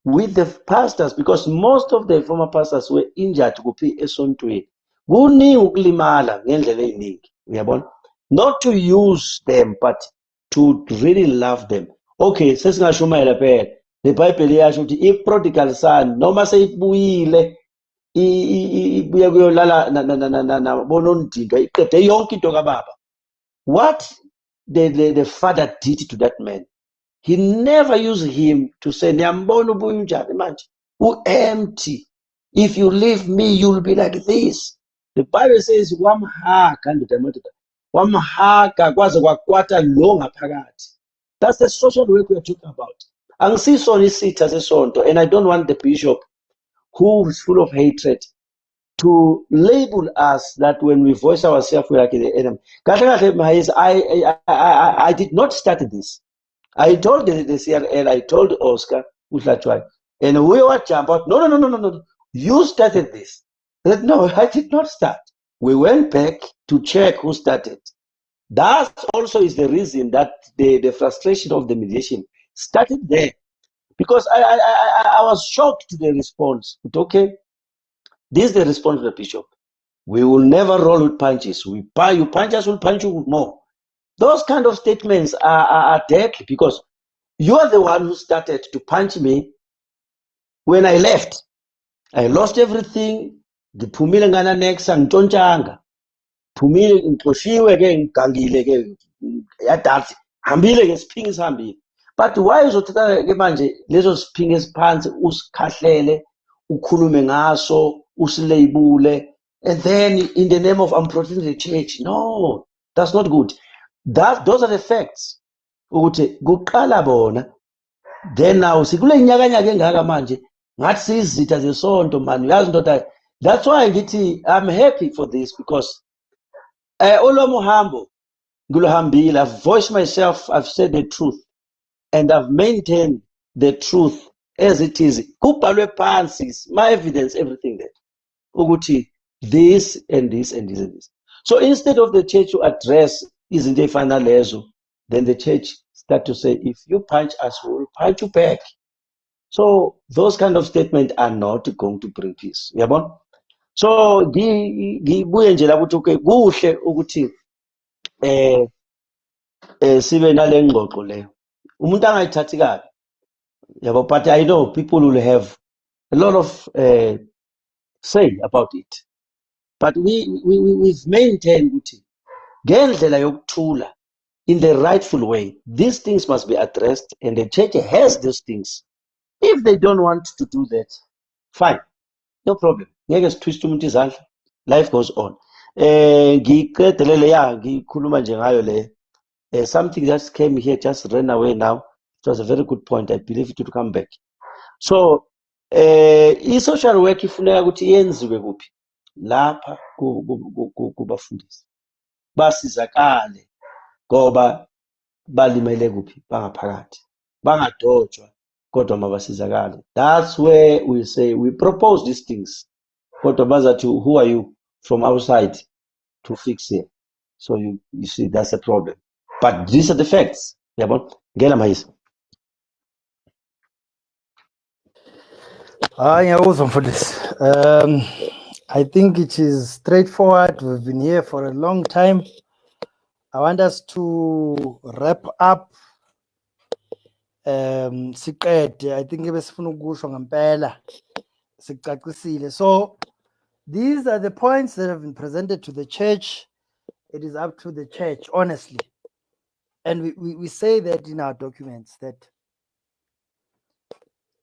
with the pastors, because most of the former pastors were injured kuphi esontweni. Kuningi ukulimala ngendlela eziningi, uyabona? Not to use them, but to really love them. Okay, sesingashumayela phela. The Bible yasho ukuthi i-prodigal son noma seyibuyile ibuya kuyolala na bonondinga iqede yonke into kababa. What the father did to that man, he never used him to say, Nyambona ubuya unjani manje? Empty. If you leave me, you'll be like this. The Bible says, wamhaga kwaze kwakwata lo ngaphakathi. That's the social work we're talking about. Angisisona isitha sesonto, and I don't want the bishop who is full of hatred to label us that when we voice ourselves, we're like the enemy. Mhayise, I did not start this. I told the CRL, I told Oscar, and we were jump out. No. You started this. I said, no, I did not start. We went back to check who started. That also is the reason that the frustration of the mediation started there. Because I was shocked to the response. But okay, this is the response of the bishop. We will never roll with punches. You punch us, we'll punch you more. Those kind of statements are deadly because you are the one who started to punch me when I left. I lost everything. Ngiphumile ngana next angitshontsanga. Phumile ngixoshiwe ke ngigangile ke yadathi hambile ke siphingi sihambile. But why uzothatha ke manje lezo siphingi esiphansi usikhahlele ukhulume ngaso, usilabule, and then in the name of I'm protecting the church. No, that's not good. Those are the facts. Ukuthi kuqala bona, then now sikule nyakanyaka engaka manje ngathi sizitha zesonto man, uyazi ndoda. That's why ngithi I'm happy for this, because olwami uhambo ngiluhambile. I've voiced myself, I've said the truth, and I've maintained the truth as it is. Kubhalwe phansi, my evidence, everything there. Ukuthi this and this and this and this. So instead of the church to address izinto ezifana lezo, then the church start to say, if you punch us, we'll punch you back. So those kind of statements are not going to bring peace. Yabona? So ngibuye nje la ukuthi okay, kuhle ukuthi sibe nale ngxoxo leyo. Umuntu angayithathi kabi. Yabo, but I know people will have a lot of say about it. But we've maintained ukuthi ngendlela yokuthula, in the rightful way, these things must be addressed, and the church has these things. If they don't want to do that, fine, no problem. Ngeke sitwist umuntu izandla. Life goes on. Ngiqedelele ngikhuluma nje ngayo le. Something just came here, just ran away now. It was a very good point. I believe it will come back. So i-social work ifuneka ukuthi yenziwe kuphi? Lapha kubafundisi. Basizakale ngoba balimele kuphi? Bangaphakathi. Bangadotshwa kodwa mabasizakale. That's where we say we propose these things. Kodwa bazathi, who are you from outside to fix here? So you see, that's a problem. But these are the facts. Yabona? Ngela Mhayise. Ngiyabuzwa mfundisi. I think it is straightforward. We've been here for a long time. I want us to wrap up. Siqede, I think ebesifuna ukusho ngempela sicacisile. So these are the points that have been presented to the church. It is up to the church, honestly. And we say that in our documents, that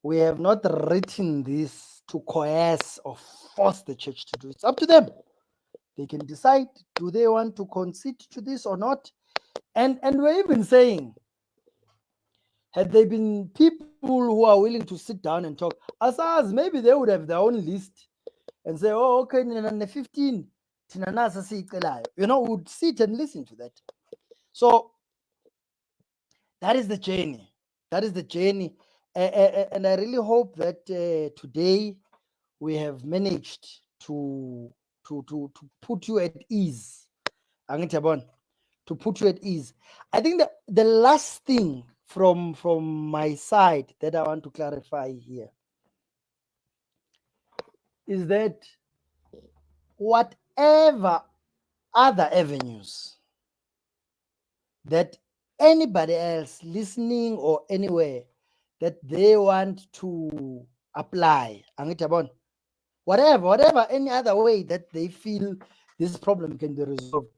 we have not written this to coerce or force the church to do it. It's up to them. They can decide, do they want to concede to this or not? And we're even saying, had there been people who are willing to sit down and talk, as us, maybe they would have their own list and say, oh, okay, 15, would sit and listen to that. So that is the journey. That is the journey. And I really hope that today we have managed to put you at ease. To put you at ease. I think that the last thing from my side that I want to clarify here is that whatever other avenues that anybody else listening or anywhere that they want to apply, whatever any other way that they feel this problem can be resolved,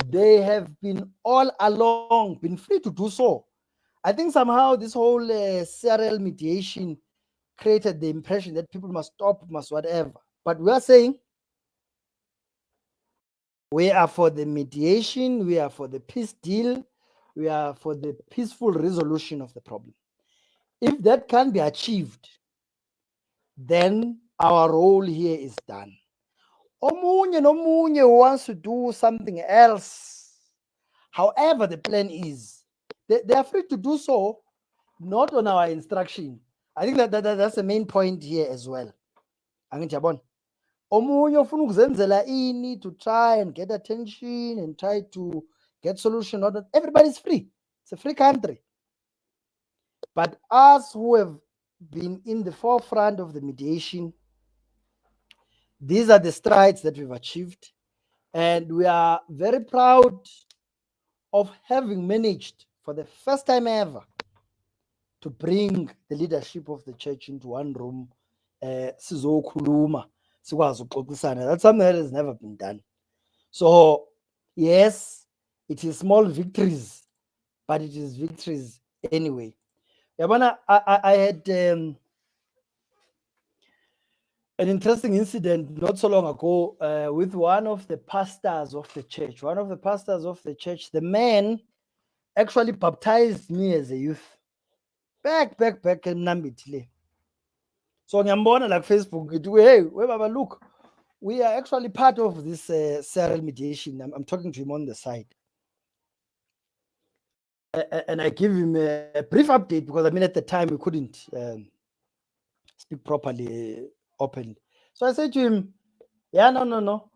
they have been all along been free to do so. I think somehow this whole CRL mediation created the impression that people must stop, must whatever. But we are saying we are for the mediation, we are for the peace deal, we are for the peaceful resolution of the problem. If that can be achieved, then our role here is done. Omunye nomunye who wants to do something else, however the plan is, they are free to do so, not on our instruction. I think that's the main point here as well. Omunye ofuna ukuzenzela ini to try and get attention and try to get solution. Everybody's free. It's a free country. But us who have been in the forefront of the mediation, these are the strides that we've achieved. And we are very proud of having managed for the first time ever to bring the leadership of the church into one room. That's something that has never been done. So yes, it is small victories, but it is victories anyway. Yabona, I had an interesting incident not so long ago with one of the pastors of the church. One of the pastors of the church, the man actually baptized me as a youth. Back in Nambitile. So ngiyambona like Facebook, hey, Baba, look, we are actually part of this CRL mediation. I'm talking to him on the side. And I give him a brief update because I mean, at the time we couldn't speak properly openly. So I said to him, yeah, no.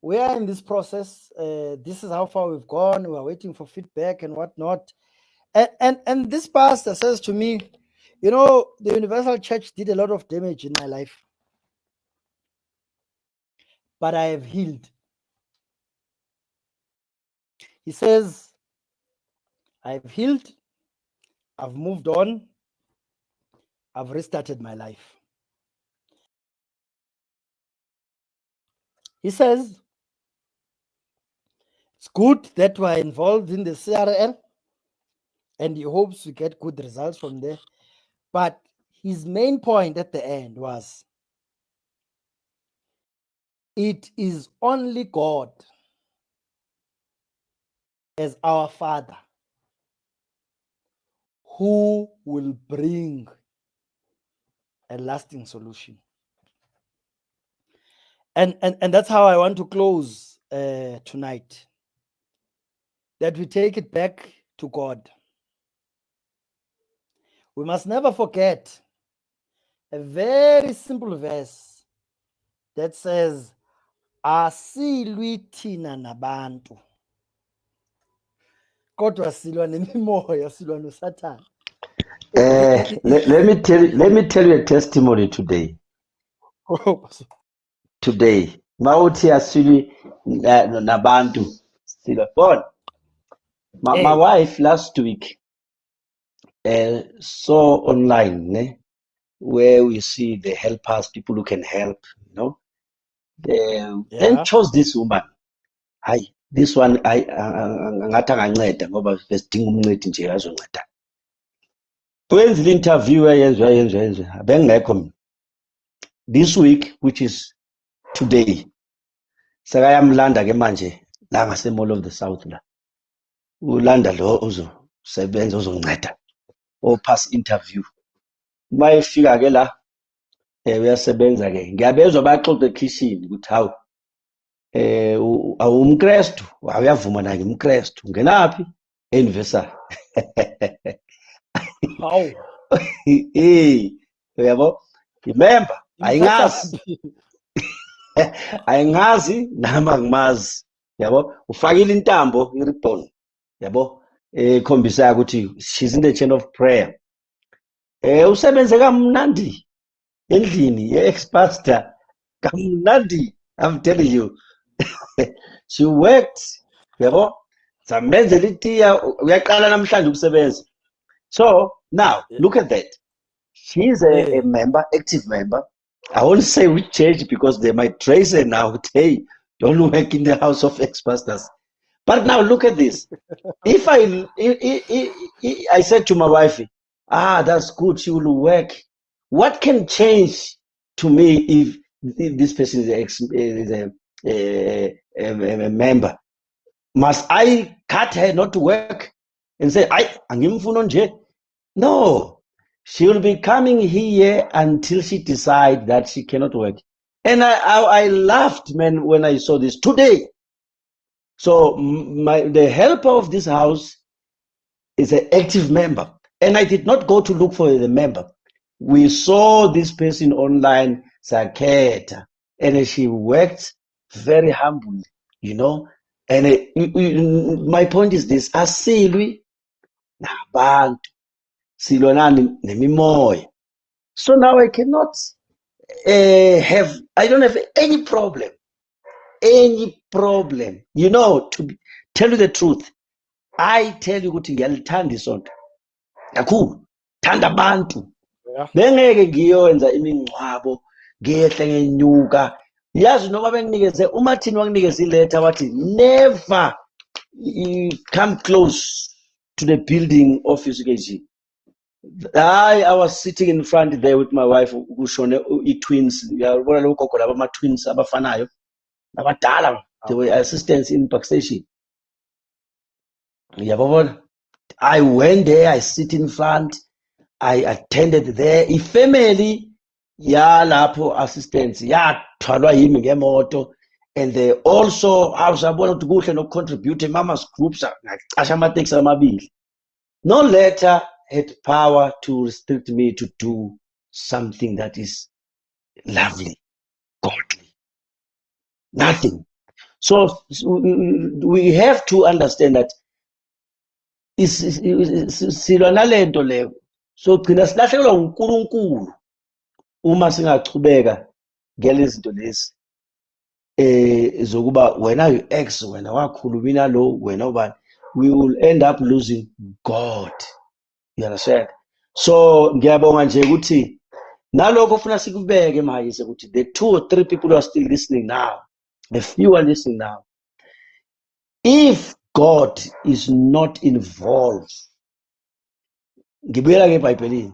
We are in this process. This is how far we've gone. We are waiting for feedback and whatnot. And this pastor says to me, you know, the Universal Church did a lot of damage in my life, but I have healed. He says, I've healed, I've moved on, I've restarted my life. He says, it's good that we're involved in the CRL, and he hopes we get good results from there. But his main point at the end was, it is only God as our Father who will bring a lasting solution. And that's how I want to close tonight. That we take it back to God. We must never forget a very simple verse that says, asilwi thina nabantu, kodwa silwa nemimoya, silwa noSathane. Let me tell you a testimony today. Today, mawuthi asili nabantu. My wife last week saw online where we see the helpers, people who can help, you know. Then chose this woman. This one ngathi anganceda ngoba besidinga umncedi nje azonceda. Wenzile interview yenziwa bengekho mina. This week, which is today, sekayamlanda ke manje la ngase Mall of the South la. Ulanda lo uzosebenza uzonceda pass interview. Mayefika ke la uyasebenza ke. Ngiyabezwa baxoxa ekitchen ukuthi hawu awumkrestu, awuyavuma na ngimkrestu. Ungenaphi? Universal. Hawu. Uyabo? Remember, ayingazi nami angimazi. Yabo? Ufakile intambo iribbon. Yabo? Khombisa ukuthi she's in the chain of prayer. Usebenze kamnandi endlini ye-ex-pastor kamnandi, I'm telling you. She worked, yabo, zamenzela itiya, uyaqala namhlanje ukusebenza. So now look at that. She is a member, active member. I won't say which church because they might trace her now. Hey, don't work in the house of ex-pastors. But now look at this. If I said to my wife, that's good, she will work. What can change to me if this person is a member? Must I cut her not to work and say, no. She will be coming here until she decides that she cannot work. And I laughed, man, when I saw this today. So the helper of this house is an active member. And I did not go to look for the member. We saw this person online, Saketa, and she worked very humbly, you know. And my point is this, asilwi nabantu, silwanani nemimoya. So now I cannot I don't have any problem. You know, to tell you the truth, I tell you ukuthi ngiyalithanda isonto kakhulu, thanda abantu. Bengeke ngiyowenza imingcwabo ngehle ngenyuka. Yazi noma benginikeze uMartin wanginikeza iletter wathi never come close to the building of UCKG. I was sitting in front there with my wife, kushone twins. Uyabona lo gogo laba ama twins abafanayo. Abadala. They were assistants in backstation. Uyabona? I went there, I sit in front, I attended there. Ifamily yalapho assistants yathwalwa yimi ngemoto, and they also awusabona ukuthi kuhle nokucontribute mama's groups ngacasha amateksi amabili. No letter had power to restrict me to do something that is lovely, godly. Nothing. So we have to understand that silwa nalento leyo. So gcina silahlekelwa uNkulunkulu uma singachubeka ngale zinto lezi zokuba wena u-X, wena wakhuluma nalo, wena ubani. We will end up losing God. You understand? So ngiyabonga nje ukuthi nalokho ufuna sikubeke Mhayise ukuthi the 2 or 3 people who are still listening now, the few are listening now, if God is not involved, ngibuyela ke eBhayibhelini,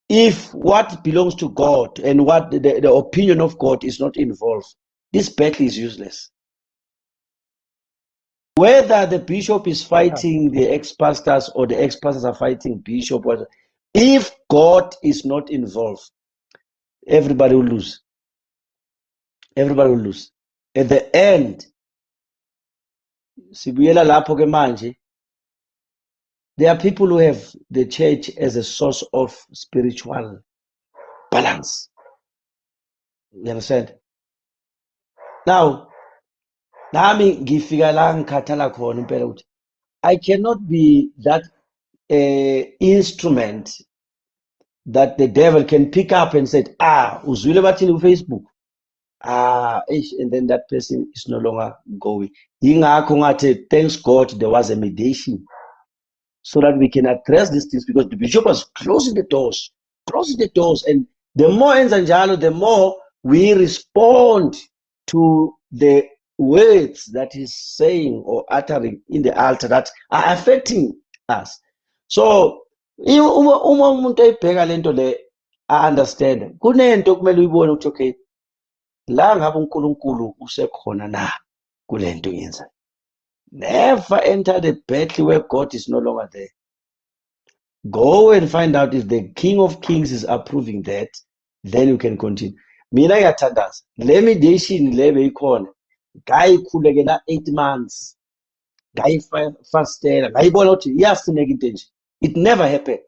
if what belongs to God and what the opinion of God is not involved, this battle is useless. Whether the bishop is fighting the ex-pastors or the ex-pastors are fighting bishop, if God is not involved, everybody will lose. Everybody will lose. At the end, sibuyela lapho ke manje, there are people who have the church as a source of spiritual balance. You understand? Now, nami ngifika la ngikhathala khona impela ukuthi I cannot be that instrument that the devil can pick up and say, uzwile bathini kuFacebook. And then that person is no longer going. Yingakho ngathi thanks God there was a mediation so that we can address these things, because the bishop was closing the doors, and the more enzanjalo, the more we respond to the words that he's saying or uttering in the altar that are affecting us. So uma umuntu ayibheka lento le, I understand kunento kumele uyibone ukuthi okay, la ngabe uNkulunkulu usekhona na kulento yenza. Never enter the battle where God is no longer there. Go and find out if the King of Kings is approving that, then you can continue. Mina ngiyathandaza le mediation le beyikhona ngayikhulekela 8 months, ngayifastela, ngayibona ukuthi iyafuneka into nje. It never happened.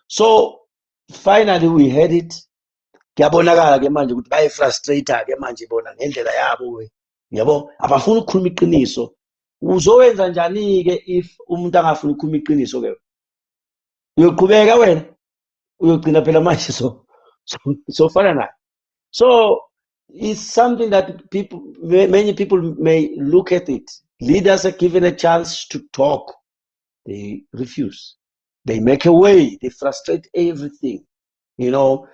So finally we had it. Kuyabonakala ke manje ukuthi bayifrustrate ke manje bona ngendlela yabo yabo, abafuna ukukhuluma iqiniso. Uzowenza njani ke if umuntu angafuni ukukhuluma iqiniso ke? Uyoqhubeka wena, uyogcina phela manje so fana naye. So it's something that many people may look at it. Leaders are given a chance to talk, they refuse. They make a way, they frustrate everything. You know,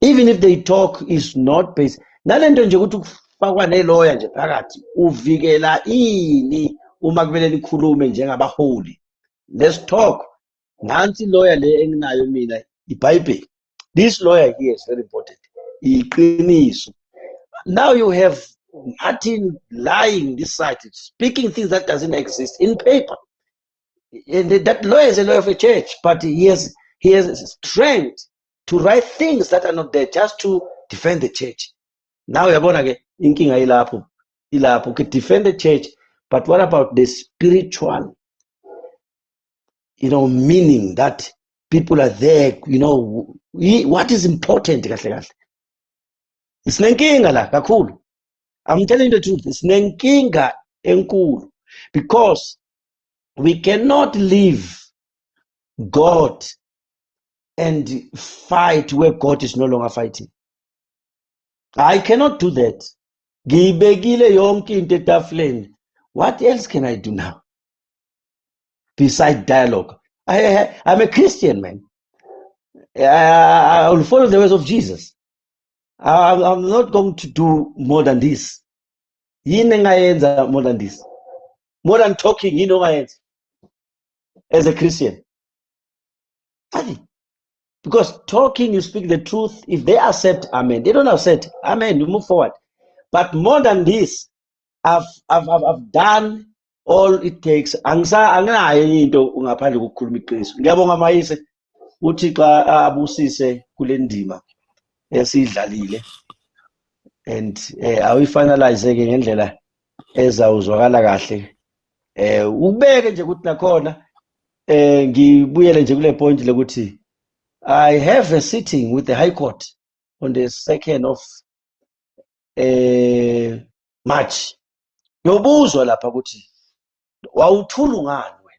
even if they talk is not based. Nalento nje ukuthi kufakwa nelawyer nje phakathi uvikela ini uma kumele likhulume njengabaholi. Let's talk. Nansi lawyer le enginayo mina iBhayibheli. This lawyer here is very important. Iqiniso. Now you have Martin lying this side, speaking things that doesn't exist in paper. And that lawyer is a lawyer of a church, but he has strength to write things that are not there just to defend the church. Now yabona ke inkinga ilapho ke defend the church, but what about the spiritual, meaning that people are there, what is important kahle kahle? Sinenkinga la kakhulu. I'm telling you the truth, sinenkinga enkulu, because we cannot leave God and fight where God is no longer fighting. I cannot do that. Ngibekile yonke into etafuleni. What else can I do now besides dialogue? I'm a Christian, man. I will follow the ways of Jesus. I'm not going to do more than this. Yini engayenza more than this? More than talking, yini ongayenza as a Christian? Because talking, you speak the truth. If they accept, amen. They don't accept, amen. You move forward. But more than this, I've done all it takes. Anginayo into ngaphandle kokukhuluma iqiniso. Ngiyabonga Mhayise uthi xa abusise kule ndima esiyidlalile and awuyifinalize ke ngendlela ezawuzwakala kahle. Ubeke nje ukuthi nakhona ngibuyele nje kule point lokuthi I have a sitting with the High Court on the 2nd of March. Yobuzwa lapha ukuthi wawuthula ngani wena.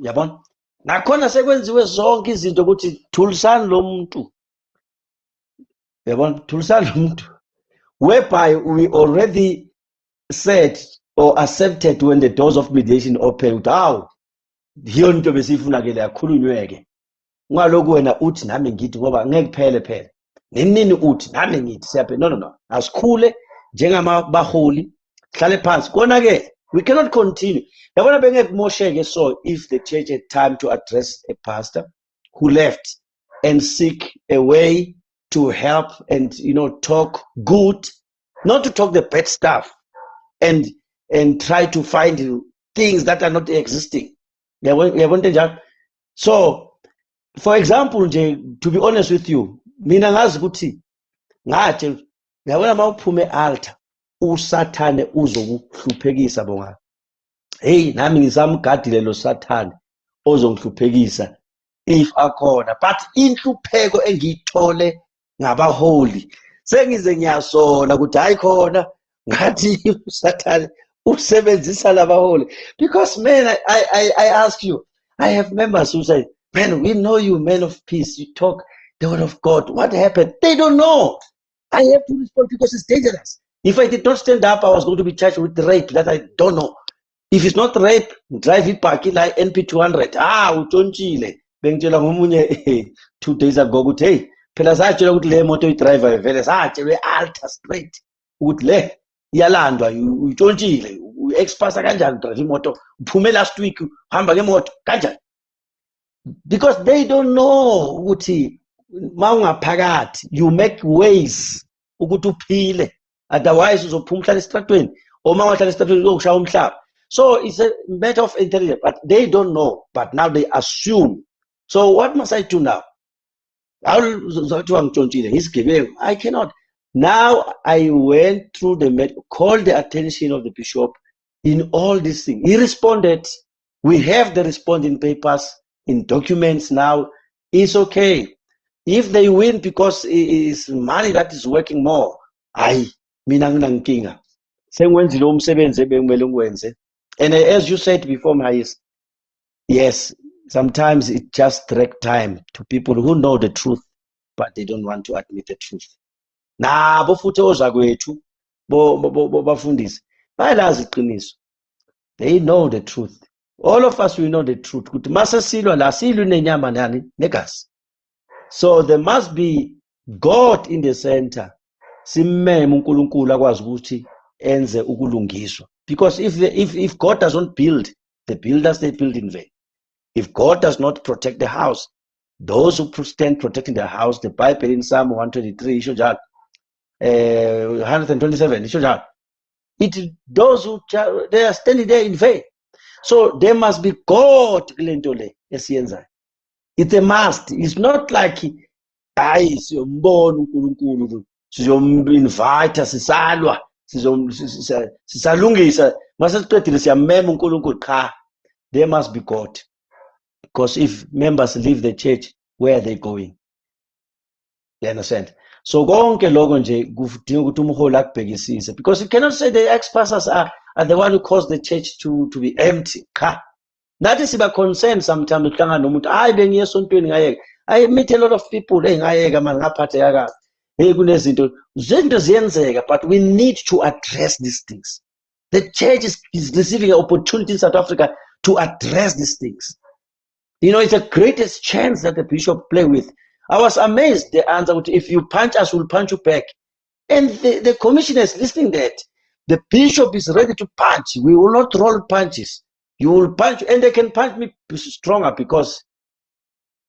Yabona? Nakhona sekwenziwe zonke izinto ukuthi thulisani lo muntu. Yabona? Thulisani lo muntu. Whereby we already said or accepted when the doors of mediation opened. How? Hiyo nto besifuna ke yakhulunyweke. Ungaloku wena uthi nami ngithi ngoba ngeke kuphele phela. Nini uthi nami ngithi siyaphe. No. Asikhule njengamabaholi. Hlale phansi. Kona ke we cannot continue. Yabona bengeke kumosheke so if the church had time to address a pastor who left and seek a way to help and talk good, not to talk the bad stuff and try to find things that are not existing. So for example to be honest with you, mina ngazi ukuthi ngathi yabona mawuphume altar usathane uzokuhluphekisa Bongani. Hey nami ngisamgadile lo sathane ozongihluphekisa if akhona, but inhlupheko engiyithole ngabaholi sengize ngiyasola ukuthi hayi khona ngathi usathane usebenzisa labaholi. Because man, I ask you, I have members who say, man, we know you, man of peace, you talk the word of God. What happened? They don't know. I have to respond because it's dangerous. If I did not stand up, I was going to be charged with rape that I don't know. If it's not rape, drive it back like NP 200. Utontshile. Bengitshela ngomunye 2 days ago ukuthi hey, phela satshela ukuthi le moto idriver vele satshelwe alter straight ukuthi le iyalandwa utontshile. U-expasa kanjani drive imoto? Uphume last week uhamba ngemoto kanjani? Because they don't know ukuthi mawungaphakathi you make ways ukuthi uphile, otherwise uzophuma uhlala esitratweni or mawuhlala esitratweni uzokushaya umhlaba. So it's a matter of intelligence, but they don't know, but now they assume. So what must I do now? I cannot. Now I went through called the attention of the bishop in all these things. He responded. We have the responding papers in documents now. It's okay. If they win because it's money that is working more, mina nginankinga. Sengwenzile umsebenzi ebengimele ngwenze. And as you said before, Mhayise, yes, sometimes it just takes time to people who know the truth, but they don't want to admit the truth. Nabo futhi ozakwethu bafundisi bayalazi iqiniso. They know the truth. All of us, we know the truth. Ukuthi masesilwa la silwe nenyama nani negazi. So there must be God in the center. Simmeme uNkulunkulu akwazi ukuthi enze ukulungiswa. Because if God does not build, the builders they build in vain. If God does not protect the house, those who stand protecting the house, the Bible in Psalm 123, 127, those who they are standing there in vain. So there must be God. It's a must. It's not like invite sisalwa sisalungisa masesiqedile siyamema uNkulunkulu cha. There must be God, because if members leave the church, where are they going? You understand? So konke lokho nje kudinga ukuthi umholi akubhekisise, because you cannot say the ex-pastors are the one who caused the church to be empty. Cha. That is siba concerned sometimes uhlangana nomuntu bengiye esontweni ngayeka. I meet a lot of people ngayeka manje ngaphatheka kabi. Hey kunezinto ziyenzeka, but we need to address these things. The church is receiving an opportunity in South Africa to address these things. It's the greatest chance that the bishop play with. I was amazed the answer, if you punch us, we'll punch you back. And the commissioner is listening that. The bishop is ready to punch. We will not roll punches. You will punch, and they can punch me stronger because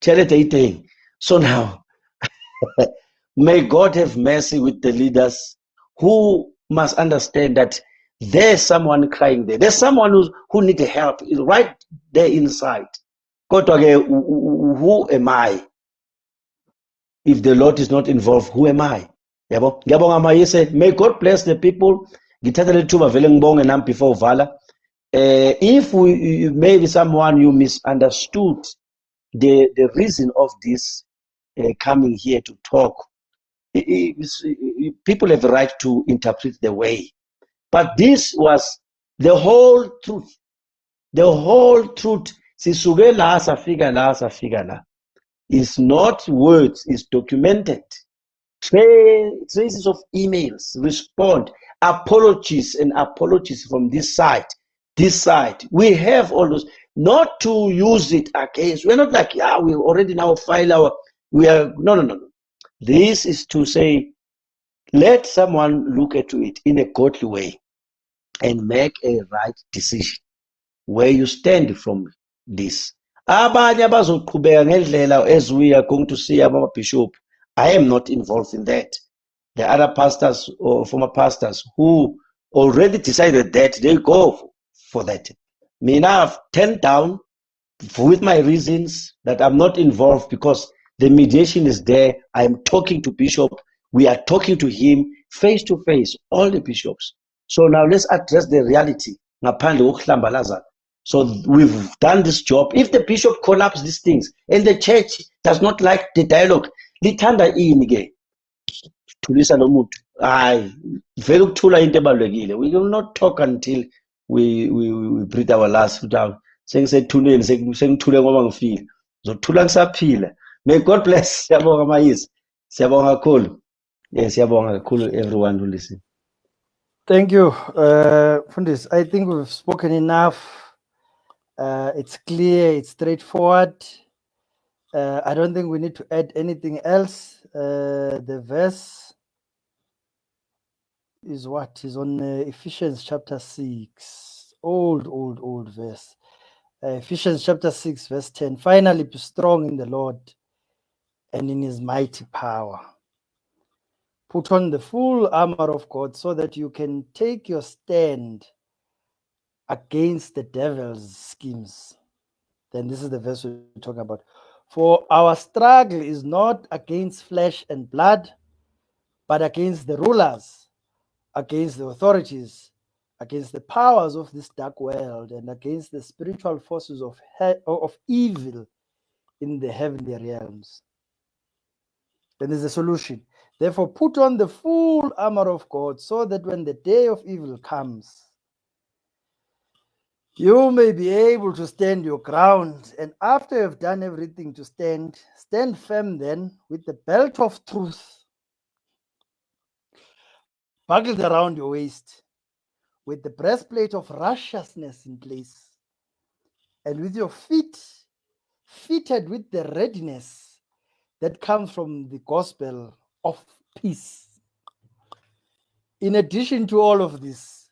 So now, may God have mercy with the leaders who must understand that there's someone crying there. There's someone who needs help right there inside. Who am I? If the Lord is not involved, who am I? Yabo, ngiyabonga Mhayise. May God bless the people. Ngithatha le thuba vele ngibonge nami before uvala. If maybe someone you misunderstood the reason of this coming here to talk, people have the right to interpret the way. But this was the whole truth. The whole truth. Sisuke la safika la. Is not words, it's documented. Traces of emails, respond, apologies and apologies from this side. We have all those, not to use it against. We're not like, yeah, we already now file our, no. This is to say, let someone look at it in a godly way and make a right decision where you stand from this. Abanye abazoqhubeka ngendlela as we are going to see our bishop, I am not involved in that. The other pastors or former pastors who already decided that they go for that. Me now I've turned down with my reasons that I'm not involved because the mediation is there. I'm talking to Bishop. We are talking to him face to face, all the bishops. So now let's address the reality. So we've done this job. If the bishop collapses these things and the church does not like the dialogue, lithanda ini ke? Thulisa lo muntu. Hayi, vele ukuthula into ebalulekile. We will not talk until we breathe our last down. Sengithule ngoba ngifile. Zothula ngisaphila. May God bless. Siyabonga Mhayise. Siyabonga kakhulu. Yes, siyabonga kakhulu everyone who listen. Thank you, Fundis. I think we've spoken enough. It's clear, it's straightforward. I don't think we need to add anything else. The verse is what? Is on Ephesians chapter 6. Old verse. Ephesians chapter 6, verse 10. Finally, be strong in the Lord and in his mighty power. Put on the full armor of God so that you can take your stand against the devil's schemes. Then this is the verse we're talking about. For our struggle is not against flesh and blood, but against the rulers, against the authorities, against the powers of this dark world, and against the spiritual forces of evil in the heavenly realms. Then there's a solution. Therefore, put on the full armor of God so that when the day of evil comes, you may be able to stand your ground. And after you have done everything to stand, stand firm then with the belt of truth buckled around your waist, with the breastplate of righteousness in place, and with your feet fitted with the readiness that comes from the gospel of peace. In addition to all of this,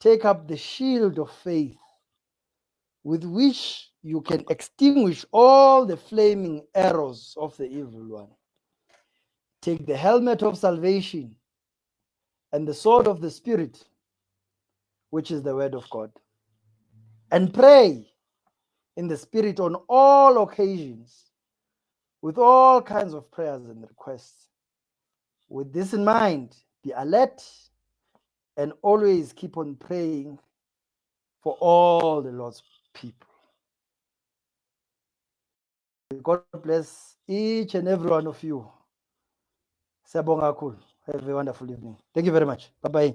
take up the shield of faith, with which you can extinguish all the flaming arrows of the evil one. Take the helmet of salvation and the sword of the Spirit, which is the word of God, and pray in the Spirit on all occasions with all kinds of prayers and requests. With this in mind, be alert and always keep on praying for all the Lord's people. God bless each and every one of you. Have a wonderful evening. Thank you very much. Bye-bye.